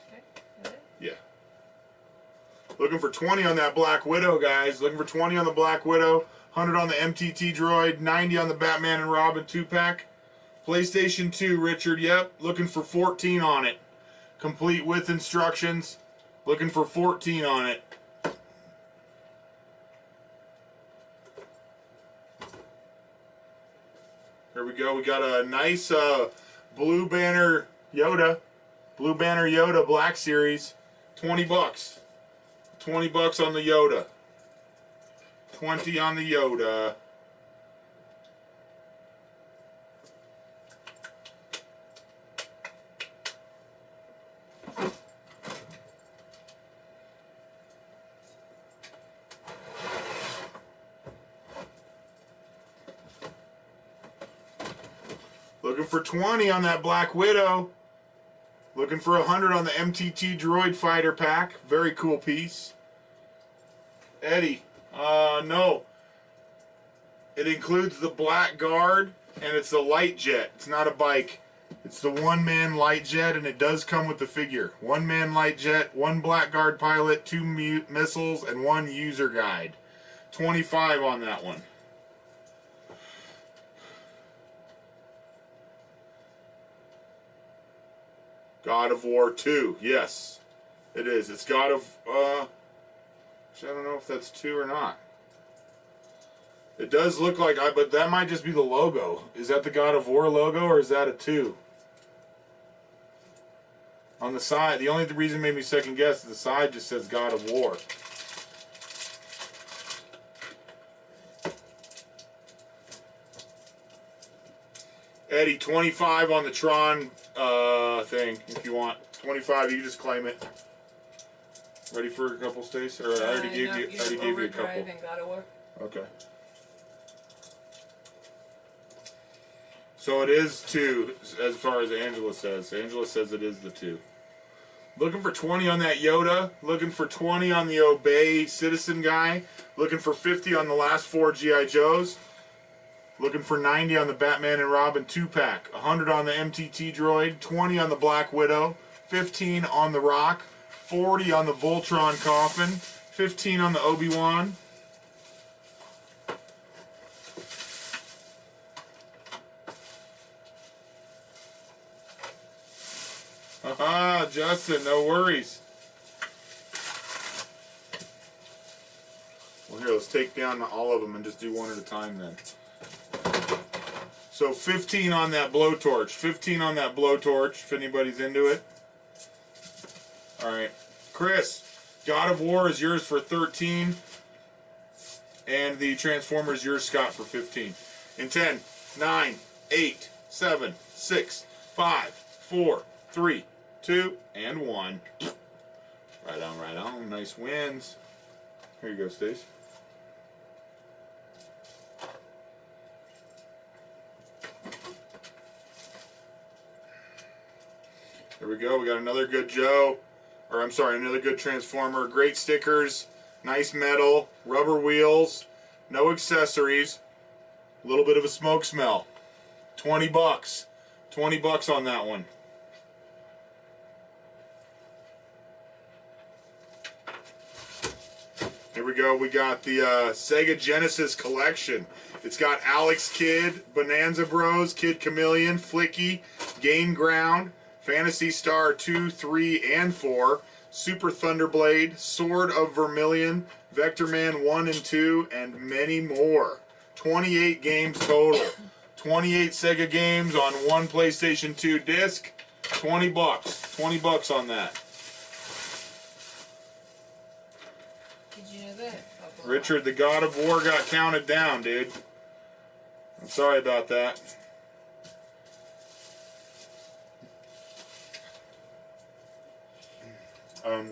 Okay, is it? Yeah. Looking for 20 on that Black Widow, guys. Looking for 20 on the Black Widow. 100 on the MTT Droid, 90 on the Batman and Robin 2-pack. PlayStation 2, Richard, yep. Looking for 14 on it. Complete with instructions. Looking for 14 on it. There we go. We got a nice Blue Banner Yoda. Blue Banner Yoda Black Series. $20. $20 on the Yoda. 20 on the Yoda. Looking for 20 on that Black Widow. Looking for 100 on the MTT Droid Fighter Pack. Very cool piece. Eddie. No. It includes the Black Guard, and it's the light jet. It's not a bike. It's the one-man light jet, and it does come with the figure. One-man light jet, 1 Black Guard pilot, 2 missiles, and 1 user guide. 25 on that one. God of War 2. Yes, it is. It's God of... I don't know if that's 2 or not. It does look like but that might just be the logo. Is that the God of War logo, or is that a 2? On the side, the only reason it made me second guess is the side just says God of War. Eddie, 25 on the Tron thing, if you want. 25, you can just claim it. Ready for a couple, Stace? Or I already gave you a couple. And God of War. Okay. So it is 2, as far as Angela says. Angela says it is the 2. Looking for 20 on that Yoda. Looking for 20 on the Obey Citizen guy. Looking for 50 on the last 4 G.I. Joes. Looking for 90 on the Batman and Robin 2-pack. 100 on the MTT droid. 20 on the Black Widow. 15 on the Rock. 40 on the Voltron coffin. 15 on the Obi-Wan. Haha, Justin, no worries. Well, here, let's take down all of them and just do one at a time then. So 15 on that blowtorch. 15 on that blowtorch, if anybody's into it. Alright. Chris, God of War is yours for 13. And the Transformer is yours, Scott, for 15. In 10, 9, 8, 7, 6, 5, 4, 3, 2, and 1. Right on, right on. Nice wins. Here you go, Stace. There we go. We got another good Joe. Or, I'm sorry, another good Transformer. Great stickers. Nice metal. Rubber wheels. No accessories. A little bit of a smoke smell. 20 bucks. 20 bucks on that one. Here we go. We got the Sega Genesis collection. It's got Alex Kidd, Bonanza Bros, Kid Chameleon, Flicky, Gain Ground, Phantasy Star 2, 3, and 4, Super Thunderblade, Sword of Vermilion, Vector Man 1 and 2, and many more. 28 games total. 28 Sega games on one PlayStation 2 disc. 20 bucks. 20 bucks on that. Did you know that? Richard, the God of War got counted down, dude. I'm sorry about that.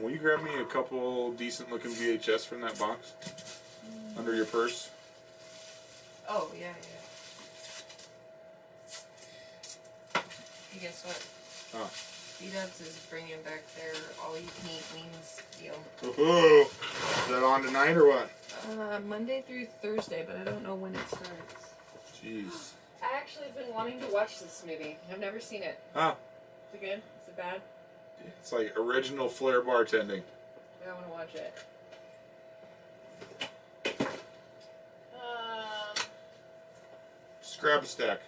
Will you grab me a couple decent looking VHS from that box? Under your purse? Oh, yeah. Hey, guess what? Huh. B-Dubs is bringing back their all-you-can-eat wings deal. Woohoo! Is that on tonight or what? Monday through Thursday, but I don't know when it starts. Jeez. I actually have been wanting to watch this movie. I've never seen it. Ah. Is it good? Is it bad? It's like original Flair bartending. Yeah, I want to watch it. Just grab a stack.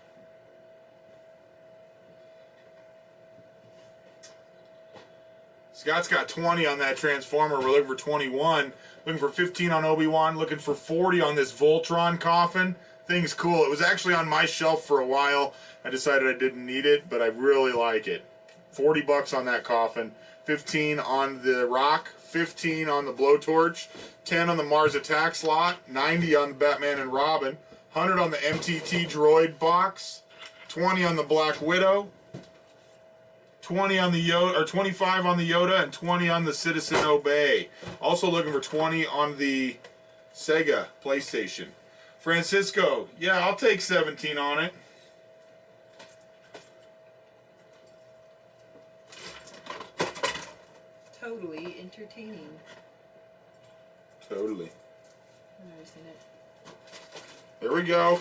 Scott's got 20 on that Transformer. We're looking for 21. Looking for 15 on Obi-Wan. Looking for 40 on this Voltron coffin. Thing's cool. It was actually on my shelf for a while. I decided I didn't need it, but I really like it. 40 bucks on that coffin. 15 on the Rock. 15 on the Blowtorch. 10 on the Mars Attack slot. 90 on the Batman and Robin. 100 on the MTT Droid box. 20 on the Black Widow. 20 on the Yoda, or 25 on the Yoda, and 20 on the Citizen Obey. Also looking for 20 on the Sega PlayStation. Francisco, yeah, I'll take 17 on it. Totally entertaining. Totally. I've never seen it. There we go.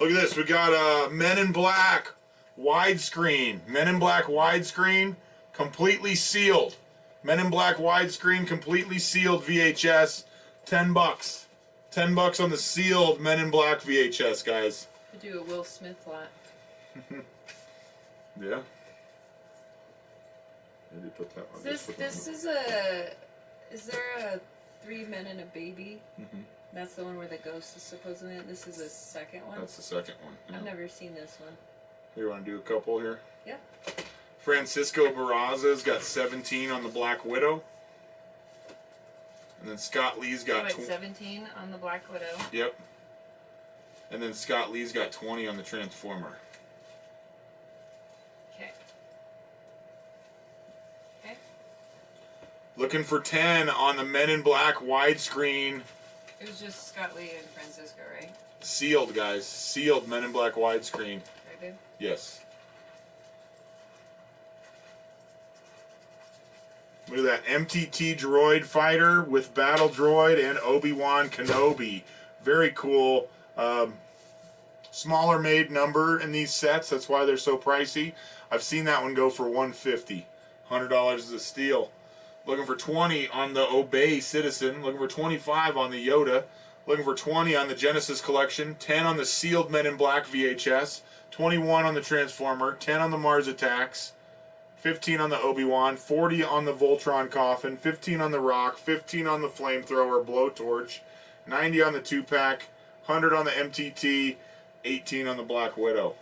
Look at this. We got Men in Black widescreen. Men in Black widescreen, completely sealed. Men in Black widescreen, completely sealed VHS. 10 bucks. 10 bucks on the sealed Men in Black VHS, guys. Could do a Will Smith lot. Yeah. Maybe put that one. Is there a 3 Men and a Baby? Mm-hmm. That's the one where the ghost is supposedly in. This is the second one? That's the second one. I've Yeah. never seen this one. You want to do a couple here? Yeah. Francisco Barraza's got 17 on the Black Widow. And then Scott Lee's got 17 on the Black Widow. Yep. And then Scott Lee's got 20 on the Transformer. Okay. Okay. Looking for 10 on the Men in Black widescreen. It was just Scott Lee and Francisco, right? Sealed, guys. Sealed Men in Black widescreen. I did. Yes. Look at that MTT droid fighter with Battle Droid and Obi-Wan Kenobi. Very cool. Smaller made number in these sets. That's why they're so pricey. I've seen that one go for $150. $100 is a steal. Looking for 20 on the Obey Citizen. Looking for 25 on the Yoda. Looking for 20 on the Genesis Collection. 10 on the Sealed Men in Black VHS. 21 on the Transformer. 10 on the Mars Attacks. 15 on the Obi-Wan, 40 on the Voltron Coffin, 15 on the Rock, 15 on the Flamethrower Blowtorch, 90 on the 2-pack, 100 on the MTT, 18 on the Black Widow.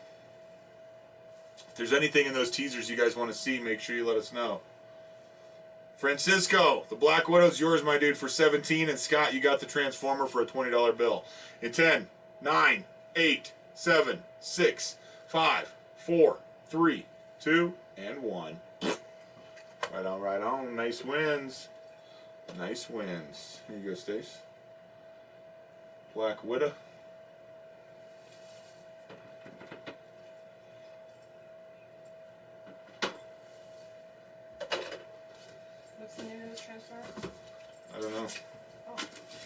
If there's anything in those teasers you guys want to see, make sure you let us know. Francisco, the Black Widow's yours, my dude, for 17, and Scott, you got the Transformer for a $20 bill. In 10, 9, 8, 7, 6, 5, 4, 3, 2, and 1. Right on, right on. Nice wins. Nice wins. Here you go, Stace. Black Widow. What's the name of this Transformer? I don't know. Oh,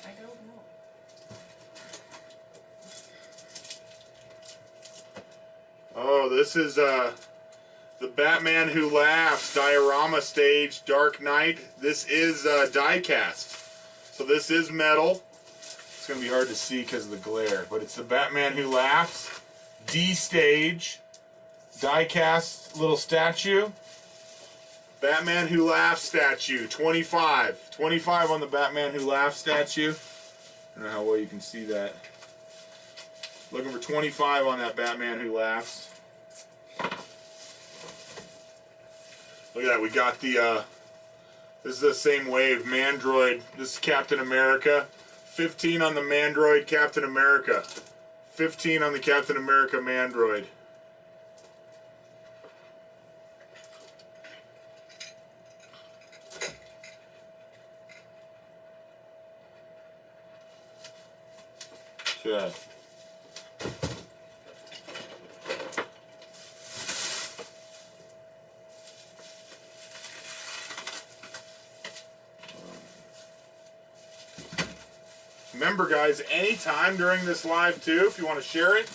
I don't know. Oh, this is the Batman Who Laughs diorama stage, Dark Knight. This is die-cast. So this is metal. It's going to be hard to see because of the glare, but it's the Batman Who Laughs D-stage die-cast little statue. Batman Who Laughs statue, 25. 25 on the Batman Who Laughs statue. I don't know how well you can see that. Looking for 25 on that Batman Who Laughs. Look at that, we got the, this is the same wave, Mandroid. This is Captain America. 15 on the Mandroid Captain America. 15 on the Captain America Mandroid. Okay. Remember, guys, anytime during this live, too, if you want to share it,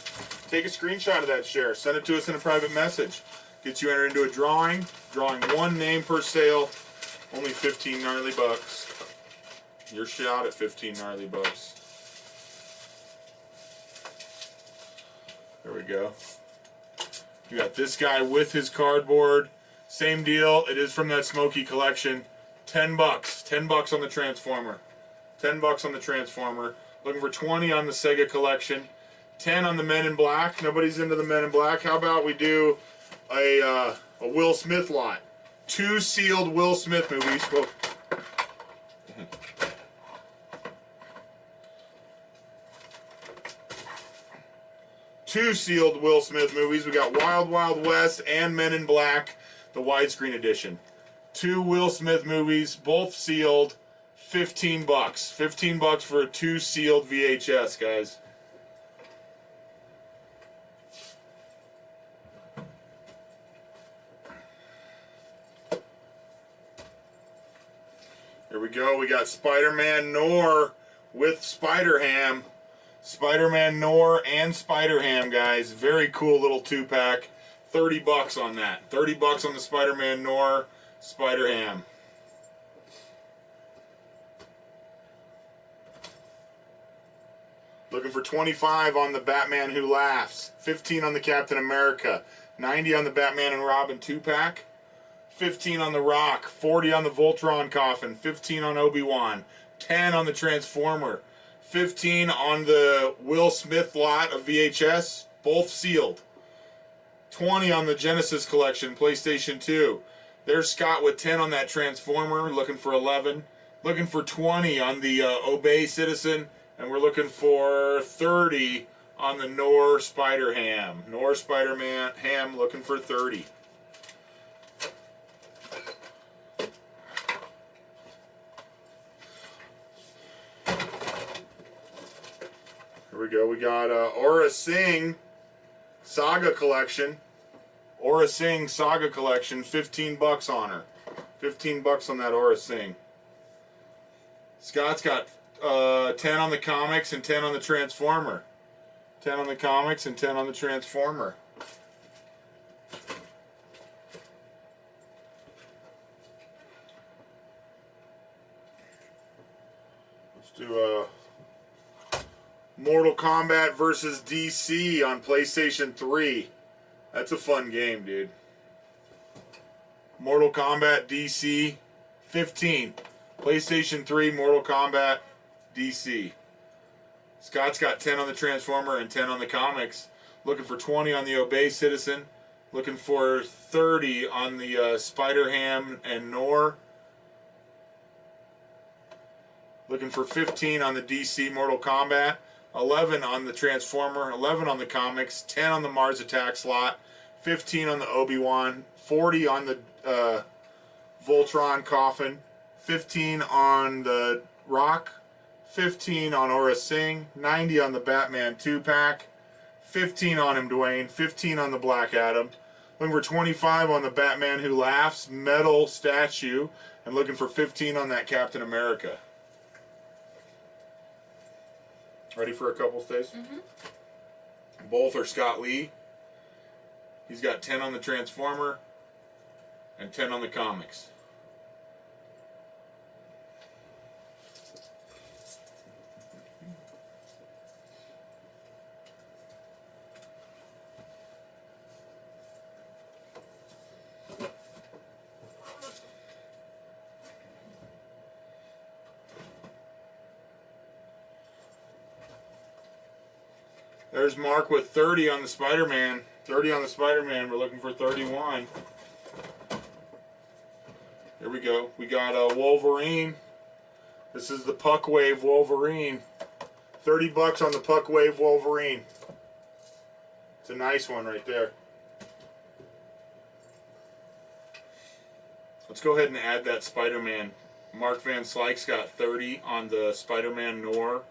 take a screenshot of that share. Send it to us in a private message. Gets you entered into a drawing. Drawing one name per sale. Only 15 gnarly bucks. Your shot at 15 gnarly bucks. There we go. You got this guy with his cardboard. Same deal. It is from that Smokey collection. 10 bucks. 10 bucks on the Transformer. 10 bucks on the Transformer. Looking for 20 on the Sega collection. 10 on the Men in Black. Nobody's into the Men in Black. How about we do a Will Smith lot? 2 sealed Will Smith movies. Whoa. Two sealed Will Smith movies. We got Wild Wild West and Men in Black, the widescreen edition. 2 Will Smith movies, both sealed. 15 bucks. 15 bucks for a 2 sealed VHS, guys. Here we go. We got Spider-Man Noir with Spider-Ham. Spider-Man Noir and Spider-Ham, guys. Very cool little 2-pack. 30 bucks on that. 30 bucks on the Spider-Man Noir, Spider-Ham. Looking for 25 on the Batman Who Laughs. 15 on the Captain America. 90 on the Batman and Robin 2-pack. 15 on the Rock. 40 on the Voltron Coffin. 15 on Obi-Wan. 10 on the Transformer. 15 on the Will Smith lot of VHS, both sealed. 20 on the Genesis collection, PlayStation 2. There's Scott with 10 on that Transformer, looking for 11. Looking for 20 on the Obey Citizen, and we're looking for 30 on the Nor Spider-Ham. Nor Spider-Man Ham, looking for 30. Here we go. We got Aura Singh Saga Collection. Aura Singh Saga Collection, 15 bucks on her. 15 bucks on that Aura Singh. Scott's got 10 on the comics and 10 on the Transformer. 10 on the comics and 10 on the Transformer. Let's do Mortal Kombat versus DC on PlayStation 3. That's a fun game, dude. Mortal Kombat DC 15. PlayStation 3 Mortal Kombat DC. Scott's got 10 on the Transformer and 10 on the comics. Looking for 20 on the Obey Citizen. Looking for 30 on the Spider-Ham and Nor. Looking for 15 on the DC Mortal Kombat. 11 on the Transformer. 11 on the comics. 10 on the Mars Attack slot. 15 on the Obi-Wan. 40 on the Voltron Coffin. 15 on the Rock. 15 on Aura Singh. 90 on the Batman 2-pack. 15 on him, Dwayne. 15 on the Black Adam. Looking for 25 on the Batman Who Laughs metal statue. And looking for 15 on that Captain America. Ready for a couple, Stace? Mm-hmm. Both are Scott Lee. He's got 10 on the Transformer and 10 on the comics. There's Mark with 30 on the Spider-Man. 30 on the Spider-Man. We're looking for 31. Here we go. We got Wolverine. This is the Puck Wave Wolverine. 30 bucks on the Puck Wave Wolverine. It's a nice one right there. Let's go ahead and add that Spider-Man. Mark Van Slyke's got 30 on the Spider-Man Nor.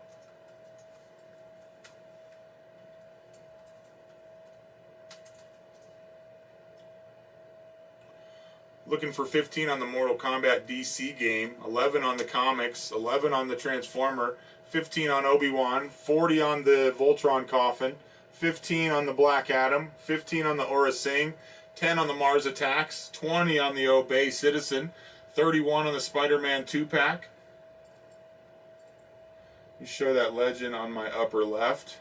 Looking for 15 on the Mortal Kombat DC game, 11 on the comics, 11 on the Transformer, 15 on Obi-Wan, 40 on the Voltron Coffin, 15 on the Black Adam, 15 on the Aura Singh, 10 on the Mars Attacks, 20 on the Obey Citizen, 31 on the Spider-Man 2-pack. You show that legend on my upper left.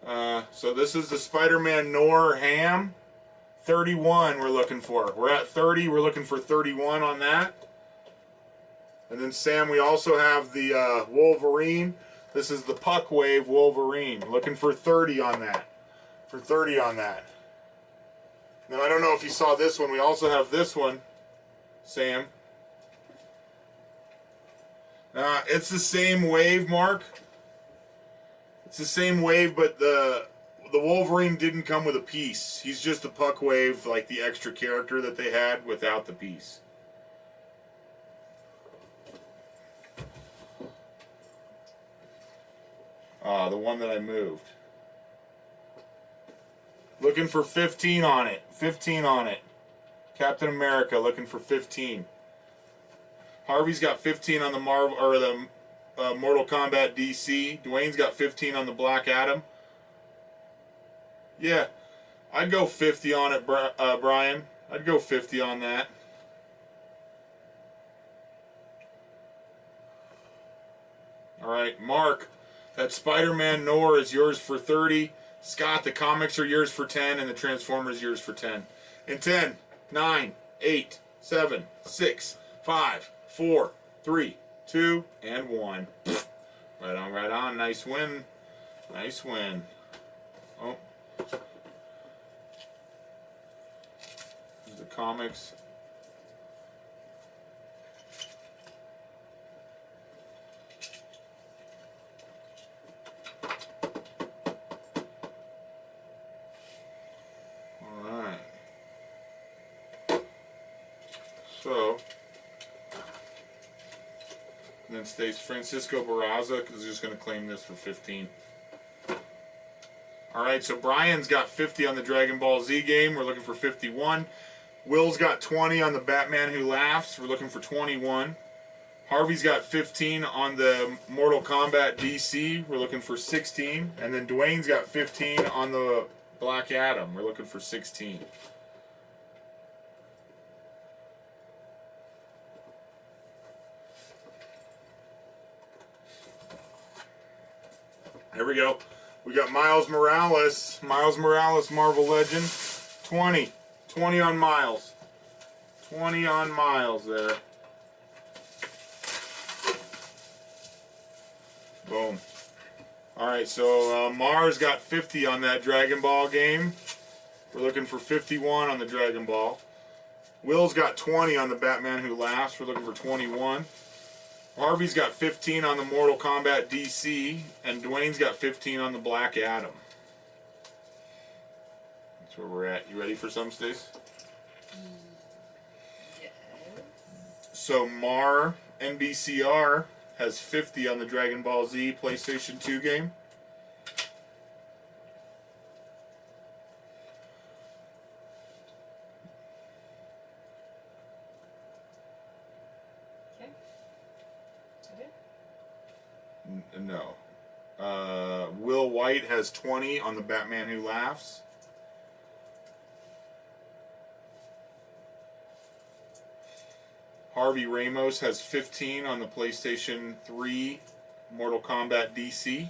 So this is the Spider-Man Nor Ham. 31 we're looking for. We're at 30. We're looking for 31 on that. And then, Sam, we also have the Wolverine. This is the Puck Wave Wolverine. Looking for 30 on that. For 30 on that. Now, I don't know if you saw this one. We also have this one, Sam. It's the same wave, Mark. It's the same wave, but the Wolverine didn't come with a piece. He's just the Puck Wave, like the extra character that they had without the piece. The one that I moved. Looking for 15 on it. 15 on it. Captain America looking for 15. Harvey's got 15 on the Marvel or the Mortal Kombat DC. Dwayne's got 15 on the Black Adam. Yeah, I'd go 50 on it, Brian. I'd go 50 on that. All right, Mark, that Spider-Man Nor is yours for 30. Scott, the comics are yours for 10, and the Transformers yours for 10. In 10, 9, 8, 7, 6, 5, 4, 3, 2, and 1. Right on, right on. Nice win. Nice win. Oh. There's the comics. Alright. So, and then stays Francisco Barraza, because he's just going to claim this for 15. Alright, so Brian's got 50 on the Dragon Ball Z game. We're looking for 51. Will's got 20 on the Batman Who Laughs. We're looking for 21. Harvey's got 15 on the Mortal Kombat DC. We're looking for 16. And then Dwayne's got 15 on the Black Adam. We're looking for 16. There we go. We got Miles Morales. Miles Morales, Marvel Legend. 20. 20 on Miles. 20 on Miles there. Boom. Alright, so Mars got 50 on that Dragon Ball game. We're looking for 51 on the Dragon Ball. Will's got 20 on the Batman Who Laughs. We're looking for 21. Harvey's got 15 on the Mortal Kombat DC, and Dwayne's got 15 on the Black Adam. That's where we're at. You ready for some, Stace? Yes. So Mar NBCR has 50 on the Dragon Ball Z PlayStation 2 game. Okay. I did. No. Will White has 20 on the Batman Who Laughs. Harvey Ramos has 15 on the PlayStation 3 Mortal Kombat DC.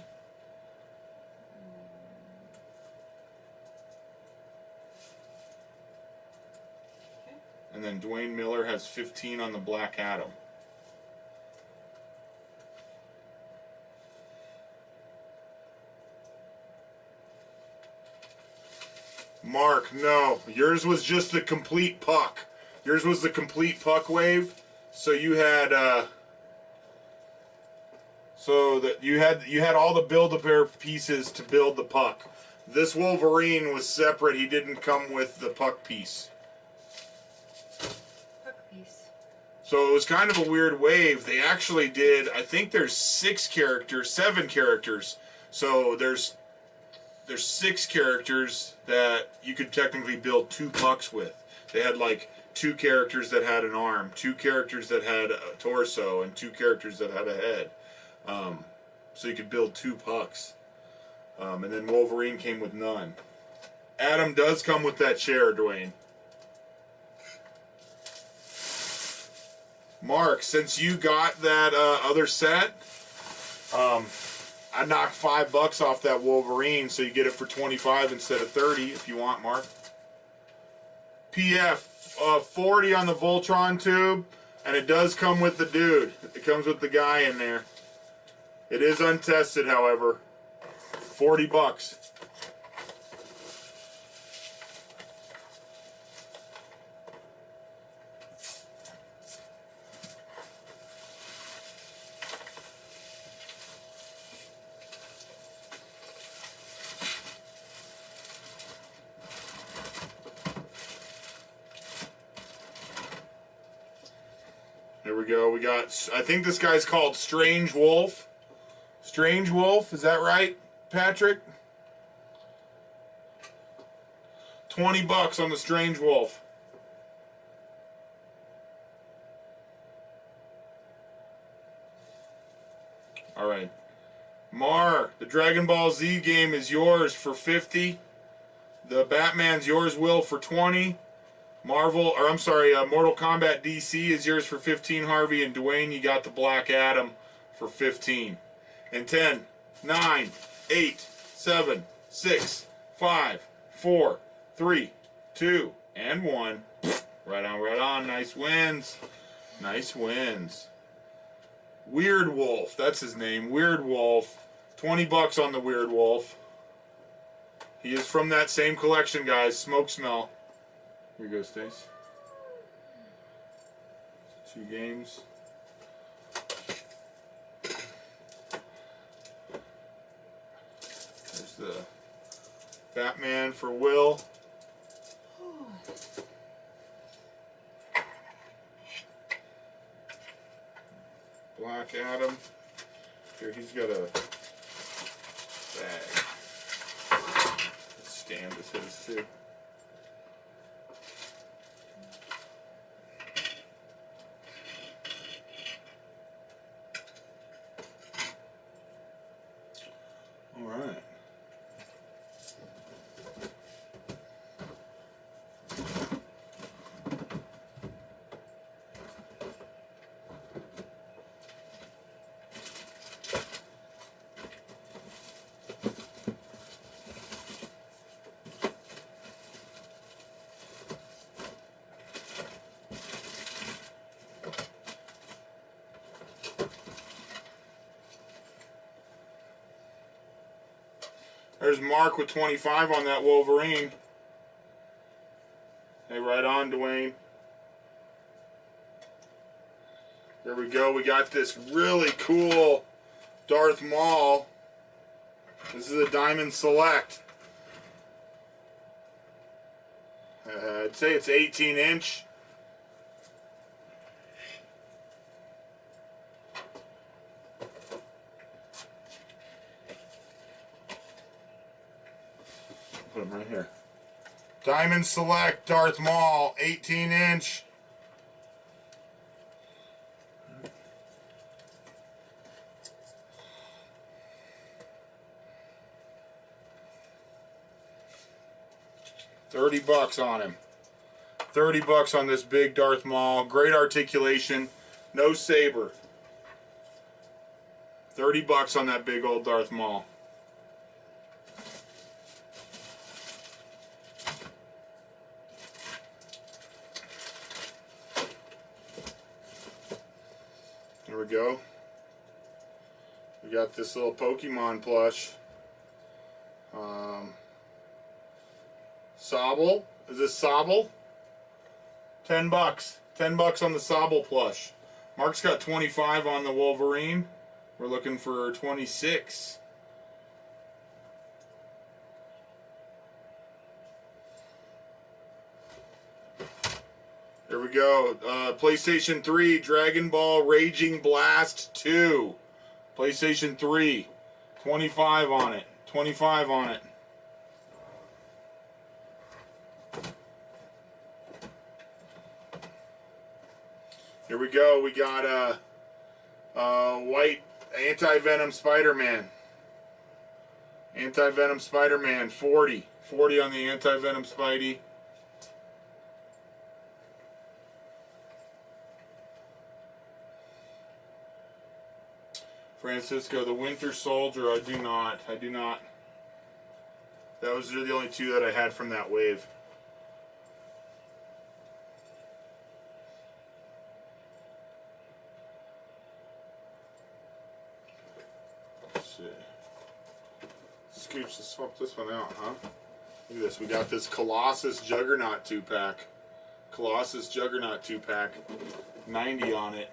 Okay. And then Dwayne Miller has 15 on the Black Adam. Mark, no. Yours was just the complete puck. Yours was the complete puck wave. So you had you had all the Build-A-Bear pieces to build the puck. This Wolverine was separate. He didn't come with the puck piece. Puck piece. So it was kind of a weird wave. They actually did, I think there's 7 characters. So there's 6 characters that you could technically build 2 pucks with. They had like 2 characters that had an arm, 2 characters that had a torso, and 2 characters that had a head. So you could build 2 pucks. And then Wolverine came with none. Adam does come with that chair, Dwayne. Mark, since you got that other set, I knocked $5 off that Wolverine, so you get it for 25 instead of 30 if you want, Mark. PF, 40 on the Voltron tube, and it does come with the dude. It comes with the guy in there. It is untested, however. $40. There we go. We got, I think this guy's called Strange Wolf. Strange Wolf, is that right, Patrick? $20 on the Strange Wolf. All right. Mar, the Dragon Ball Z game is yours for 50. The Batman's yours, Will, for 20. Mortal Kombat DC is yours for 15, Harvey, and Dwayne, you got the Black Adam for 15. And 10, 9, 8, 7, 6, 5, 4, 3, 2, and 1. Right on, right on. Nice wins. Nice wins. Weird Wolf. That's his name. Weird Wolf. $20 on the Weird Wolf. He is from that same collection, guys. Smoke Smell. Here you go, Stace. 2 games. There's the Batman for Will. Black Adam. Here, he's got a bag. Stand is his too. All right. There's Mark with 25 on that Wolverine. Hey, right on, Dwayne. There we go. We got this really cool Darth Maul. This is a Diamond Select. I'd say it's 18-inch. Put him right here. Diamond Select Darth Maul, 18-inch. $30 on him. $30 on this big Darth Maul. Great articulation. No saber. $30 on that big old Darth Maul. There we go. We got this little Pokemon plush. Sobble. Is this Sobble? $10. $10 on the Sobble plush. Mark's got 25 on the Wolverine. We're looking for 26. There we go. PlayStation 3, Dragon Ball Raging Blast 2. PlayStation 3. 25 on it. 25 on it. Here we go. We got white Anti-Venom Spider-Man. Anti-Venom Spider-Man, 40. 40 on the Anti-Venom Spidey. Francisco, the Winter Soldier, I do not. Those are the only two that I had from that wave. Let's see. Scooch, let's swap this one out, huh? Look at this, we got this Colossus Juggernaut 2-pack. Colossus Juggernaut 2-pack. 90 on it.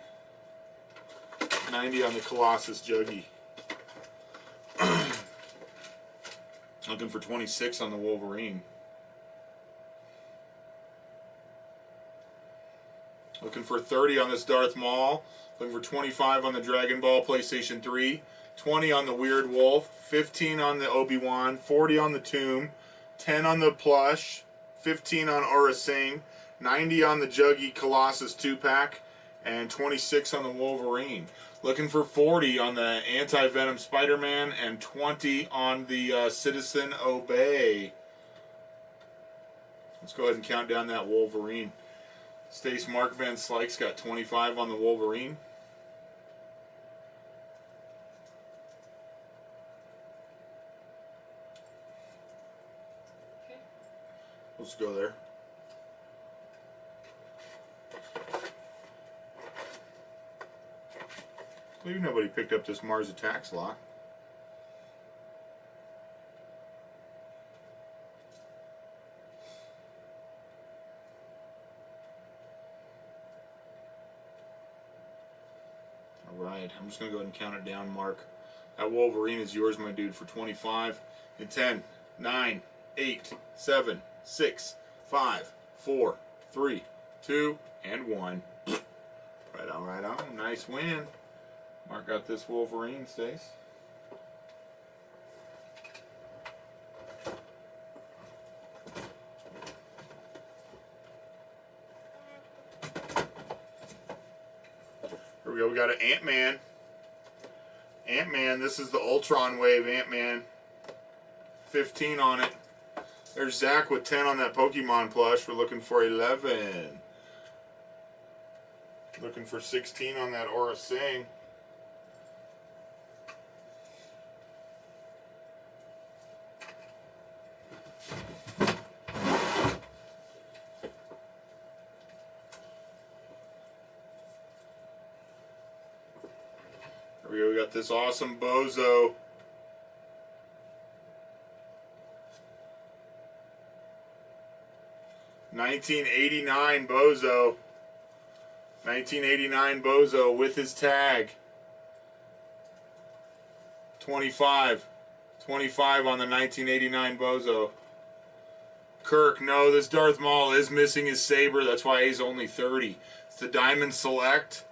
90 on the Colossus Juggy. Looking for 26 on the Wolverine. Looking for 30 on this Darth Maul. Looking for 25 on the Dragon Ball PlayStation 3. 20 on the Weird Wolf. 15 on the Obi-Wan. 40 on the Tomb. 10 on the plush. 15 on Aura Singh. 90 on the Juggy Colossus 2-pack. And 26 on the Wolverine. Looking for 40 on the Anti-Venom Spider-Man and 20 on the Citizen Obey. Let's go ahead and count down that Wolverine. Stace Mark Van Slyke's got 25 on the Wolverine. Okay. Let's go there. I believe nobody picked up this Mars Attacks lot. Alright, I'm just going to go ahead and count it down, Mark. That Wolverine is yours, my dude, for 25. In 10, 9, 8, 7, 6, 5, 4, 3, 2, and 1. Right on, right on. Nice win. Mark got this Wolverine, Stace. Here we go. We got an Ant-Man. Ant-Man. This is the Ultron Wave Ant-Man. 15 on it. There's Zach with 10 on that Pokemon plush. We're looking for 11. Looking for 16 on that Aura Sing. Here we go. We got this awesome Bozo. $19.89 Bozo. 1989 Bozo with his tag. 25. 25 on the 1989 Bozo. Kirk, no, this Darth Maul is missing his saber. That's why he's only 30. It's the Diamond Select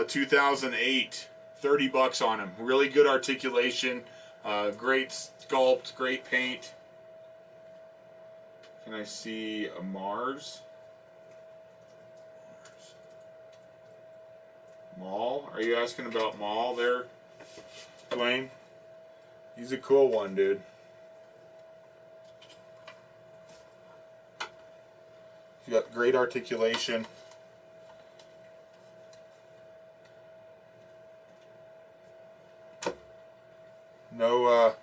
2008. 30 bucks on him. Really good articulation. Great sculpt. Great paint. Can I see a Mars? Maul? Are you asking about Maul there, Dwayne? He's a cool one, dude. He's got great articulation. No,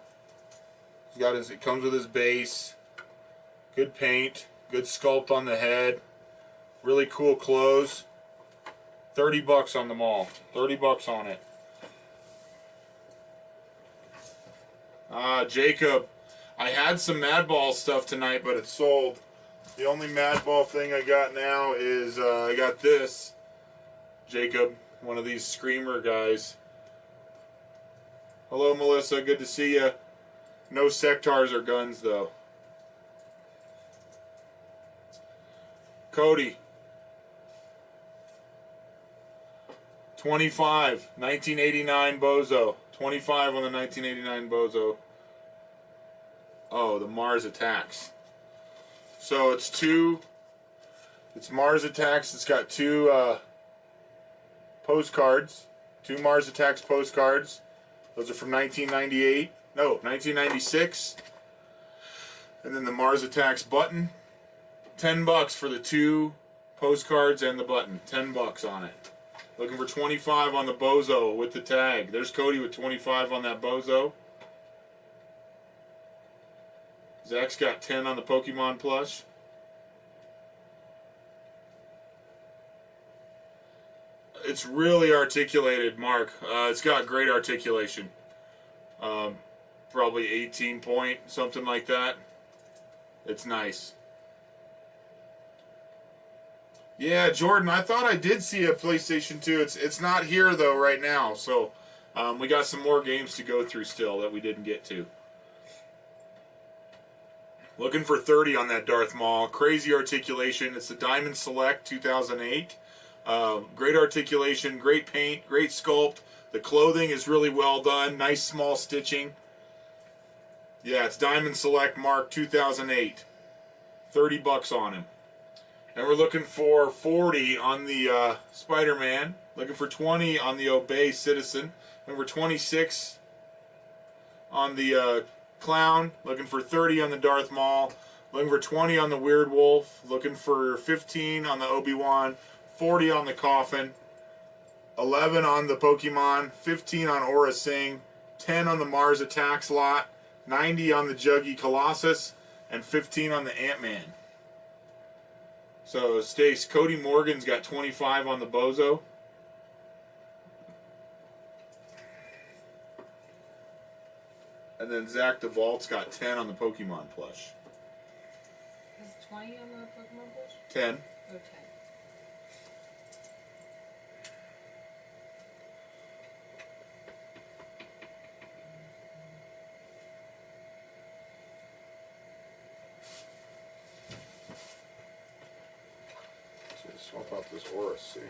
he's got his, it comes with his base. Good paint, good sculpt on the head. Really cool clothes. 30 bucks on the Maul. 30 bucks on it. Jacob, I had some Madball stuff tonight, but it's sold. The only Madball thing I got now is I got this. Jacob, one of these Screamer guys. Hello, Melissa. Good to see you. No Sectars or guns, though. Cody. 25, 1989 Bozo. 25 on the 1989 Bozo. Oh, the Mars Attacks. So it's Mars Attacks. It's got two postcards. Two Mars Attacks postcards. Those are from 1998. No, 1996. And then the Mars Attacks button. 10 bucks for the two postcards and the button. 10 bucks on it. Looking for 25 on the Bozo with the tag. There's Cody with 25 on that Bozo. Zach's got 10 on the Pokemon plush. It's really articulated, Mark. It's got great articulation. Probably 18 point, something like that. It's nice. Yeah, Jordan, I thought I did see a PlayStation 2. It's not here, though, right now. So we got some more games to go through still that we didn't get to. Looking for 30 on that Darth Maul. Crazy articulation. It's the Diamond Select 2008. Great articulation, great paint, great sculpt. The clothing is really well done. Nice small stitching. Yeah, it's Diamond Select Mark 2008. 30 bucks on him. And we're looking for 40 on the Spider-Man. Looking for 20 on the Obey Citizen. Looking for 26 on the Clown. Looking for 30 on the Darth Maul. Looking for 20 on the Weird Wolf. Looking for 15 on the Obi-Wan. 40 on the Coffin. 11 on the Pokemon. 15 on Aura Sing. 10 on the Mars Attacks lot. 90 on the Juggy Colossus. And 15 on the Ant-Man. So, Stace, Cody Morgan's got 25 on the Bozo. And then Zach DeVault's got 10 on the Pokemon plush. Is 20 on the Pokemon plush? 10. Oh, 10. Let's swap out this Aura scene.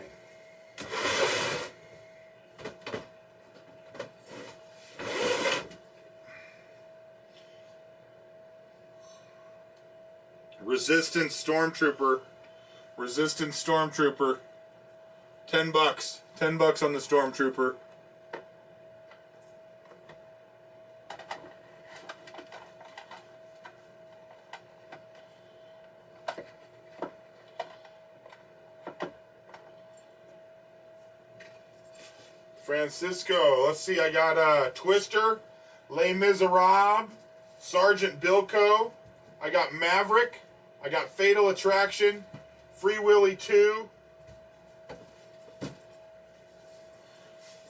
Resistance Stormtrooper. Resistance Stormtrooper. $10. $10 on the Stormtrooper. Francisco. Let's see. I got Twister, Les Miserables, Sergeant Bilko. I got Maverick. I got Fatal Attraction, Free Willy 2.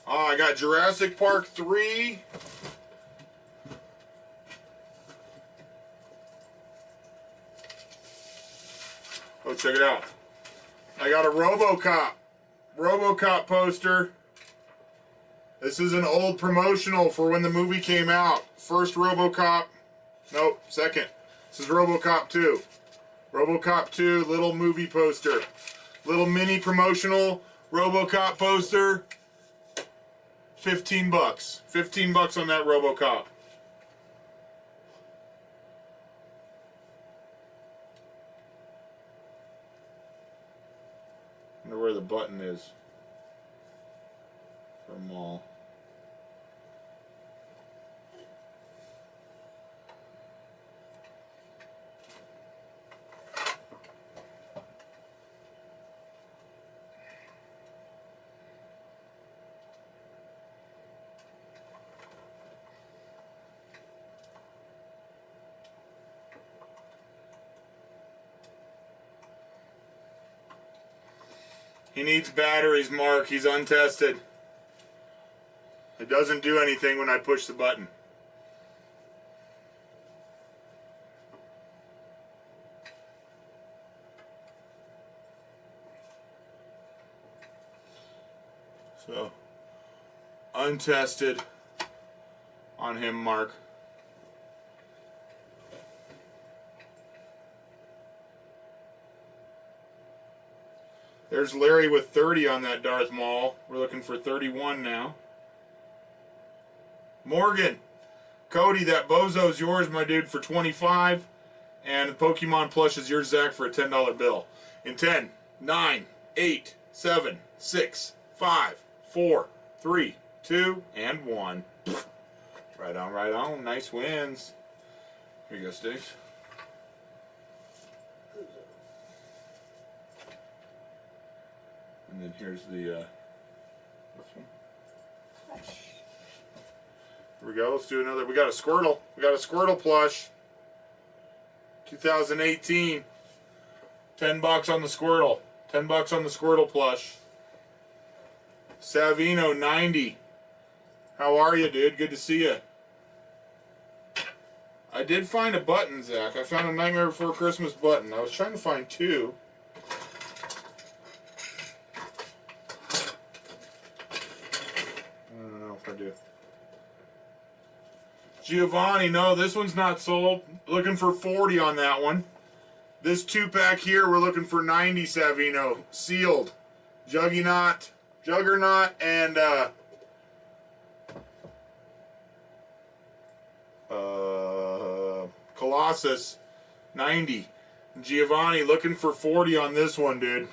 I got Jurassic Park 3. Oh, check it out. I got a RoboCop poster. This is an old promotional for when the movie came out. First RoboCop. Nope, second. This is RoboCop 2. RoboCop 2, little movie poster. Little mini promotional RoboCop poster. $15. $15 on that RoboCop. Wonder where the button is for them all. He needs batteries, Mark. He's untested. It doesn't do anything when I push the button. So, untested on him, Mark. There's Larry with 30 on that Darth Maul. We're looking for 31 now. Morgan. Cody, that bozo's yours, my dude, for 25. And the Pokemon plush is yours, Zach, for a $10 bill. In 10, 9, 8, 7, 6, 5, 4, 3, 2, and 1. Right on, right on. Nice wins. Here you go, Steve. And then here's the, this one. Here we go, let's do another. We got a Squirtle. We got a Squirtle plush. 2018. $10 on the Squirtle. $10 on the Squirtle plush. Savino 90. How are you, dude? Good to see you. I did find a button, Zach. I found a Nightmare Before Christmas button. I was trying to find two. I don't know if I do. Giovanni, no, this one's not sold. Looking for 40 on that one. This 2-pack here, we're looking for 90, Savino. Sealed. Juggernaut, and Colossus, 90. Giovanni, looking for 40 on this one, dude.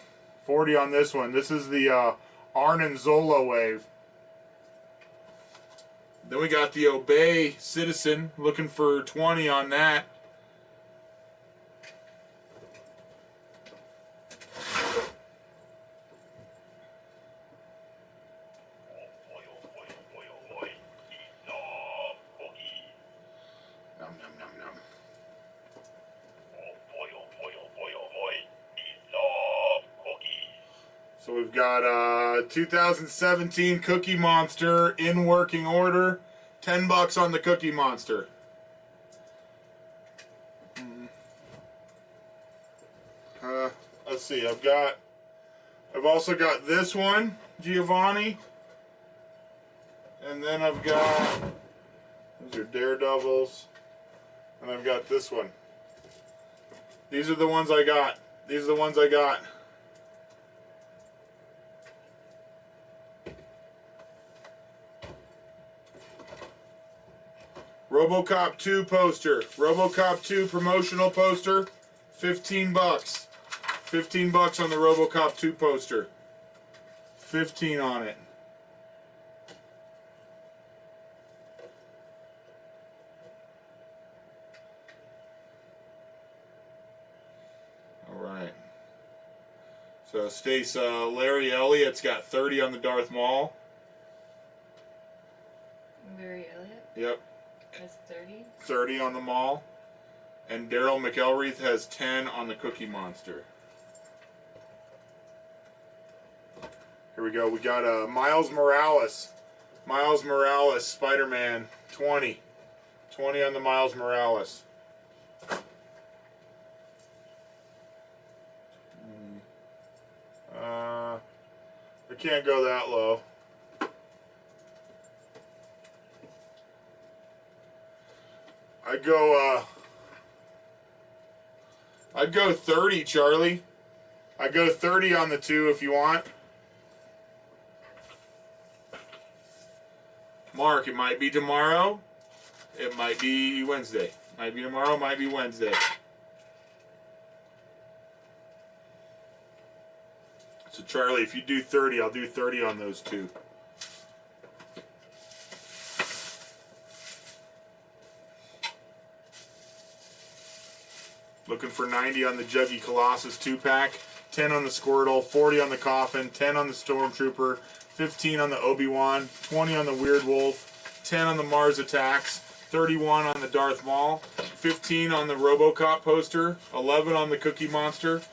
40 on this one. This is the Arnon Zola wave. Then we got the Obey Citizen, looking for 20 on that. Nom, nom, nom, nom. So we've got 2017 Cookie Monster in working order, $10 on the Cookie Monster. Let's see. I've also got this one, Giovanni, and then I've got, those are Daredevils, and I've got this one. These are the ones I got. These are the ones I got. RoboCop 2 poster. RoboCop 2 promotional poster. $15. $15 on the RoboCop 2 poster. 15 on it. All right. So Stace, Larry Elliott's got 30 on the Darth Maul. Larry Elliott Yep. has 30. 30 on the Maul. And Daryl McElreath has 10 on the Cookie Monster. Here we go. We got Miles Morales. Miles Morales, Spider-Man, 20. 20 on the Miles Morales. I can't go that low. I'd go 30, Charlie. I'd go 30 on the 2 if you want. Mark, it might be tomorrow. It might be Wednesday. Might be tomorrow, might be Wednesday. So Charlie, if you do 30, I'll do 30 on those 2. Looking for 90 on the Juggy Colossus 2-pack, 10 on the Squirtle, 40 on the Coffin, 10 on the Stormtrooper, 15 on the Obi-Wan, 20 on the Weird Wolf, 10 on the Mars Attacks, 31 on the Darth Maul, 15 on the RoboCop poster, 11 on the Cookie Monster,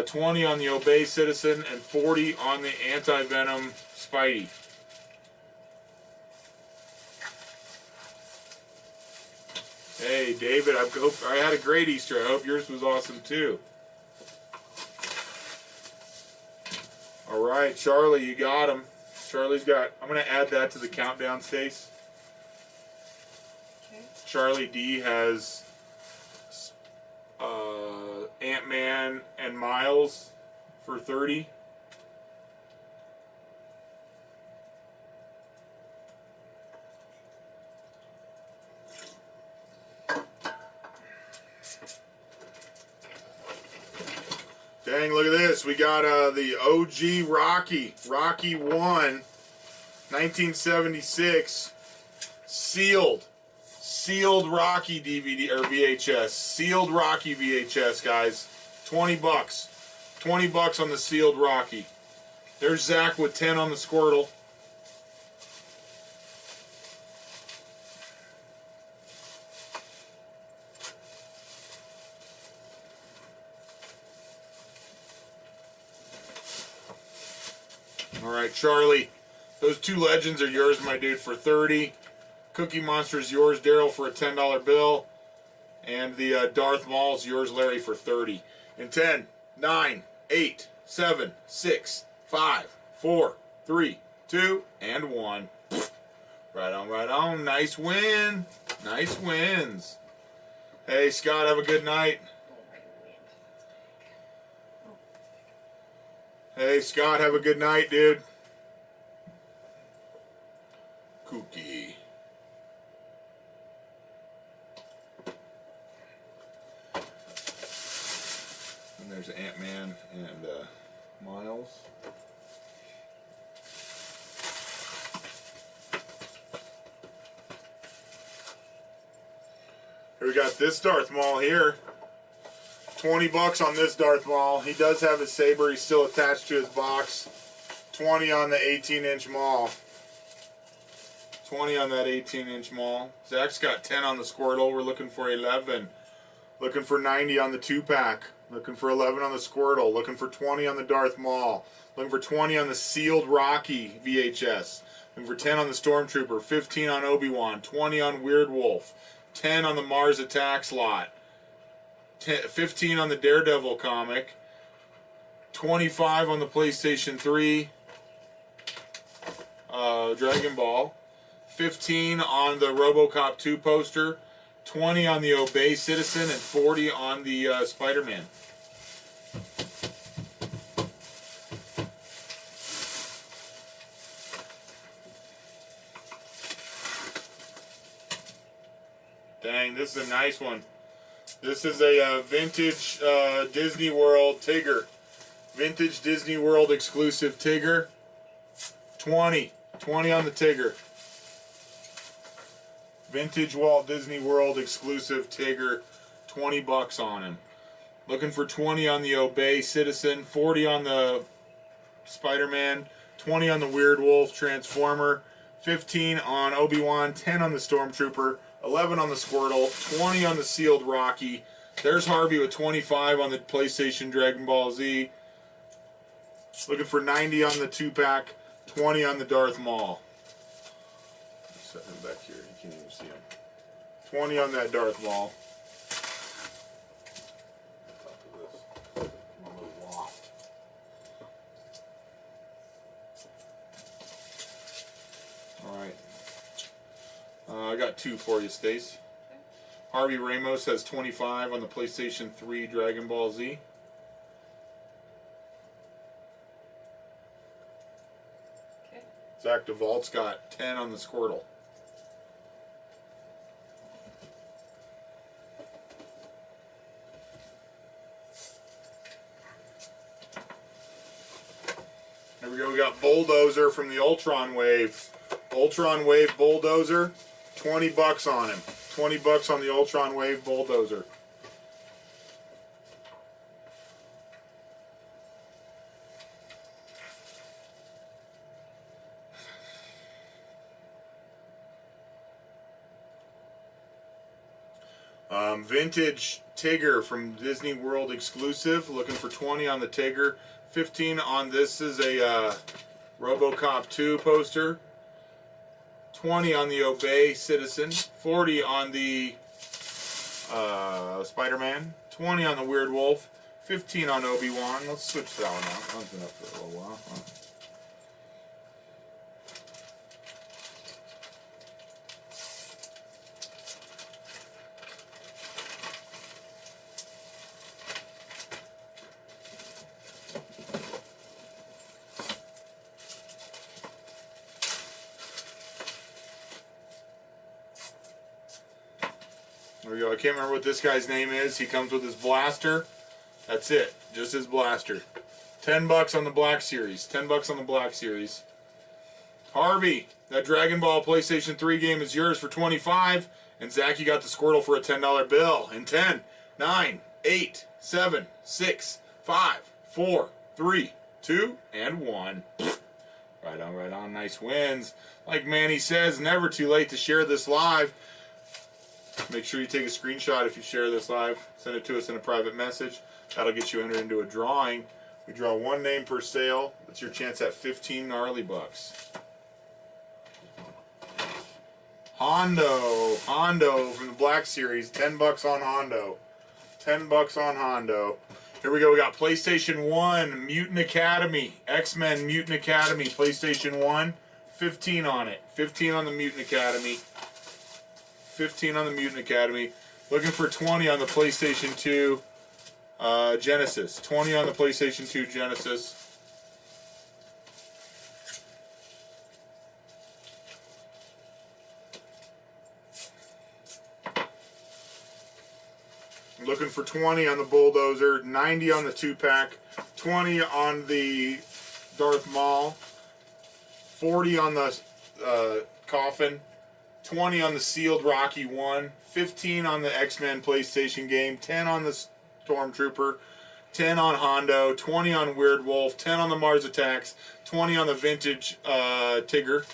20 on the Obey Citizen, and 40 on the Anti-Venom Spidey. Hey, David, I had a great Easter. I hope yours was awesome, too. All right, Charlie, you got him. Charlie's got... I'm going to add that to the countdown, Stace. Okay. Charlie D has Ant-Man and Miles for 30. Dang, look at this. We got the OG Rocky 1, 1976, sealed Rocky DVD or VHS, sealed Rocky VHS, guys. $20, $20 on the sealed Rocky. There's Zach with 10 on the Squirtle. All right, Charlie, those 2 legends are yours, my dude, for 30. Cookie Monster's yours, Daryl, for a $10 bill. And the Darth Maul's yours, Larry, for 30. In 10, 9, 8, 7, 6, 5, 4, 3, 2, and 1. Right on, right on. Nice win. Nice wins. Hey, Scott, have a good night. Hey, Scott, have a good night, dude. Cookie. And there's Ant-Man and Miles. Here we got this Darth Maul here. $20 on this Darth Maul. He does have his saber. He's still attached to his box. 20 on the 18-inch Maul. 20 on that 18-inch Maul. Zach's got 10 on the Squirtle. We're looking for 11. Looking for 90 on the 2-pack. Looking for 11 on the Squirtle. Looking for 20 on the Darth Maul. Looking for 20 on the Sealed Rocky VHS. Looking for 10 on the Stormtrooper. 15 on Obi-Wan. 20 on Weird Wolf. 10 on the Mars Attacks lot. 15 on the Daredevil comic. 25 on the PlayStation 3 Dragon Ball. 15 on the RoboCop 2 poster. 20 on the Obey Citizen. And 40 on the Spider-Man. Dang, this is a nice one. This is a vintage Disney World Tigger. Vintage Disney World exclusive Tigger. 20 on the Tigger. Vintage Walt Disney World exclusive Tigger. $20 on him. Looking for 20 on the Obey Citizen. 40 on the Spider-Man. 20 on the Weird Wolf Transformer. 15 on Obi-Wan. 10 on the Stormtrooper. 11 on the Squirtle, 20 on the Sealed Rocky. There's Harvey with 25 on the PlayStation Dragon Ball Z. Looking for 90 on the 2-pack, 20 on the Darth Maul. Set him back here, you can't even see him. 20 on that Darth Maul. Alright. I got 2 for you, Stace. Okay. Harvey Ramos has 25 on the PlayStation 3 Dragon Ball Z. Okay. Zach DeVault's got 10 on the Squirtle. There we go. We got Bulldozer from the Ultron Wave. Ultron Wave Bulldozer. $20 on him. $20 on the Ultron Wave Bulldozer. Vintage Tigger from Disney World exclusive. Looking for 20 on the Tigger. 15 on this is a RoboCop 2 poster. 20 on the Obey Citizen, 40 on the Spider-Man, 20 on the Weird Wolf, 15 on Obi-Wan. Let's switch that one out. That's been up for a little while. Huh? There we go. I can't remember what this guy's name is. He comes with his blaster. That's it. Just his blaster. $10 on the Black Series. $10 on the Black Series. Harvey, that Dragon Ball PlayStation 3 game is yours for $25. And Zach, you got the Squirtle for a $10 bill. In 10, 9, 8, 7, 6, 5, 4, 3, 2, and 1. Right on, right on. Nice wins. Like Manny says, never too late to share this live. Make sure you take a screenshot if you share this live. Send it to us in a private message. That'll get you entered into a drawing. We draw 1 name per sale. That's your chance at 15 gnarly bucks. Hondo from the Black Series. $10 on Hondo. $10 on Hondo. Here we go. We got PlayStation 1, Mutant Academy, X-Men Mutant Academy, PlayStation 1. 15 on it. 15 on the Mutant Academy. 15 on the Mutant Academy. Looking for 20 on the PlayStation 2 Genesis. 20 on the PlayStation 2 Genesis. Looking for 20 on the Bulldozer. 90 on the 2-pack. 20 on the Darth Maul. 40 on the Coffin. 20 on the Sealed Rocky 1, 15 on the X-Men PlayStation game, 10 on the Stormtrooper, 10 on Hondo, 20 on Weird Wolf, 10 on the Mars Attacks, 20 on the vintage Tigger,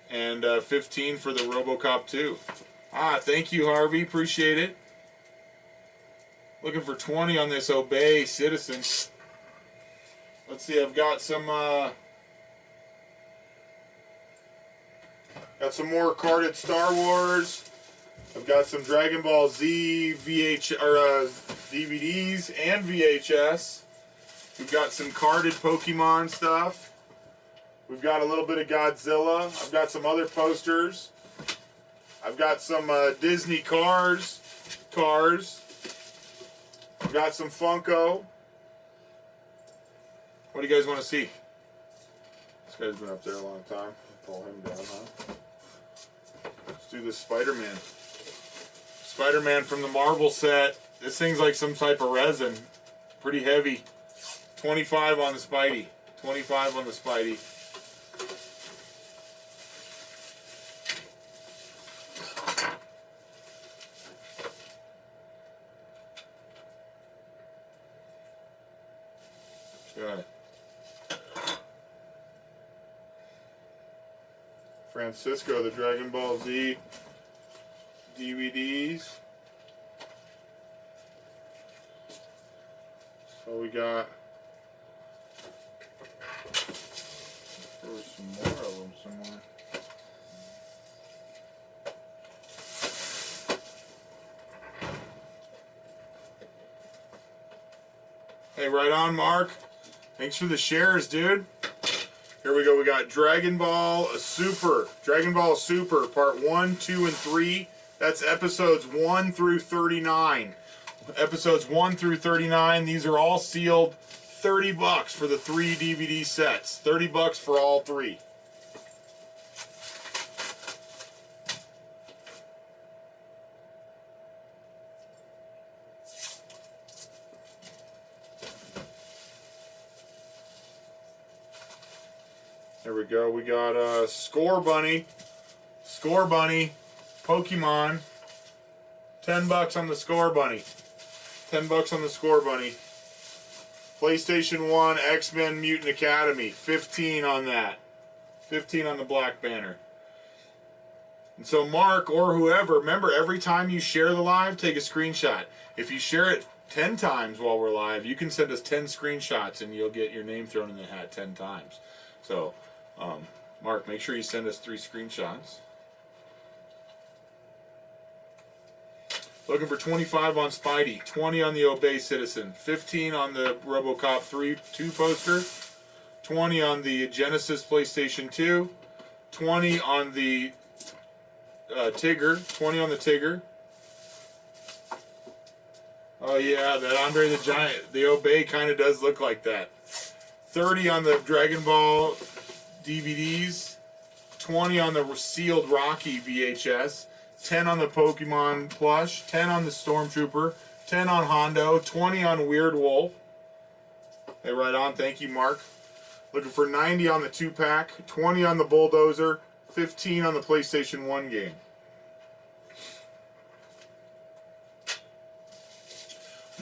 and 15 for the RoboCop 2. Thank you, Harvey. Appreciate it. Looking for 20 on this Obey Citizen. Let's see, I've got some more carded Star Wars. I've got some Dragon Ball Z DVDs and VHS. We've got some carded Pokemon stuff. We've got a little bit of Godzilla. I've got some other posters. I've got some Disney cars. I've got some Funko. What do you guys want to see? This guy's been up there a long time. Pull him down, huh? Let's do this Spider-Man. Spider-Man from the Marvel set. This thing's like some type of resin. Pretty heavy. 25 on the Spidey. 25 on the Spidey. Okay. Francisco, the Dragon Ball Z DVDs. So we got, there was some more of them somewhere. Hey, right on, Mark. Thanks for the shares, dude. Here we go. We got Dragon Ball Super. Dragon Ball Super, part 1, 2, and 3. That's episodes 1 through 39. Episodes 1 through 39. These are all sealed. $30 for the 3 DVD sets. $30 for all 3. There we go. We got Score Bunny, Pokemon. $10 on the Score Bunny. $10 on the Score Bunny. PlayStation 1 X-Men Mutant Academy. 15 on that. 15 on the Black Banner. And so Mark or whoever, remember every time you share the live, take a screenshot. If you share it 10 times while we're live, you can send us 10 screenshots and you'll get your name thrown in the hat 10 times. So, Mark, make sure you send us 3 screenshots. Looking for 25 on Spidey, 20 on the Obey Citizen, 15 on the RoboCop 2 poster, 20 on the Genesis PlayStation 2, 20 on the Tigger, 20 on the Tigger. Oh yeah, that Andre the Giant, the Obey kind of does look like that. 30 on the Dragon Ball DVDs, 20 on the sealed Rocky VHS, 10 on the Pokemon plush, 10 on the Stormtrooper, 10 on Hondo, 20 on Weird Wolf. Hey, right on. Thank you, Mark. Looking for 90 on the 2-pack, 20 on the Bulldozer, 15 on the PlayStation 1 game.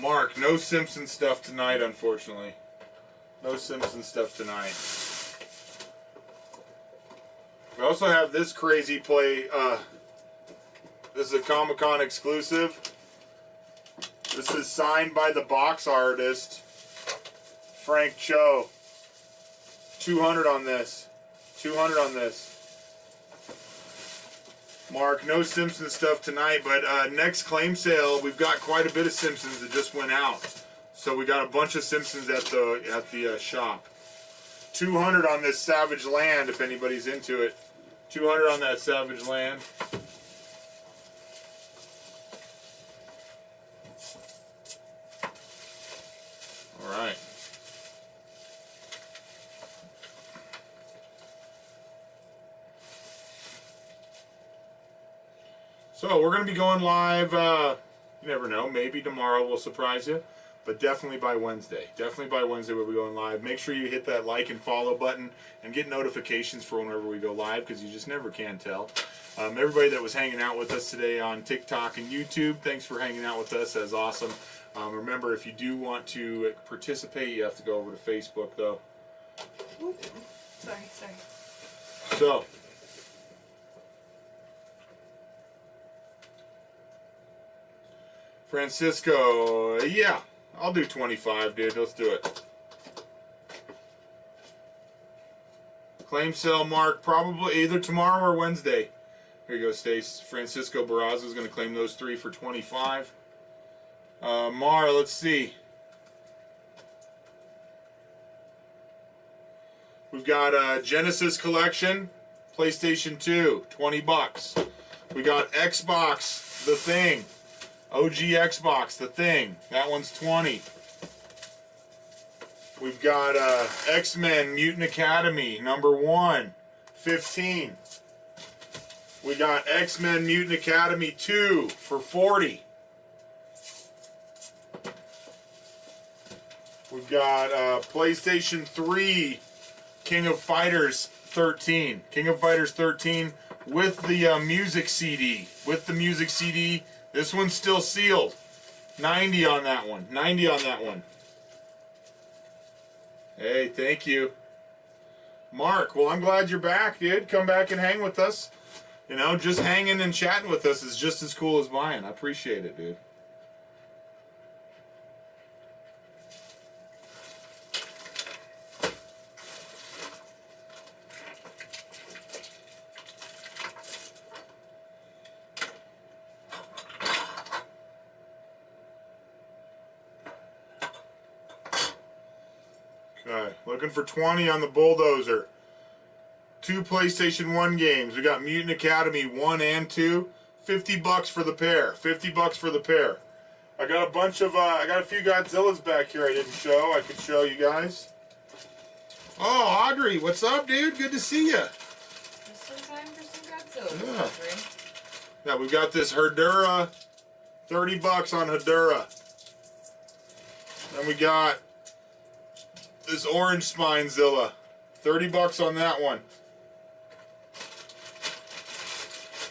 Mark, no Simpson stuff tonight, unfortunately. No Simpson stuff tonight. We also have this crazy play. This is a Comic-Con exclusive. This is signed by the box artist, Frank Cho. 200 on this. 200 on this. Mark, no Simpsons stuff tonight, but next claim sale, we've got quite a bit of Simpsons that just went out. So we got a bunch of Simpsons at the shop. 200 on this Savage Land, if anybody's into it. 200 on that Savage Land. All right. So we're going to be going live, you never know, maybe tomorrow we'll surprise you, but definitely by Wednesday. Definitely by Wednesday we'll be going live. Make sure you hit that like and follow button and get notifications for whenever we go live, because you just never can tell. Everybody that was hanging out with us today on TikTok and YouTube, thanks for hanging out with us. That's awesome. Remember, if you do want to participate, you have to go over to Facebook, though. Oop. Sorry. So, Francisco, yeah. I'll do 25, dude. Let's do it. Claim sale, Mark, probably either tomorrow or Wednesday. Here you go, Stace. Francisco Barraza is going to claim those 3 for 25. Mar, let's see. We've got Genesis Collection, PlayStation 2, 20 bucks. We got Xbox, The Thing. OG Xbox, The Thing. That one's 20. We've got X-Men Mutant Academy, #1, 15. We got X-Men Mutant Academy 2 for 40. We've got PlayStation 3 King of Fighters 13. King of Fighters 13 with the music CD. With the music CD. This one's still sealed. 90 on that one. 90 on that one. Hey, thank you. Mark, well, I'm glad you're back, dude. Come back and hang with us. You know, just hanging and chatting with us is just as cool as buying. I appreciate it, dude. Okay, looking for 20 on the Bulldozer. 2 PlayStation 1 games. We got Mutant Academy 1 and 2. 50 bucks for the pair. 50 bucks for the pair. I got a bunch of, I got a few Godzillas back here I didn't show. I could show you guys. Oh, Audrey, what's up, dude? Good to see you. Just in time for some Godzilla. Yeah. Audrey. Yeah, we got this Herdura. 30 bucks on Herdura. Then we got this Orange Spinezilla. 30 bucks on that one.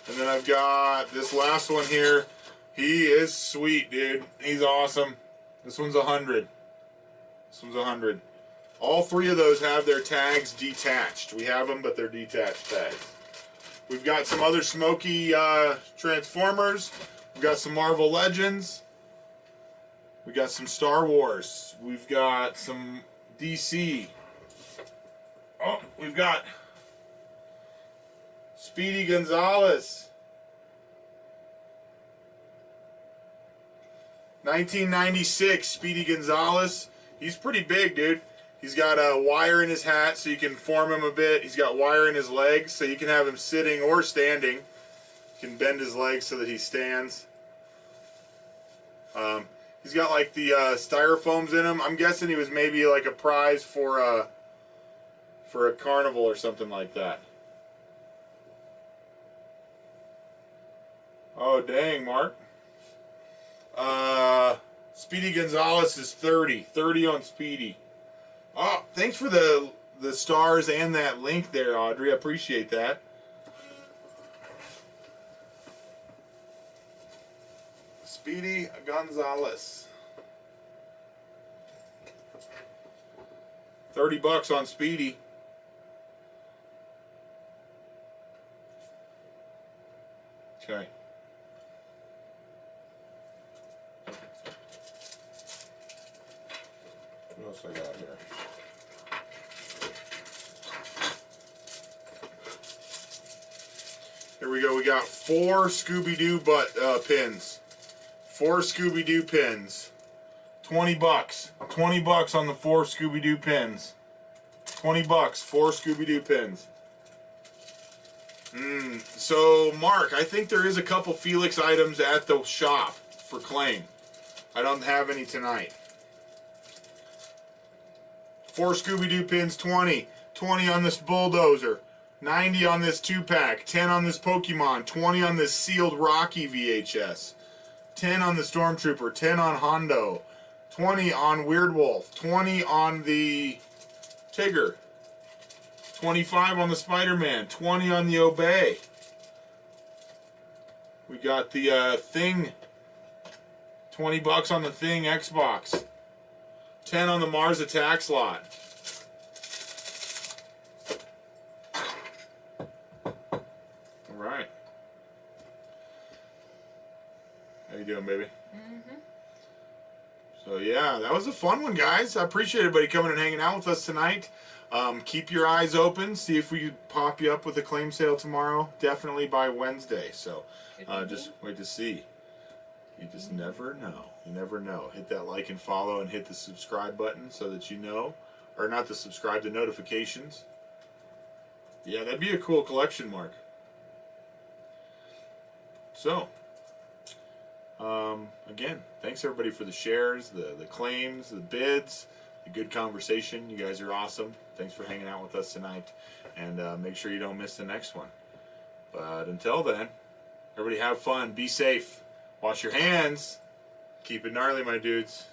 And then I've got this last one here. He is sweet, dude. He's awesome. This one's 100. This one's 100. All 3 of those have their tags detached. We have them, but they're detached tags. We've got some other smoky Transformers. We've got some Marvel Legends. We got some Star Wars. We've got some DC. Oh, we've got Speedy Gonzalez. 1996 Speedy Gonzalez. He's pretty big, dude. He's got a wire in his hat so you can form him a bit. He's got wire in his legs so you can have him sitting or standing. You can bend his legs so that he stands. He's got like the styrofoams in him. I'm guessing he was maybe like a prize for a carnival or something like that. Oh, dang, Mark. Speedy Gonzalez is 30. 30 on Speedy. Oh, thanks for the stars and that link there, Audrey. I appreciate that. Speedy Gonzalez. 30 bucks on Speedy. Okay. What else I got here? Here we go. We got 4 Scooby-Doo pins. 4 Scooby-Doo pins. 20 bucks. 20 bucks on the 4 Scooby-Doo pins. 20 bucks. 4 Scooby-Doo pins. So, Mark, I think there is a couple Felix items at the shop for claim. I don't have any tonight. 4 Scooby-Doo pins, 20. 20 on this Bulldozer. 90 on this 2-pack. 10 on this Pokemon. 20 on this sealed Rocky VHS. 10 on the Stormtrooper. 10 on Hondo. 20 on Weird Wolf. 20 on the Tigger. 25 on the Spider-Man. 20 on the Obey. We got the Thing. 20 bucks on the Thing Xbox. 10 on the Mars Attack slot. All right. How you doing, baby? Mm-hmm. Yeah, that was a fun one, guys. I appreciate everybody coming and hanging out with us tonight. Keep your eyes open. See if we pop you up with a claim sale tomorrow. Definitely by Wednesday. So just wait to see. You just never know. You never know. Hit that like and follow and hit the subscribe button so that you know. Or not the subscribe, the notifications. Yeah, that'd be a cool collection, Mark. So, again, thanks everybody for the shares, the claims, the bids, the good conversation. You guys are awesome. Thanks for hanging out with us tonight. And make sure you don't miss the next one. But until then, everybody have fun. Be safe. Wash your hands. Keep it gnarly, my dudes.